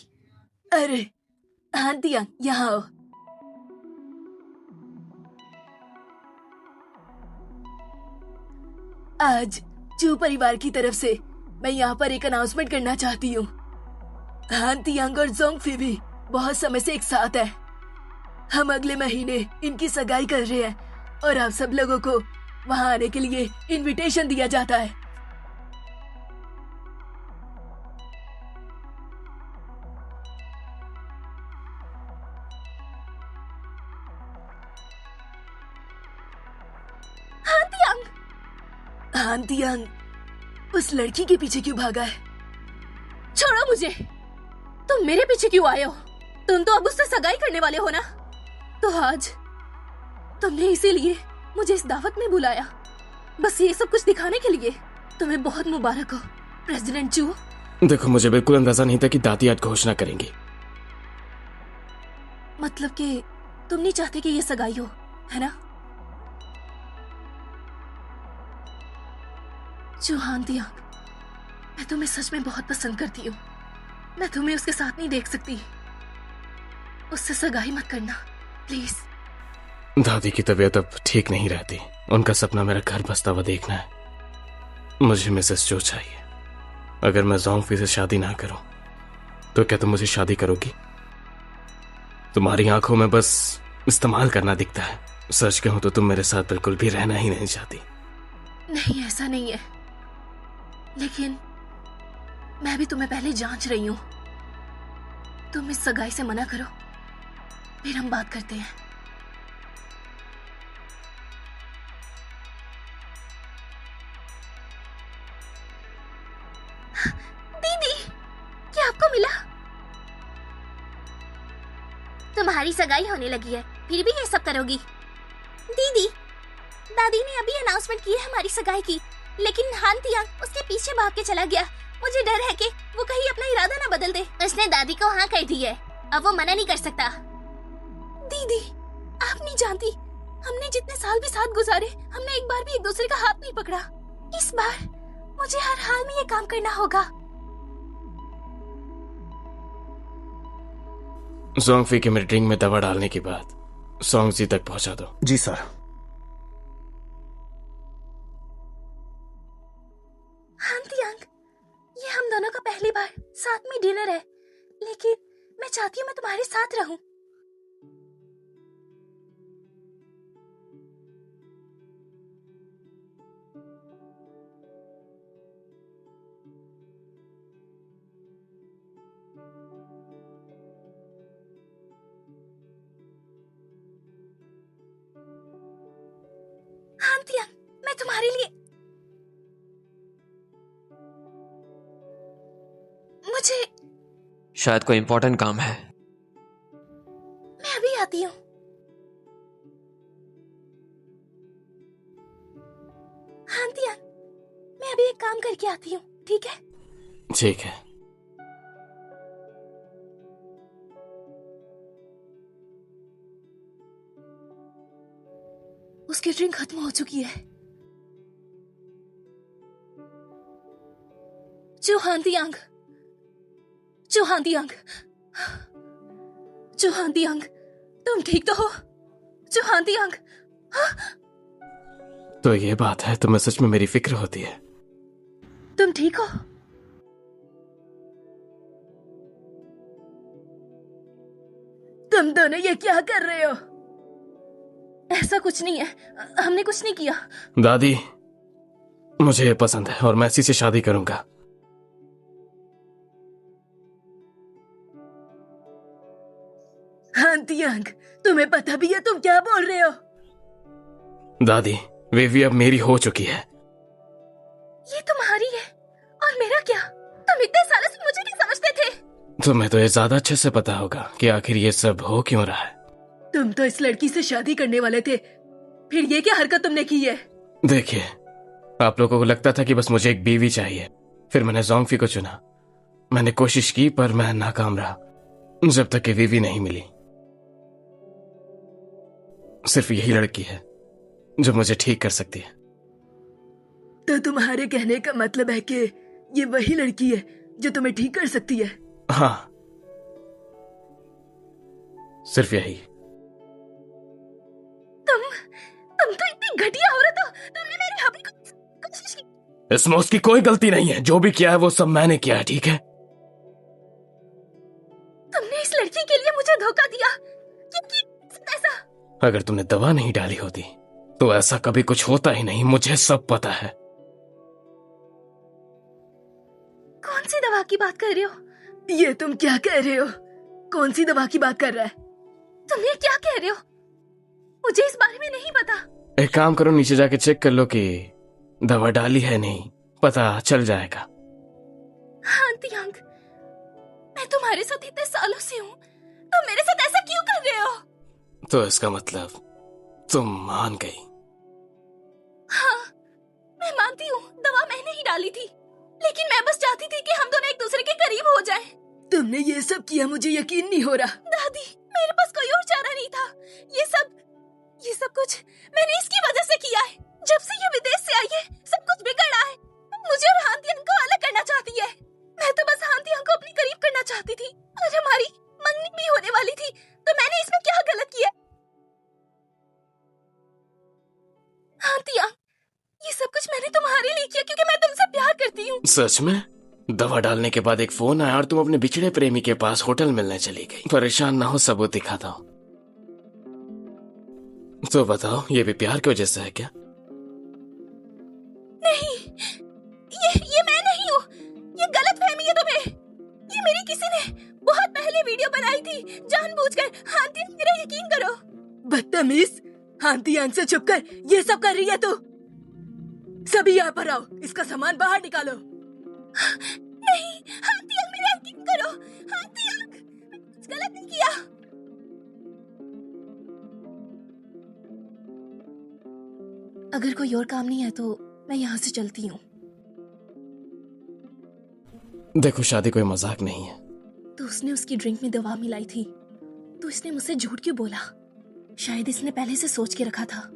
अरे हाँ तियांग, यहाँ आओ। आज जू परिवार की तरफ से मैं यहाँ पर एक अनाउंसमेंट करना चाहती हूँ। हान तियांग और जोंगफी भी बहुत समय से एक साथ है। हम अगले महीने इनकी सगाई कर रहे हैं और आप सब लोगों को वहाँ आने के लिए इनविटेशन दिया जाता है। हान तियांग उस लड़की के पीछे क्यों भागा है? छोड़ो मुझे। तुम मेरे पीछे क्यों आए हो? तुम तो अब उससे सगाई करने वाले हो ना? तो आज तुमने इसीलिए मुझे इस दावत में बुलाया, बस ये सब कुछ दिखाने के लिए? तुम्हें बहुत मुबारक हो प्रेसिडेंट चू। देखो, मुझे बिल्कुल अंदाजा नहीं था कि दादी आज घोषणा करेंगी। मतलब कि तुम नहीं चाहते कि ये सगाई हो, है ना? हान तियांग, मैं तुम्हें सच में बहुत पसंद करती हूँ। मैं तुम्हें उसके साथ नहीं देख सकती। उससे सगाई मत करना प्लीज। दादी की तबीयत अब ठीक नहीं रहती। उनका सपना मेरा घर बसता हुआ देखना है। मुझे मिसेस चो चाहिए। अगर मैं जोंगफी से शादी ना करूं तो क्या तुम मुझे शादी करोगी? तुम्हारी आंखों में बस इस्तेमाल करना दिखता है। सच कहूं तो तुम मेरे साथ बिल्कुल भी रहना ही नहीं चाहती। नहीं, ऐसा नहीं है, लेकिन मैं भी तुम्हें पहले जांच रही हूँ। तुम इस सगाई से मना करो, फिर हम बात करते हैं। दीदी, क्या आपको मिला? तुम्हारी सगाई होने लगी है, फिर भी ये सब करोगी? दीदी, दादी ने अभी अनाउंसमेंट की है हमारी सगाई की, लेकिन हान तियांग उसके पीछे भाग के चला गया। मुझे डर है कि वो कहीं अपना इरादा ना बदल दे। उसने दादी को हाँ कर दी है, अब वो मना नहीं कर सकता। दीदी, आप नहीं जानती, हमने जितने साल भी साथ गुजारे, हमने एक बार भी एक दूसरे का हाथ नहीं पकड़ा। इस बार मुझे हर हाल में ये काम करना होगा। जोंगफी के मेरे ड्रिंक में दवा डालने के बाद सोंगजी तक पहुंचा दो। जी सर। हान तियांग, ये हम दोनों का पहली बार साथ में डिनर है, लेकिन मैं चाहती हूँ मैं तुम्हारे साथ रहूं। हाँ तियांग, मैं तुम्हारे लिए मुझे शायद कोई इंपॉर्टेंट काम है। मैं अभी आती हूँ। हाँ तियांग, मैं अभी एक काम करके आती हूँ, ठीक है? ठीक है। उसकी ड्रिंक खत्म हो चुकी है। चौहान तियांग, चौहान तियांग, चौहान तियांग, तुम ठीक तो हो? चौहान तियांग, तो ये बात है, तुम्हें सच में मेरी फिक्र होती है। तुम ठीक हो? तुम दोनों ये क्या कर रहे हो? ऐसा कुछ नहीं है, हमने कुछ नहीं किया। दादी, मुझे ये पसंद है और मैं इसी से शादी करूंगा। हाँ तियांग, तुम्हें पता भी है तुम क्या बोल रहे हो? दादी, वेवी अब मेरी हो चुकी है। ये तुम्हारी है और मेरा क्या? तुम इतने सालों से मुझे नहीं समझते थे। तुम्हें तो ये ज्यादा अच्छे से पता होगा कि आखिर ये सब हो क्यों रहा है। तुम तो इस लड़की से शादी करने वाले थे, फिर ये क्या हरकत तुमने की है? देखिए, आप लोगों को लगता था कि बस मुझे एक बीवी चाहिए, फिर मैंने जोंगफी को चुना। मैंने कोशिश की पर मैं नाकाम रहा, जब तक कि बीवी नहीं मिली। सिर्फ यही लड़की है जो मुझे ठीक कर सकती है। तो तुम्हारे कहने का मतलब है कि ये वही लड़की है जो तुम्हें ठीक कर सकती है? हाँ, सिर्फ यही। तुम तो इतनी घटिया औरत हो, तुमने मेरी हबी को कोशिश की। इसमें उसकी कोई गलती नहीं है, जो भी किया है वो सब मैंने किया है, ठीक है? तुमने इस लड़की के लिए मुझे धोखा दिया, क्योंकि ऐसा। अगर तुमने दवा नहीं डाली होती तो ऐसा कभी कुछ होता ही नहीं, मुझे सब पता है। कौन सी दवा की बात कर रहे हो? ये तुम क्या कह रहे हो? कौन सी दवा की बात कर रहा है? तुम ये क्या कह रहे हो? मुझे इस बारे में नहीं पता। एक काम करो, नीचे जाके चेक कर लो कि दवा डाली है नहीं, पता चल जाएगा। हाँ तियांग, मैं तुम्हारे साथ इतने सालों से हूँ, तुम मेरे साथ ऐसा क्यों कर रहे हो? तो इसका मतलब तुम मान गई? हाँ, मैं मानती हूँ, दवा मैंने ही डाली थी, लेकिन मैं बस चाहती थी कि हम दोनों एक दूसरे के करीब हो जाएं। तुमने ये सब किया, मुझे यकीन नहीं हो रहा। दादी, मेरे पास कोई और चारा नहीं था। ये सब कुछ मैंने इसकी वजह से किया है। जब से ये विदेश से आई है, सब कुछ बिगड़ा है। मुझे और हांतियांग को अलग करना चाहती है। मैं तो बस हांतियांग को अपने करीब करना चाहती थी, और हमारी मंगनी भी होने वाली थी, तो मैंने इसमें क्या गलत किया? हांतियांग, ये सब कुछ मैंने तुम्हारे लिए किया क्योंकि मैं तुमसे प्यार करती हूँ। सच में? दवा डालने के बाद एक फोन आया और तुम अपने बिछड़े प्रेमी के पास होटल मिलने चली गई। परेशान ना हो, सबूत दिखाता हूँ। तो बताओ, ये भी प्यार की वजह से है क्या? नहीं, ये मैं नहीं हूँ। ये गलतफहमी है तुम्हें। ये मेरी किसी ने बहुत पहले वीडियो बनाई थी, जानबूझकर। हांतियांग, मेरा यकीन करो। बदतमीज, हांतियांग से छुपकर ये सब कर रही है तू। सभी यहाँ पर आओ, इसका सामान बाहर निकालो। नहीं हांतियांग, मेरा यकीन करो। हांतियांग, मैंने कुछ गलत नहीं किया। अगर कोई और काम नहीं है तो मैं यहाँ से चलती हूँ। देखो, शादी कोई मजाक नहीं है। तो उसने उसकी ड्रिंक में दवा मिलाई थी, तो इसने मुझसे झूठ क्यों बोला? शायद इसने पहले से सोच के रखा था।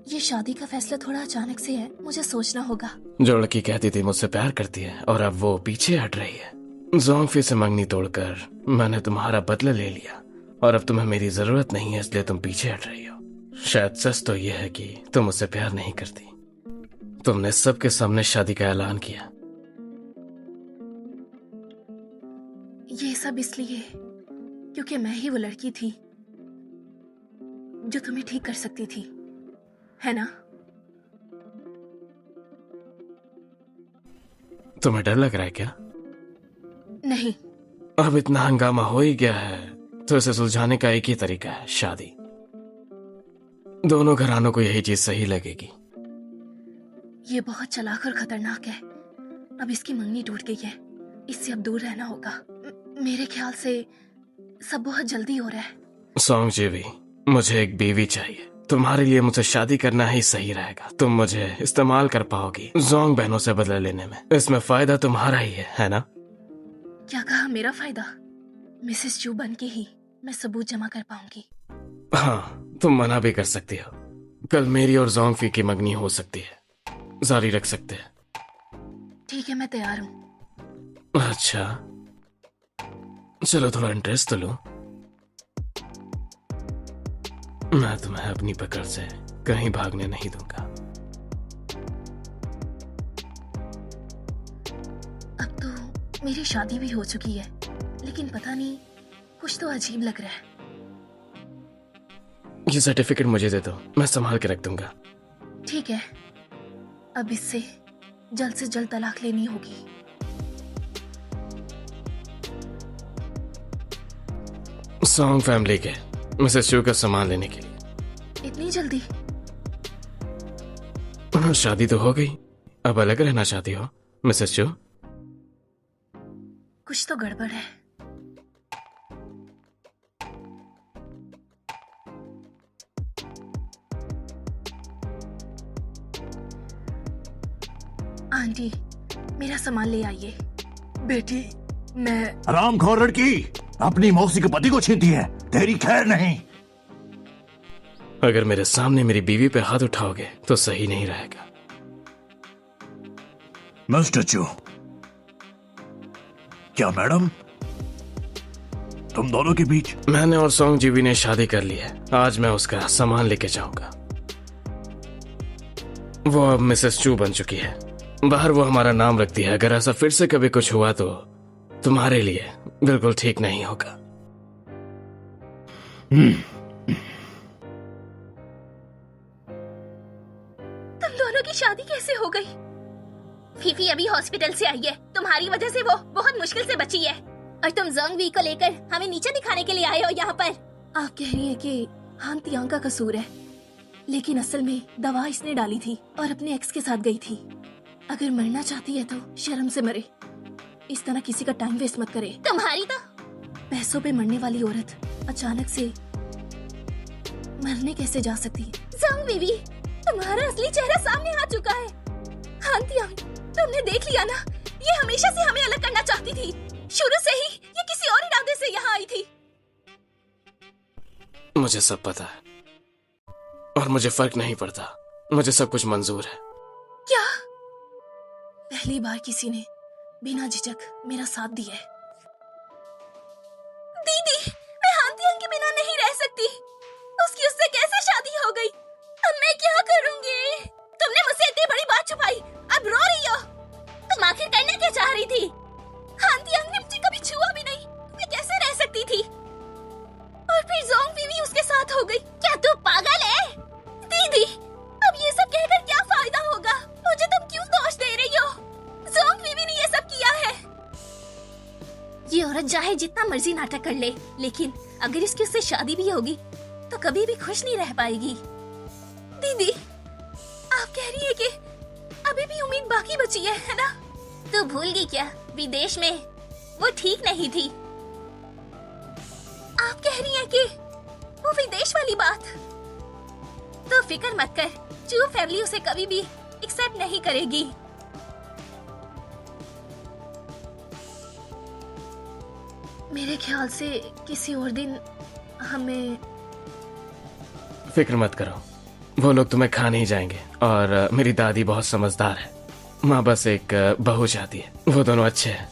ये शादी का फैसला थोड़ा अचानक से है, मुझे सोचना होगा। जो लड़की कहती थी मुझसे प्यार करती है और अब वो पीछे हट रही है। जोंगफी से मंगनी तोड़कर मैंने तुम्हारा बदला ले लिया और अब तुम्हें मेरी जरूरत नहीं है, इसलिए तुम पीछे हट रही हो। शायद सच तो यह है कि तुम मुझसे प्यार नहीं करती। तुमने सबके सामने शादी का ऐलान किया। ये सब इसलिए क्योंकि मैं ही वो लड़की थी जो तुम्हें ठीक कर सकती थी, है ना? तुम्हें डर लग रहा है क्या? नहीं। अब इतना हंगामा हो ही गया है तो इसे सुलझाने का एक ही तरीका है, शादी। दोनों घरानों को यही चीज सही लगेगी। ये बहुत चालाक और खतरनाक है। अब इसकी मंगनी टूट गई है, इससे अब दूर रहना होगा। मेरे ख्याल से सब बहुत जल्दी हो रहा है। सॉन्ग जीवी, मुझे एक बीवी चाहिए। तुम्हारे लिए मुझे शादी करना ही सही रहेगा। तुम मुझे इस्तेमाल कर पाओगी जोंग बहनों से बदला लेने में। इसमें फायदा तुम्हारा ही है ना? क्या कहा मेरा फायदा? मिसेस चू बन के ही मैं सबूत जमा कर पाऊंगी। हाँ, तुम मना भी कर सकती हो। कल मेरी और जोंग फी की मंगनी हो सकती है, जारी रख सकते हैं। ठीक है, मैं तैयार हूँ। अच्छा, चलो थोड़ा इंटरेस्ट तो लो। मैं तुम्हें अपनी पकड़ से कहीं भागने नहीं दूंगा। अब तो मेरी शादी भी हो चुकी है, लेकिन पता नहीं कुछ तो अजीब लग रहा है। ये सर्टिफिकेट मुझे दे दो, मैं संभाल के रख दूंगा। ठीक है, अब इससे जल्द से जल्द तलाक लेनी होगी। सॉन्ग फैमिली के मिसेस चू का सामान लेने के लिए। इतनी जल्दी? शादी तो हो गई, अब अलग रहना चाहती हो मिसेस चू? कुछ तो गड़बड़ है। आंटी, मेरा सामान ले आइए। बेटी, मैं हरामखोर लड़की, अपनी मौसी के पति को छीनती है, तेरी खैर नहीं। अगर मेरे सामने मेरी बीवी पे हाथ उठाओगे तो सही नहीं रहेगा। मिस्टर चू। क्या मैडम, तुम दोनों के बीच? मैंने और सॉन्ग जीवी ने शादी कर ली है। आज मैं उसका सामान लेके जाऊंगा। वो अब मिसेस चू बन चुकी है। बाहर वो हमारा नाम रखती है। अगर ऐसा फिर से कभी कुछ हुआ तो तुम्हारे लिए बिल्कुल ठीक नहीं होगा। तुम दोनों की शादी कैसे हो गई? फीफी अभी हॉस्पिटल से आई है, तुम्हारी वजह से वो बहुत मुश्किल से बची है, और तुम जोंग वी को लेकर हमें नीचे दिखाने के लिए आए हो यहाँ पर। आप कह रही हैं कि हान तियांग का कसूर है, लेकिन असल में दवा इसने डाली थी और अपने एक्स के साथ गई थी। अगर मरना चाहती है तो शर्म से मरे, इस तरह किसी का टाइम वेस्ट मत करे। तुम्हारी तो पैसों पे मरने वाली औरत अचानक से मरने कैसे जा सकती है? जोंग बीवी, तुम्हारा असली चेहरा सामने आ चुका है। हान तियांग, तुमने देख लिया ना, ये हमेशा से हमें अलग करना चाहती थी। शुरू से ही ये किसी और इरादे से यहाँ आई थी। मुझे सब पता है और मुझे फर्क नहीं पड़ता। मुझे सब कुछ मंजूर है। क्या? पहली बार किसी ने बिना झिझक मेरा साथ दिया है। दीदी, मैं हान तियांग के बिना नहीं रह सकती। उसकी उससे कैसे शादी हो गई? अब मैं क्या करूंगी? तुमने मुझसे इतनी बड़ी बात छुपाई, अब रो रही हो। तुम आखिर करना क्या चाह रही थी? हान तियांग ने मुझे कभी छुआ भी नहीं, मैं कैसे रह सकती थी? और फिर जोंग बीवी उसके साथ हो गई। क्या तू पागल है? दीदी, अब ये सब कहकर क्या फायदा होगा? मुझे तुम क्यों दोष दे रही हो? जोंग बीवी ने ये सब किया है। ये औरत चाहे जितना मर्जी नाटक कर ले, लेकिन अगर इसकी उससे शादी भी होगी तो कभी भी खुश नहीं रह पाएगी। दीदी, आप कह रही है कि अभी भी उम्मीद बाकी बची है ना? तू भूल गई क्या, विदेश में वो ठीक नहीं थी? आप कह रही हैं कि वो विदेश वाली बात? तो फिक्र मत कर, चू फैमिली उसे कभी भी एक्सेप्ट नहीं करेगी। मेरे ख्याल से किसी और दिन हमें। फिक्र मत करो, वो लोग तुम्हें खा नहीं जाएंगे। और मेरी दादी बहुत समझदार है। माँ बस एक बहू चाहती है। वो दोनों अच्छे हैं।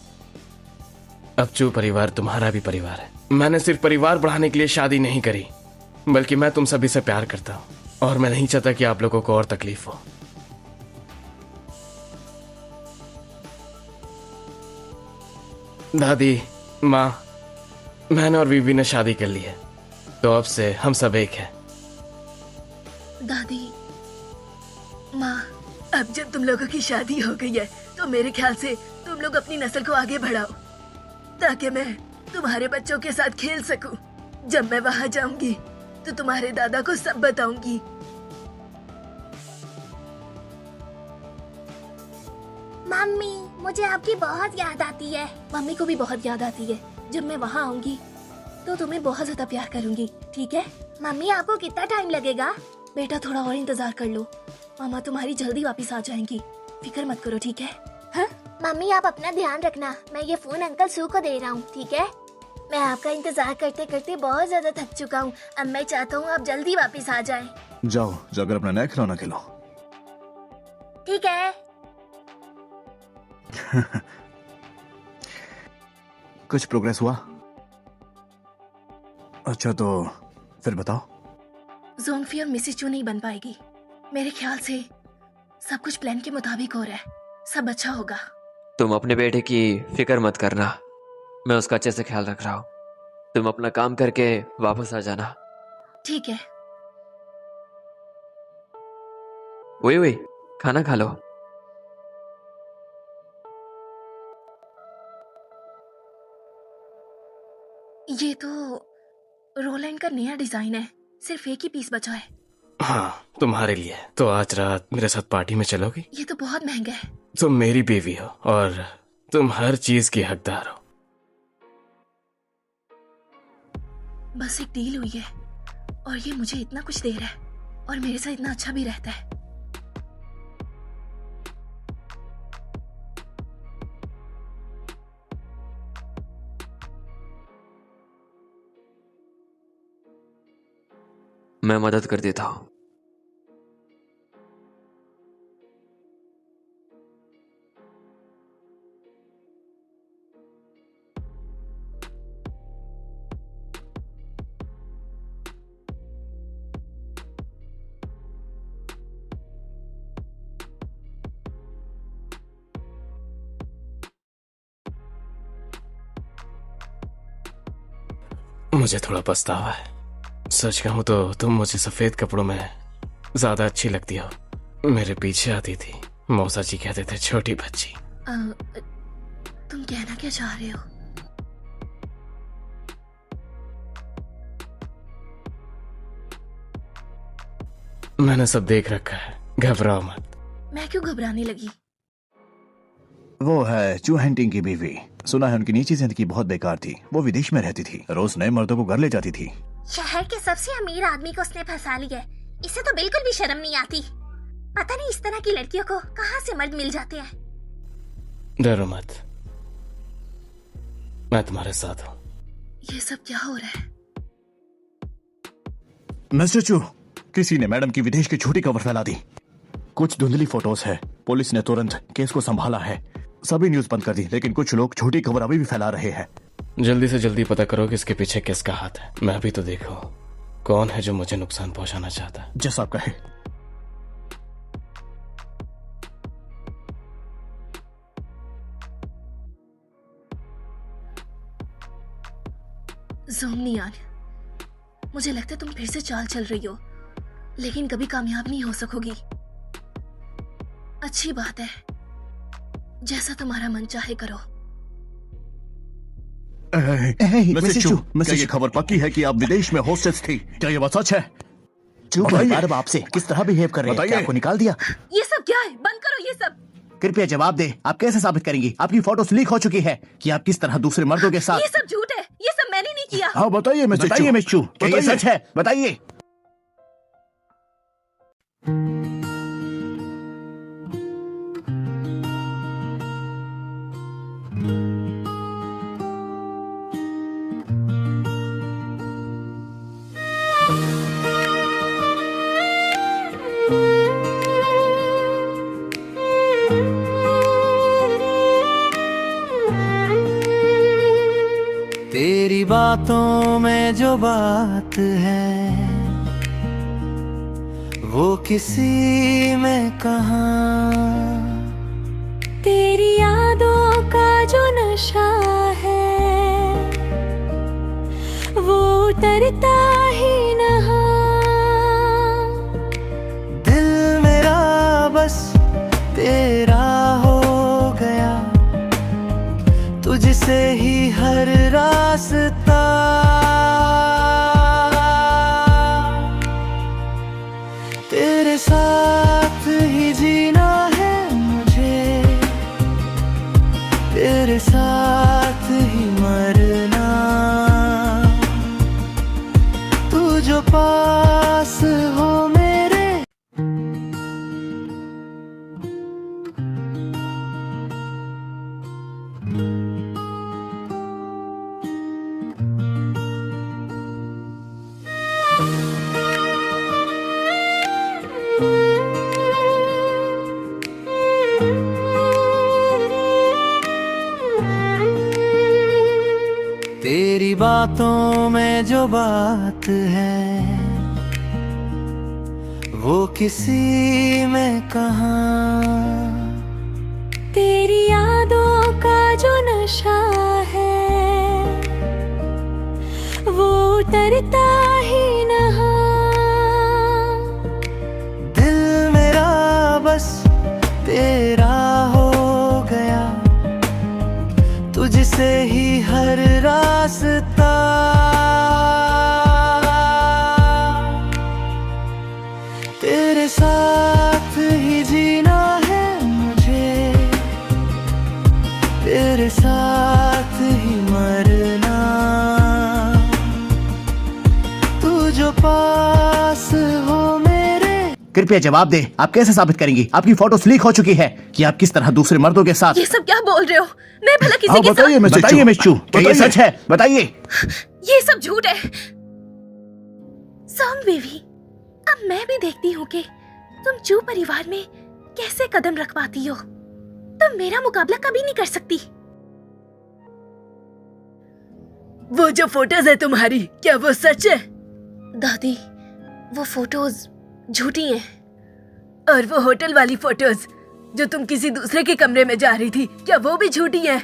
अब चू परिवार तुम्हारा भी परिवार है। मैंने सिर्फ परिवार बढ़ाने के लिए शादी नहीं करी, बल्कि मैं तुम सभी से प्यार करता हूँ और मैं नहीं चाहता कि आप लोगों को और तकलीफ हो। दादी, माँ, मैंने और बीवी ने शादी कर ली है, तो अब से हम सब एक हैं। दादी, माँ, अब जब तुम लोगों की शादी हो गई है तो मेरे ख्याल से तुम लोग अपनी नस्ल को आगे बढ़ाओ, ताकि मैं तुम्हारे बच्चों के साथ खेल सकूं। जब मैं वहां जाऊंगी तो तुम्हारे दादा को सब बताऊंगी। मम्मी, मुझे आपकी बहुत याद आती है। मम्मी को भी बहुत याद आती है। जब मैं वहाँ आऊंगी तो तुम्हें बहुत ज्यादा प्यार करूंगी, ठीक है? मम्मी, आपको कितना टाइम लगेगा? बेटा थोड़ा और इंतजार कर लो, मामा तुम्हारी जल्दी वापस आ जाएंगी, फिक्र मत करो, ठीक है? हाँ? मम्मी, आप अपना ध्यान रखना। मैं ये फोन अंकल सू को दे रहा हूँ, ठीक है? मैं आपका इंतजार करते करते बहुत ज्यादा थक चुका हूँ। अब मैं चाहता हूँ आप जल्दी वापस आ जाएं। जाओ जाकर अपना नया खिलौना खिलाओ। ठीक है। कुछ प्रोग्रेस हुआ? अच्छा तो फिर बताओ। जोंगफी और मिसिस चू नहीं बन पाएगी। मेरे ख्याल से सब कुछ प्लान के मुताबिक हो रहा है, सब अच्छा होगा। तुम अपने बेटे की फिक्र मत करना, मैं उसका अच्छे से ख्याल रख रहा हूँ। तुम अपना काम करके वापस आ जाना। ठीक है। वही खाना खा लो। ये तो रोलैंड का नया डिजाइन है, सिर्फ एक ही पीस बचा है। हाँ, तुम्हारे लिए। तो आज रात मेरे साथ पार्टी में चलोगी? ये तो बहुत महंगा है। तुम मेरी बीवी हो और तुम हर चीज की हकदार हो। बस एक डील हुई है और ये मुझे इतना कुछ दे रहा है और मेरे साथ इतना अच्छा भी रहता है। मैं मदद कर देता हूँ। मुझे थोड़ा पछतावा है। सच कहूं तो तुम मुझे सफेद कपड़ों में ज्यादा अच्छी लगती हो। मेरे पीछे आती थी, मौसा जी कहते थे छोटी बच्ची। तुम कहना क्या चाह रहे हो? मैंने सब देख रखा है, घबराओ मत। मैं क्यों घबराने लगी? वो है चू हैंटिंग की बीवी। सुना है उनकी निजी जिंदगी बहुत बेकार थी। वो विदेश में रहती थी, रोज नए मर्दों को घर ले जाती थी। शहर के सबसे अमीर आदमी को उसने फंसा लिया है। इसे तो बिल्कुल भी शर्म नहीं आती। पता नहीं इस तरह की लड़कियों को कहाँ से मर्द मिल जाते हैं। डरो मत, मैं तुम्हारे साथ हूँ। ये सब क्या हो रहा है? मिस्टर चू, किसी ने मैडम की विदेश की झूठी खबर फैला दी। कुछ धुंधली फोटोज है। पुलिस ने तुरंत केस को संभाला है। सभी न्यूज बंद कर दी, लेकिन कुछ लोग झूठी खबर अभी भी फैला रहे हैं। जल्दी से जल्दी पता करो कि इसके पीछे किसका हाथ है। मैं भी तो देखो कौन है जो मुझे नुकसान पहुंचाना चाहता है। जैसा आप कहे। ज़ोंगनियान, मुझे लगता है तुम फिर से चाल चल रही हो, लेकिन कभी कामयाब नहीं हो सकोगी। अच्छी बात है, जैसा तुम्हारा मन चाहे करो। मिस्टर चू, क्या ये खबर पक्की है कि आप विदेश में होस्टेस थी? क्या ये बात सच है? चू मैडम आपसे किस तरह बिहेव कर रहे हैं? क्या आपको निकाल दिया? ये सब क्या है? बंद करो ये सब। कृपया जवाब दे, आप कैसे साबित करेंगी? आपकी फोटोस लीक हो चुकी है कि आप किस तरह दूसरे मर्दों के साथ। ये सब झूठ है, ये सब मैंने नहीं किया। हाँ बताइए मिस्टर चू, क्या ये सच है? बताइए। तेरी बातों में जो बात है वो किसी में कहाँ। तेरी यादों का जो नशा है वो उतरता ही नहाँ। दिल मेरा बस तेरा हो गया, तुझसे ही हर रास्ता। तेरे साथ ही जीना है मुझे, बातों में जो बात है वो किसी में कहाँ। तेरी यादों का जो नशा है वो उतरता ही नहाँ। दिल मेरा बस तेरा हो गया, तुझसे ही हर रास्ता। तेरे साथ ही जीना है मुझे, तेरे साथ ही मरना। तू जो पास हो मेरे। कृपया जवाब दे, आप कैसे साबित करेंगी? आपकी फोटोस लीक हो चुकी है कि आप किस तरह दूसरे मर्दों के साथ। ये सब क्या बोल रहे हो? मैं भला किसी के बताइए साथ? बताइए मिस चू, क्या ये सच है? बताइए। ये सब झूठ है। सॉन्ग बेबी, अब मैं भी देखती हूँ कि तुम चू परिवार में कैसे कदम रख पाती हो। तुम मेरा मुकाबला कभी नहीं कर सकती। वो जो फोटोज है तुम्हारी, क्या वो सच है? दादी, वो फोटोज झूठी हैं। और वो होटल वाली फोटोज जो तुम किसी दूसरे के कमरे में जा रही थी, क्या वो भी झूठी हैं?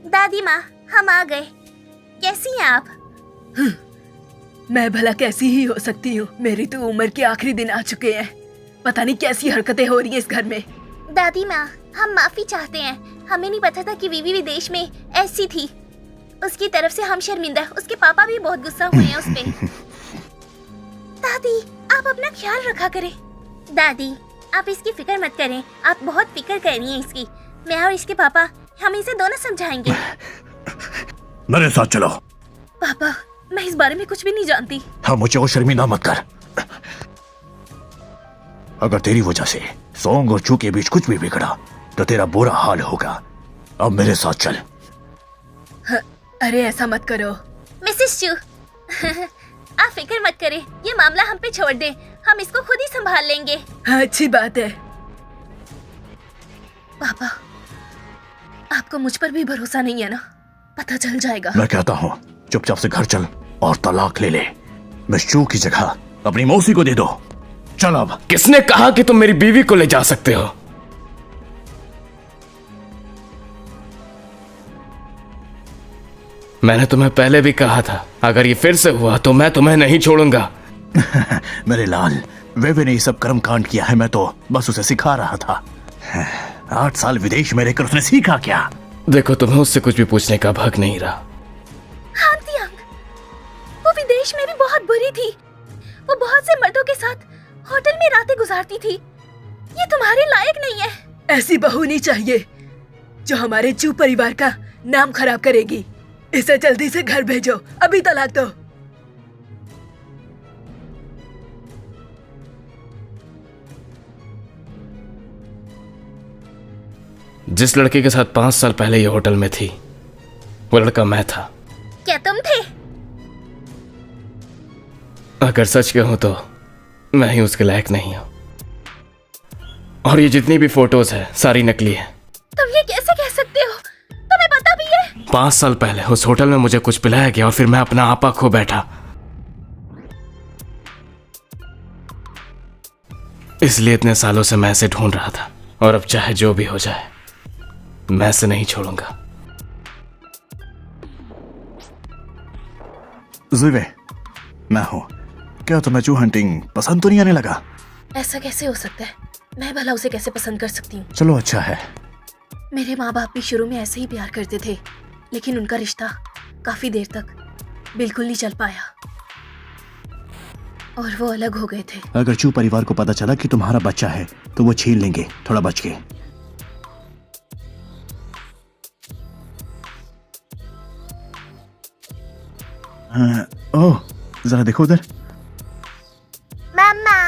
दादी माँ, हम आ गए। कैसी हैं आप? मैं भला कैसी ही हो सकती हूँ? मेरी तो उम्र के आखिरी दिन आ चुके हैं। पता नहीं कैसी हरकतें हो रही हैं इस घर में। दादी माँ, हम माफी चाहते हैं। हमें नहीं पता था कि वीवी विदेश में ऐसी थी। उसकी तरफ से हम शर्मिंदा। उसके पापा भी बहुत गुस्सा हुए हैं उस पे। दादी, आप अपना ख्याल रखा करें। दादी, आप इसकी फिक्र मत करें। आप बहुत फिक्र कर रही हैं इसकी। मैं और इसके पापा, हम इसे दोनों समझाएंगे। मेरे साथ चलो। पापा, मैं इस बारे में कुछ भी नहीं जानती। हाँ, मुझे वो शर्मिंदा मत कर। अगर तेरी वजह से सोंग और चू के बीच कुछ भी बिगड़ा तो तेरा बुरा हाल होगा। अब मेरे साथ चल। अरे ऐसा मत करो मिसेस चू। आप फिक्र मत करें, ये मामला हम पे छोड़ दें। हम इसको खुद ही संभाल लेंगे। अच्छी बात है। पापा, आपको मुझ पर भी भरोसा नहीं है ना? पता चल जाएगा। मैं कहता हूँ चुपचाप से घर चल और तलाक ले ले। मिस चू की जगह अपनी मौसी को दे दो। चल अब। किसने कहा कि तुम मेरी बीवी को ले जा सकते हो? मैंने तुम्हें पहले भी कहा था, अगर ये फिर से हुआ तो मैं तुम्हें नहीं छोड़ूंगा। मेरे लाल, वेवे ने ये सब कर्म कांड किया है, मैं तो बस उसे सिखा रहा था। 8 साल विदेश में रहकर उसने सीखा क्या? देखो, तुम्हें उससे कुछ भी पूछने का हक नहीं रहा। हाँ तियांग, वो विदेश में भी बहुत बुरी थी। वो बहुत से मर्दों के साथ होटल में रातें गुजारती थी। ये तुम्हारे लायक नहीं है। ऐसी बहू नहीं चाहिए जो हमारे चू परिवार का नाम खराब करेगी। इसे जल्दी से घर भेजो, अभी तलाक दो। जिस लड़के के साथ 5 साल पहले ये होटल में थी, वो लड़का मैं था। क्या तुम थे? अगर सच कहूं तो मैं ही उसके लायक नहीं हूं। और ये जितनी भी फोटोज है सारी नकली है। तुम ये कैसे कह सकते हो? तुम्हें पता भी है? 5 साल पहले उस होटल में मुझे कुछ पिलाया गया और फिर मैं अपना आपा खो बैठा। इसलिए इतने सालों से मैं इसे ढूंढ रहा था, और अब चाहे जो भी हो जाए मैं इसे नहीं छोड़ूंगा। जुवे, मैं हूं। क्या तुम्हें चू हंटिंग पसंद तो नहीं आने लगा? ऐसा कैसे हो सकता है? मैं भला उसे कैसे पसंद कर सकती हूँ? चलो अच्छा है। मेरे माँ बाप भी शुरू में ऐसे ही प्यार करते थे, लेकिन उनका रिश्ता काफी देर तक बिल्कुल नहीं चल पाया और वो अलग हो गए थे। अगर चू परिवार को पता चला कि तुम्हारा बच्चा है तो वो छीन लेंगे। थोड़ा बच के। ओह, जरा देखो उधर। मम्मा।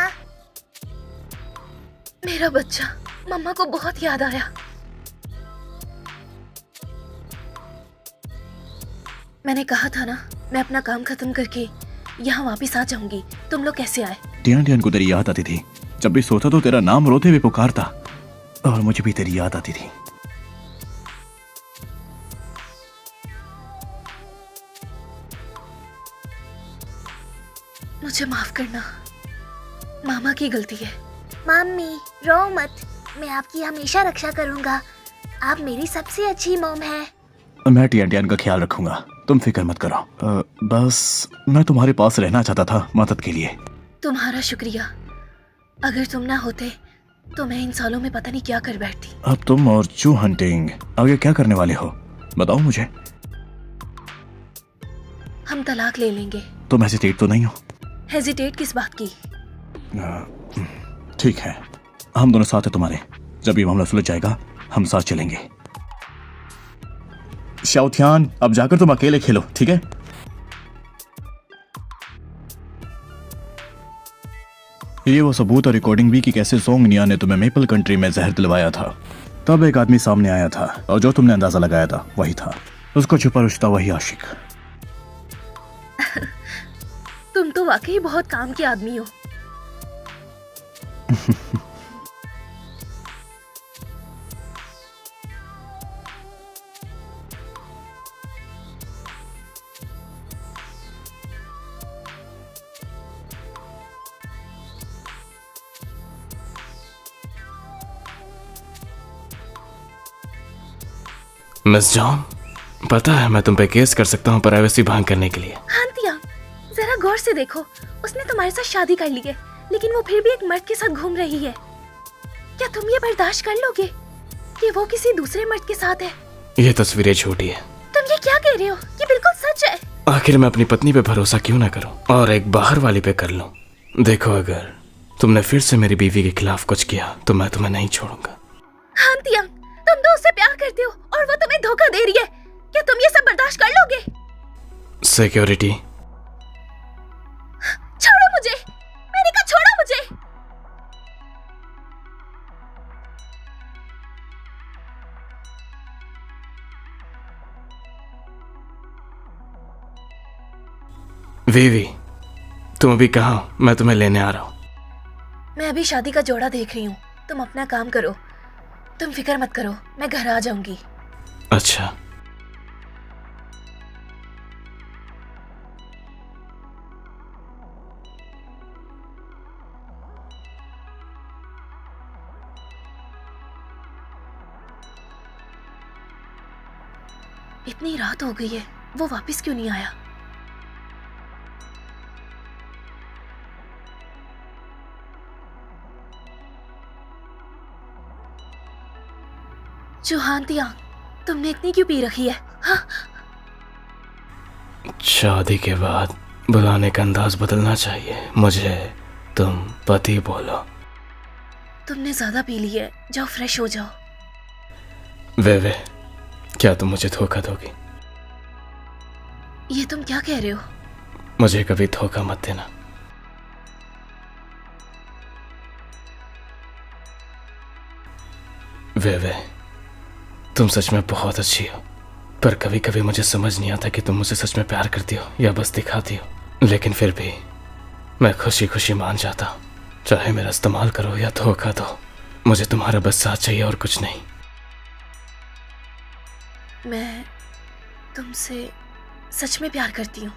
मेरा बच्चा, मम्मा को बहुत याद आया। मैंने कहा था ना, मैं अपना काम खत्म करके यहाँ वापस आ जाऊंगी। तुम लोग कैसे आए? टियान टियान को तेरी याद आती थी। जब भी सोता तो तेरा नाम रोते हुए पुकारता, और मुझे भी तेरी याद आती थी। मुझे माफ करना, मामा की गलती है। मम्मी रो मत, मैं आपकी हमेशा रक्षा करूंगा। आप मेरी सबसे अच्छी मॉम है। मैं टियान का ख्याल रखूंगा, तुम फिक्र मत करो। बस मैं तुम्हारे पास रहना चाहता था मदद के लिए। तुम्हारा शुक्रिया। अगर तुम ना होते तो मैं इन सालों में पता नहीं क्या कर बैठती। अब तुम और चू हंटिंग आगे क्या करने वाले हो, बताओ मुझे। हम तलाक ले लेंगे। तुम हेजिटेट तो नहीं हो? हेजिटेट किस बात की? ठीक है, हम दोनों साथ हैं तुम्हारे। जब ये मामला सुलझ जाएगा हम साथ चलेंगे। शाओथियान, अब जाकर तुम अकेले खेलो, ठीक है? ये वो सबूत और रिकॉर्डिंग भी कि कैसे सोंग निया ने तुम्हें मेपल कंट्री में जहर दिलवाया था। तब एक आदमी सामने आया था और जो तुमने अंदाजा लगाया था वही था। उसको छुपा रुश्ता वही आशिक। तुम तो वाकई बहुत काम के आदमी हो। मिस जॉन, पता है मैं तुम पे केस कर सकता हूँ प्राइवेसी भंग करने के लिए। हांतिया, जरा गौर से देखो, उसने तुम्हारे साथ शादी कर ली है, लेकिन वो फिर भी एक मर्द के साथ घूम रही है। क्या तुम ये बर्दाश्त कर लोगे कि वो किसी दूसरे मर्द के साथ है? ये तस्वीरें झूठी है। तुम ये क्या कह रहे हो? ये बिल्कुल सच है। आखिर मैं अपनी पत्नी पे भरोसा क्यों ना करूं और एक बाहर वाली पे कर लूं? देखो, अगर तुमने फिर से मेरी बीवी के खिलाफ कुछ किया तो मैं तुम्हें नहीं छोड़ूंगा। हांतिया, तुम तो उससे प्यार करते हो और वो तुम्हें धोखा दे रही है। क्या तुम ये सब बर्दाश्त कर लोगे? सिक्योरिटी, छोड़ो मुझे, मैंने कहा छोड़ो मुझे। वीवी, तुम अभी कहाँ हो? मैं तुम्हें लेने आ रहा हूँ। मैं अभी शादी का जोड़ा देख रही हूँ, तुम अपना काम करो। तुम फिक्र मत करो, मैं घर आ जाऊंगी। अच्छा। इतनी रात हो गई है, वो वापस क्यों नहीं आया? चुहांतिया, तुमने इतनी क्यों पी रखी है? हाँ? शादी के बाद बुलाने का अंदाज बदलना चाहिए। मुझे तुम पति बोलो। तुमने ज्यादा पी ली है, जाओ फ्रेश हो जाओ। वे क्या तुम मुझे धोखा दोगी? ये तुम क्या कह रहे हो? मुझे कभी धोखा मत देना। वे तुम सच में बहुत अच्छी हो, पर कभी कभी मुझे समझ नहीं आता कि तुम मुझे सच में प्यार करती हो या बस दिखाती हो। लेकिन फिर भी मैं खुशी खुशी मान जाता हूँ, चाहे मेरा इस्तेमाल करो या धोखा दो। मुझे तुम्हारा बस साथ चाहिए और कुछ नहीं। मैं तुमसे सच में प्यार करती हूँ।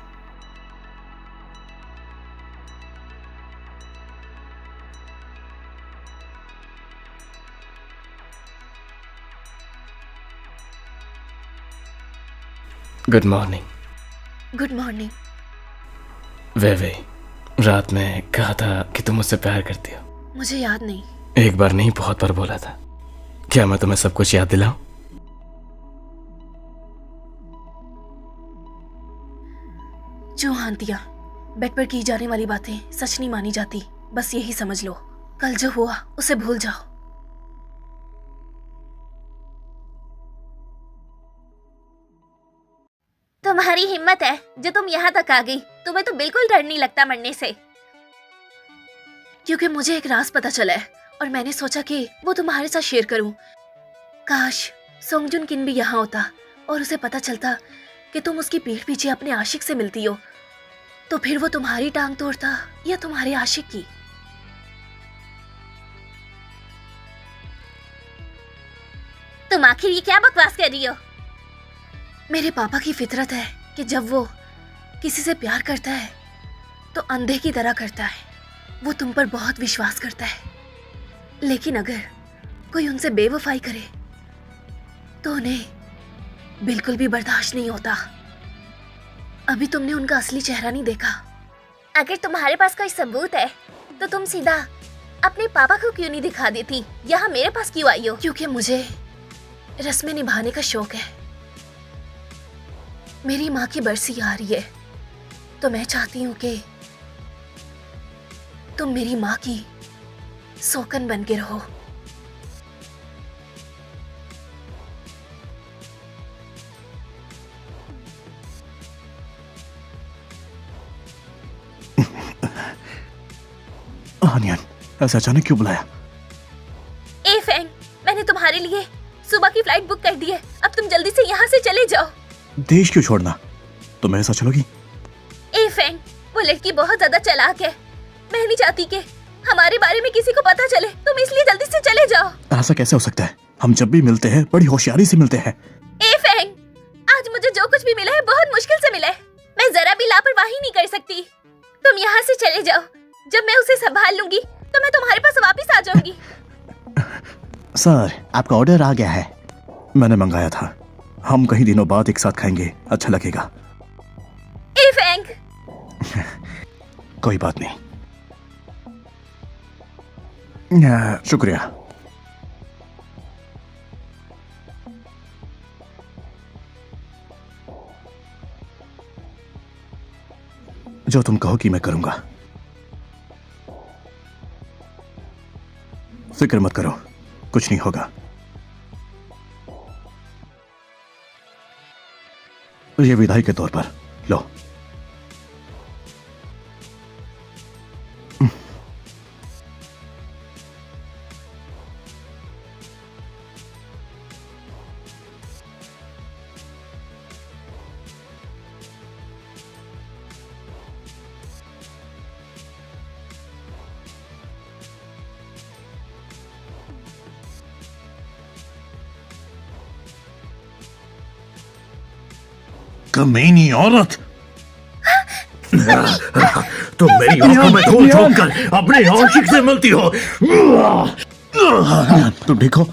Good morning. Good morning. वे रात में कहा था कि तुम मुझसे प्यार करती हो। मुझे याद नहीं। एक बार नहीं, बहुत बार बोला था। क्या मैं तुम्हें सब कुछ याद दिलाऊं? चुहांतिया, बेड पर की जाने वाली बातें सच नहीं मानी जाती, बस यही समझ लो। कल जो हुआ उसे भूल जाओ। तुम्हारी हिम्मत है जो तुम यहाँ तक आ गई। तुम्हें तो बिल्कुल डर नहीं लगता मरने से। क्योंकि मुझे एक राज पता चला है और मैंने सोचा कि वो तुम्हारे साथ शेयर करूं। काश सोंगजुन किन भी यहाँ होता और उसे पता चलता कि तुम उसकी पीठ पीछे अपने आशिक से मिलती हो, तो फिर वो तुम्हारी टांग तोड़ता या तुम्हारे आशिक की। तुम आखिर ये क्या बकवास कर रही हो? मेरे पापा की फितरत है कि जब वो किसी से प्यार करता है तो अंधे की तरह करता है। वो तुम पर बहुत विश्वास करता है, लेकिन अगर कोई उनसे बेवफाई करे तो उन्हें बिल्कुल भी बर्दाश्त नहीं होता। अभी तुमने उनका असली चेहरा नहीं देखा। अगर तुम्हारे पास कोई सबूत है तो तुम सीधा अपने पापा को क्यों नहीं दिखा देती? यहाँ मेरे पास क्यों आई हो? क्योंकि मुझे रस्में निभाने का शौक है। मेरी माँ की बरसी आ रही है, तो मैं चाहती हूँ कि तुम मेरी माँ की सौकन बन के रहो। आनियन, ऐसा अचानक क्यों बुलाया? ए फैंग, मैंने तुम्हारे लिए सुबह की फ्लाइट बुक कर दी है। अब तुम जल्दी से यहाँ से चले जाओ। देश क्यों छोड़ना? तुम ऐसा चलोगी? ए फैंग, वो लड़की बहुत ज्यादा चालाक है। मैं नहीं चाहती कि हमारे बारे में किसी को पता चले। तुम इसलिए जल्दी से चले जाओ। ऐसा कैसे हो सकता है? हम जब भी मिलते हैं बड़ी होशियारी से मिलते हैं। ए फैंग, आज मुझे जो कुछ भी मिला है बहुत मुश्किल से मिला है। मैं जरा भी लापरवाही नहीं कर सकती। तुम यहाँ से चले जाओ। जब मैं उसे संभाल लूंगी तो मैं तुम्हारे पास वापस आ जाऊंगी। सर, आपका ऑर्डर आ गया है। मैंने मंगाया था। हम कहीं दिनों बाद एक साथ खाएंगे, अच्छा लगेगा। ए फैंग, कोई बात नहीं। शुक्रिया। जो तुम कहो कि मैं करूंगा। फिक्र मत करो, कुछ नहीं होगा। ये विदाई के तौर पर लो। कमीनी औरत, तुम मेरी आंखों में धूल झोंक कर अपने आशिक से मिलती हो। तुम ठीक हो?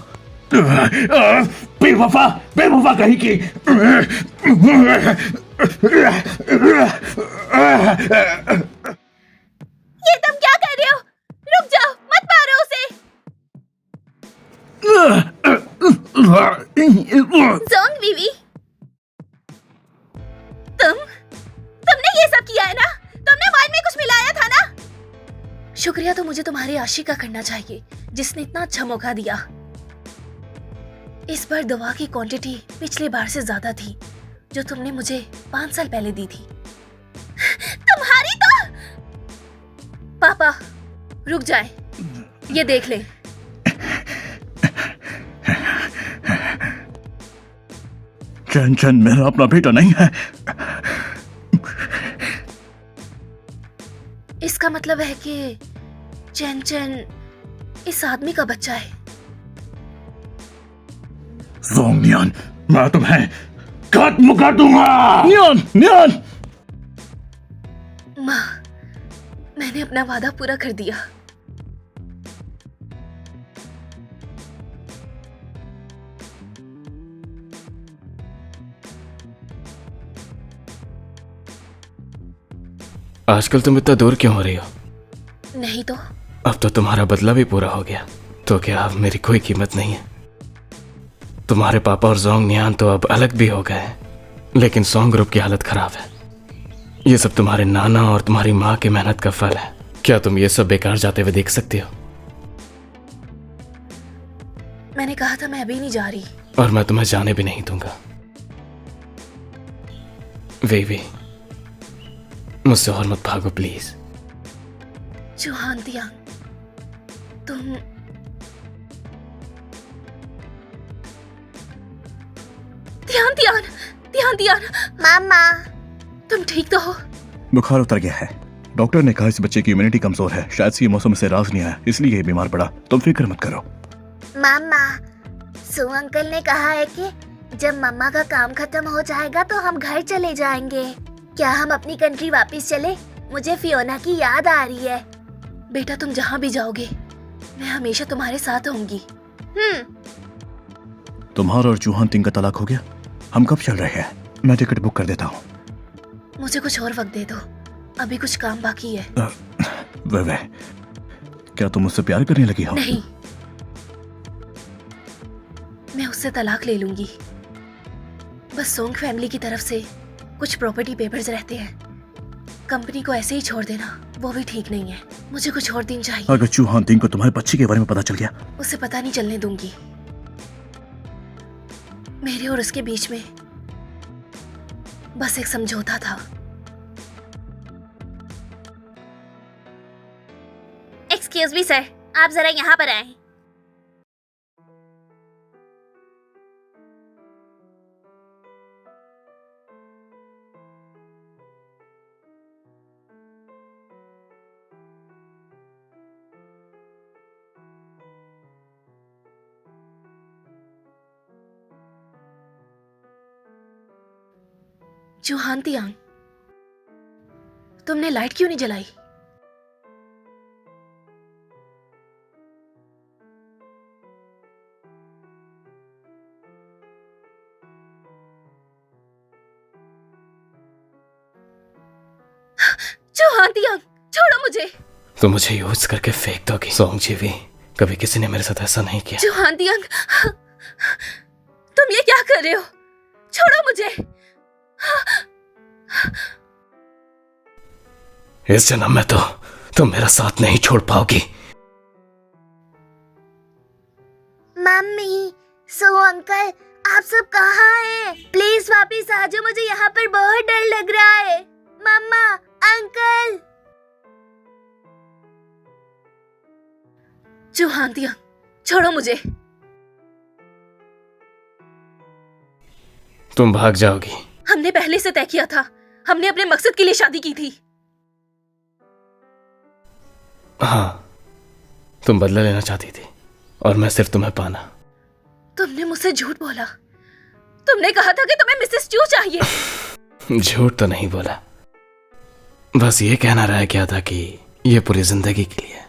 बेवफा, बेवफा कहीं की। ये तुम क्या कर रहे हो? रुक जाओ, मत मारो उसे। जोंग बीवी, तुमने ये सब किया है ना? तुमने वाइन में कुछ मिलाया था ना? शुक्रिया तो मुझे तुम्हारे आशिक का करना चाहिए, जिसने इतना अच्छा मौका दिया। इस बार दवा की क्वांटिटी पिछले बार से ज्यादा थी, जो तुमने मुझे 5 साल पहले दी थी। तुम्हारी तो। पापा, रुक जाए, ये देख ले। चैन चैन मेरा अपना बेटा नहीं है। इसका मतलब है कि चैन चैन इस आदमी का बच्चा है। जोंगनियन, मैं तुम्हें खत्म कर दूंगा। नियन, नियन। माँ, मैंने अपना वादा पूरा कर दिया। आजकल तुम इतना दूर क्यों हो रही हो? नहीं तो अब तो तुम्हारा बदला भी पूरा हो गया, तो क्या अब मेरी कोई कीमत नहीं है? तुम्हारे पापा और जोंग नियान तो अब अलग भी हो गए हैं, लेकिन सोंग ग्रुप की हालत खराब है। ये सब तुम्हारे नाना और तुम्हारी माँ की मेहनत का फल है। क्या तुम ये सब बेकार जाते हुए देख सकती हो? मैंने कहा था मैं अभी नहीं जा रही। और मैं तुम्हें जाने भी नहीं दूंगा। वेवी, मुझसे और मत भागो प्लीज। चौहान तियांग, तुम तियान मामा, तुम ठीक तो हो? बुखार उतर गया है। डॉक्टर ने कहा इस बच्चे की इम्यूनिटी कमजोर है, शायद से ये मौसम से राज नहीं आया, इसलिए ये बीमार पड़ा। तुम फिक्र मत करो। मामा, सू अंकल ने कहा है कि जब मम्मा का काम खत्म हो जाएगा तो हम घर चले जाएंगे। क्या हम अपनी कंट्री वापस चले? मुझे फियोना की याद आ रही है। बेटा तुम जहाँ भी जाओगे मैं हमेशा तुम्हारे साथ होंगी। तुम्हारा और चूहान तिंग का तलाक हो गया? हम कब चल रहे हैं? मैं टिकट बुक कर देता हूँ। मुझे कुछ और वक्त दे दो, अभी कुछ काम बाकी है। वे क्या तुम मुझसे प्यार करने लगी हो? नहीं, मैं उससे तलाक ले लूंगी। बस सोंग फैमिली की तरफ से कुछ प्रॉपर्टी पेपर्स रहते हैं, कंपनी को ऐसे ही छोड़ देना वो भी ठीक नहीं है। मुझे कुछ और दिन चाहिए। अगर चूहान तिंग को तुम्हारे बच्चे के बारे में पता चल गया? उसे पता नहीं चलने दूंगी। मेरे और उसके बीच में बस एक समझौता था। एक्सक्यूज मी सर, आप जरा यहाँ पर आए। चूहान तियांग, तुमने लाइट क्यों नहीं जलाई? चूहान तियांग, छोड़ो मुझे। तो मुझे यूज करके फेंक दोगी? सोंग जीवी, कभी किसी ने मेरे साथ ऐसा नहीं किया। चूहान तियांग, तुम ये क्या कर रहे हो? छोड़ो मुझे। इस जन्म में तो तुम मेरा साथ नहीं छोड़ पाओगी। मम्मी, सो अंकल, आप सब कहाँ हैं? प्लीज वापस आ जाओ, मुझे यहाँ पर बहुत डर लग रहा है। मम्मा, अंकल। चूहान तियांग, छोड़ो मुझे। तुम भाग जाओगी। हमने पहले से तय किया था, हमने अपने मकसद के लिए शादी की थी। हाँ, तुम बदला लेना चाहती थी और मैं सिर्फ तुम्हें पाना। तुमने मुझसे झूठ बोला। तुमने कहा था कि तुम्हें मिसेस चू चाहिए। झूठ तो नहीं बोला, बस ये कहना रह गया था कि ये पूरी जिंदगी के लिए।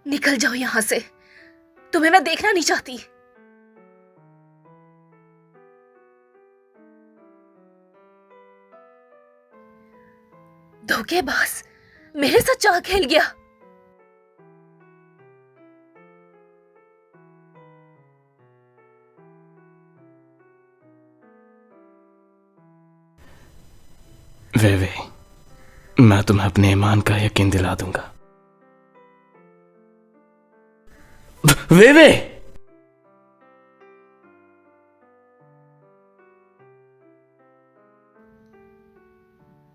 निकल जाओ यहां से, तुम्हें मैं देखना नहीं चाहती। धोखेबाज, मेरे साथ चाल खेल गया। वे मैं तुम्हें अपने ईमान का यकीन दिला दूंगा। वे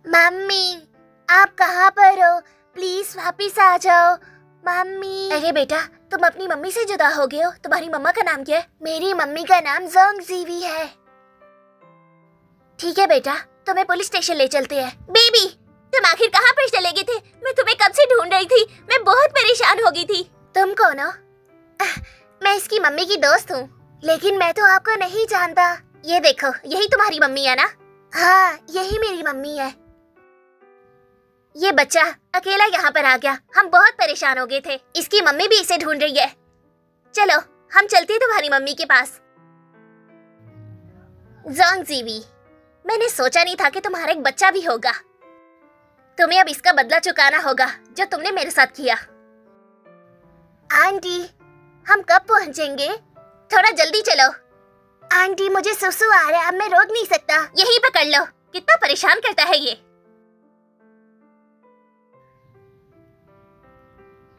मम्मी, आप कहाँ पर हो? प्लीज वापस आ जाओ। मम्मी। अरे बेटा, तुम अपनी मम्मी से जुदा हो गए हो। तुम्हारी मम्मा का नाम क्या है? मेरी मम्मी का नाम जोंग जीवी है। ठीक है बेटा, तुम्हें पुलिस स्टेशन ले चलते हैं। बेबी, तुम आखिर कहाँ पर चले गए थे? मैं तुम्हें कब से ढूंढ रही थी। मैं बहुत परेशान हो गई थी। तुम कौन हो? मैं इसकी मम्मी की दोस्त हूँ, लेकिन मैं तो आपको नहीं जानता। ये देखो, यही तुम्हारी मम्मी है ना? हाँ, यही मेरी मम्मी है। ये बच्चा अकेला यहाँ पर आ गया, हम बहुत परेशान हो गए थे। इसकी मम्मी भी इसे ढूंढ रही है। चलो, हम चलते हैं तुम्हारी मम्मी के पास। जोंग जीवी, मैंने सोचा नहीं था कि तुम्हारा एक बच्चा भी होगा। तुम्हें अब इसका बदला चुकाना होगा जो तुमने मेरे साथ किया। आंटी, हम कब पहुंचेंगे? थोड़ा जल्दी चलो। आंटी, मुझे सुसु आ रहा है, अब मैं रोक नहीं सकता। यही पकड़ लो। कितना परेशान करता है ये।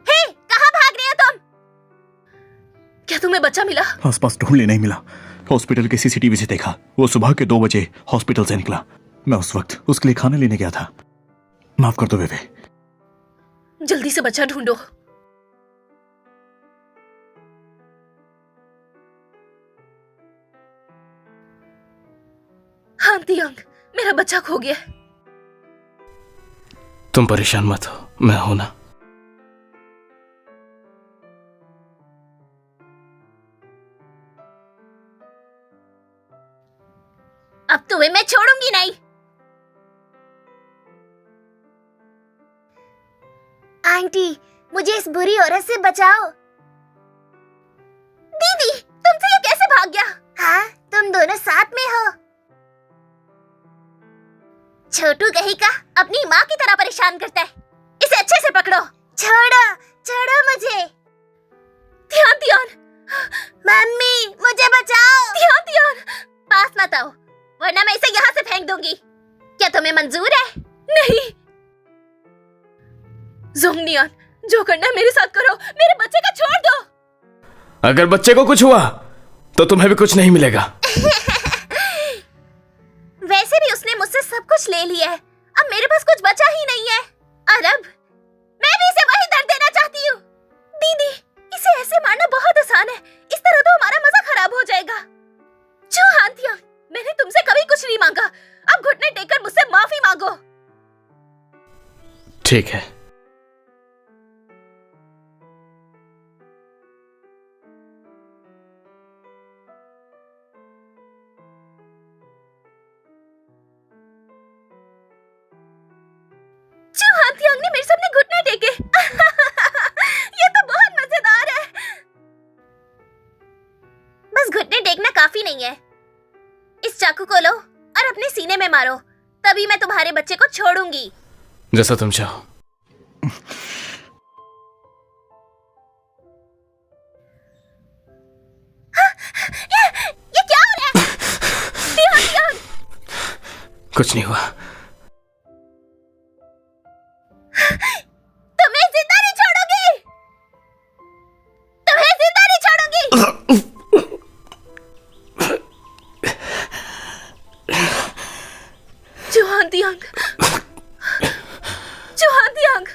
हे, कहाँ भाग रहे हो तुम? क्या तुम्हें बच्चा मिला? आसपास ढूंढ नहीं मिला। हॉस्पिटल के सीसीटीवी से देखा, वो सुबह के 2 बजे हॉस्पिटल से निकला। मैं उस वक्त उसके लिए खाना लेने गया था। माफ कर दो वेवे। जल्दी से बच्चा ढूंढो। हाँ तियांग, मेरा बच्चा खो गया। तुम परेशान मत हो, मैं हूं ना। अब तुम्हें मैं छोड़ूंगी नहीं। आंटी, मुझे इस बुरी औरत से बचाओ। दीदी, तुमसे ये कैसे भाग गया? हाँ, तुम दोनों साथ में हो। छोटू कहीं का अपनी माँ की तरह परेशान करता है। इसे अच्छे से पकड़ो। छोड़ो, छोड़ो मुझे। ध्यान ध्यान। मम्मी, मुझे बचाओ। ध्यान ध्यान। पास मत आओ, वरना मैं इसे यहाँ से फेंक दूंगी। क्या तुम्हें मंजूर है? नहीं। जोंगनियान, जो करना है मेरे साथ करो, मेरे बच्चे का छोड़ दो। अगर बच्चे को कुछ हुआ तो तुम्हें भी कुछ नहीं मिलेगा। वैसे भी उसने मुझसे सब कुछ ले लिया है। अब मेरे पास कुछ बचा ही नहीं है। और अब मैं भी इसे वही दर्द देना चाहती हूँ। दीदी, इसे ऐसे मारना बहुत आसान है। इस तरह तो हमारा मजा खराब हो जाएगा। जो हांतिया, मैंने तुमसे कभी कुछ नहीं मांगा। अब घुटने टेककर मुझसे माफी मांगो। ठीक है। जो हांतियांग ने मेरे सामने घुटने टेके। ये तो बहुत मजेदार है। बस घुटने टेकना काफी नहीं है। इस चाकू को लो और अपने सीने में मारो, तभी मैं तुम्हारे बच्चे को छोड़ूंगी। जैसा तुम चाहो। ये क्या हो रहा है? ध्यान ध्यान। कुछ नहीं हुआ। तुम्हें जिंदा नहीं छोड़ूंगी। तुम्हें जिंदा नहीं छोड़ूंगी। जोहांतियांग, जोहांतियांग,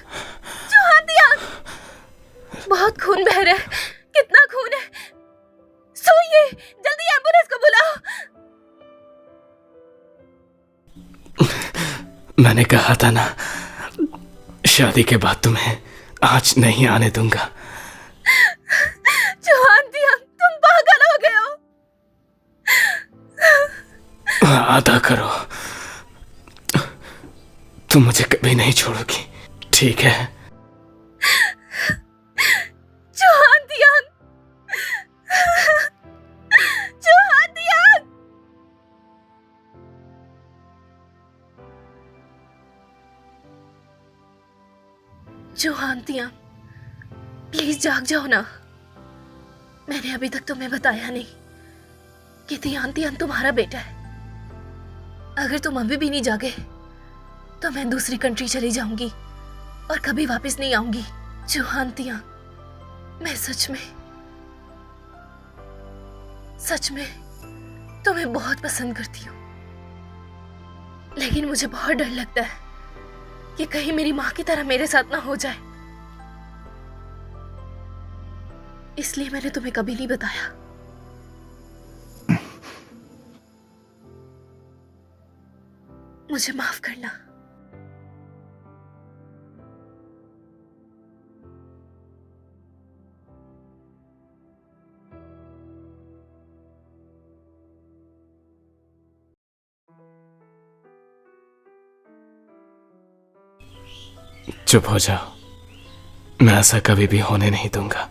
जोहांतियांग, बहुत खून बह रहा है। कितना खून है। सोइए, जल्दी एम्बुलेंस को बुलाओ। मैंने कहा था ना, शादी के बाद तुम्हें आज नहीं आने दूंगा। जोहांतियांग, तुम पागल हो गए हो। वादा करो, तुम मुझे कभी नहीं छोड़ोगी, ठीक है? जोहांतियांग, जोहांतियांग। जोहांतियांग, प्लीज जाग जाओ ना। मैंने अभी तक तुम्हें बताया नहीं कि तियांतियांग तुम्हारा बेटा है। अगर तुम अभी भी नहीं जागे तो मैं दूसरी कंट्री चली जाऊंगी और कभी वापस नहीं आऊंगी। जोहांतियांग, मैं सच में तुम्हें बहुत पसंद करती हूँ, लेकिन मुझे बहुत डर लगता है कि कहीं मेरी माँ की तरह मेरे साथ ना हो जाए। इसलिए मैंने तुम्हें कभी नहीं बताया। मुझे माफ करना। चुप हो जाओ, मैं ऐसा कभी भी होने नहीं दूंगा।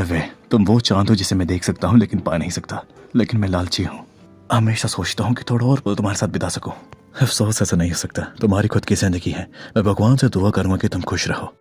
वे तुम वो चांद हो जिसे मैं देख सकता हूँ लेकिन पा नहीं सकता। लेकिन मैं लालची हूँ, हमेशा सोचता हूँ कि थोड़ा और पल तुम्हारे साथ बिता सकूं। अफसोस ऐसा नहीं हो सकता, तुम्हारी खुद की जिंदगी है। मैं भगवान से दुआ करूंगा कि तुम खुश रहो।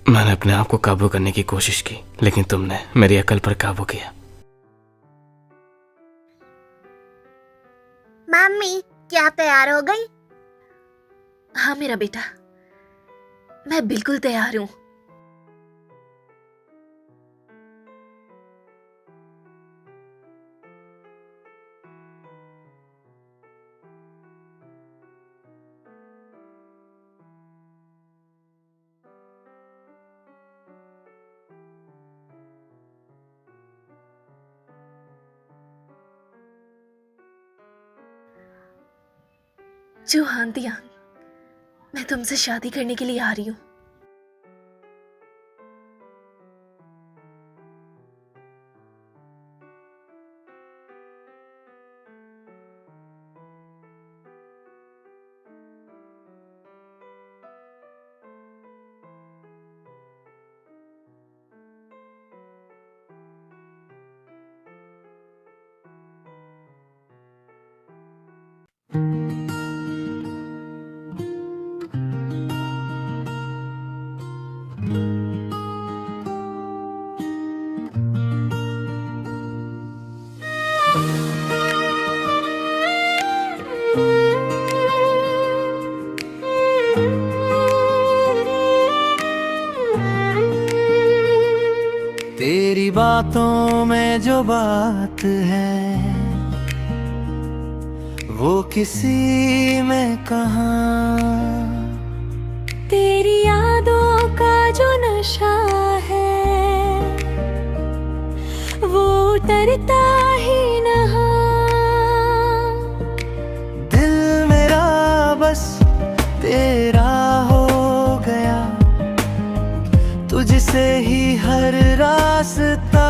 मैंने अपने आप को काबू करने की कोशिश की, लेकिन तुमने मेरी अकल पर काबू किया। मम्मी, क्या आप तैयार हो गई? हाँ मेरा बेटा, मैं बिल्कुल तैयार हूँ। जो हाँ दिया, मैं तुमसे शादी करने के लिए आ रही हूँ। तेरी बातों में जो बात है वो किसी में कहाँ। तेरी यादों का जो नशा है वो उतरता ही नहाँ। दिल मेरा बस तेरा हो गया, तुझसे ही हर रास्ता।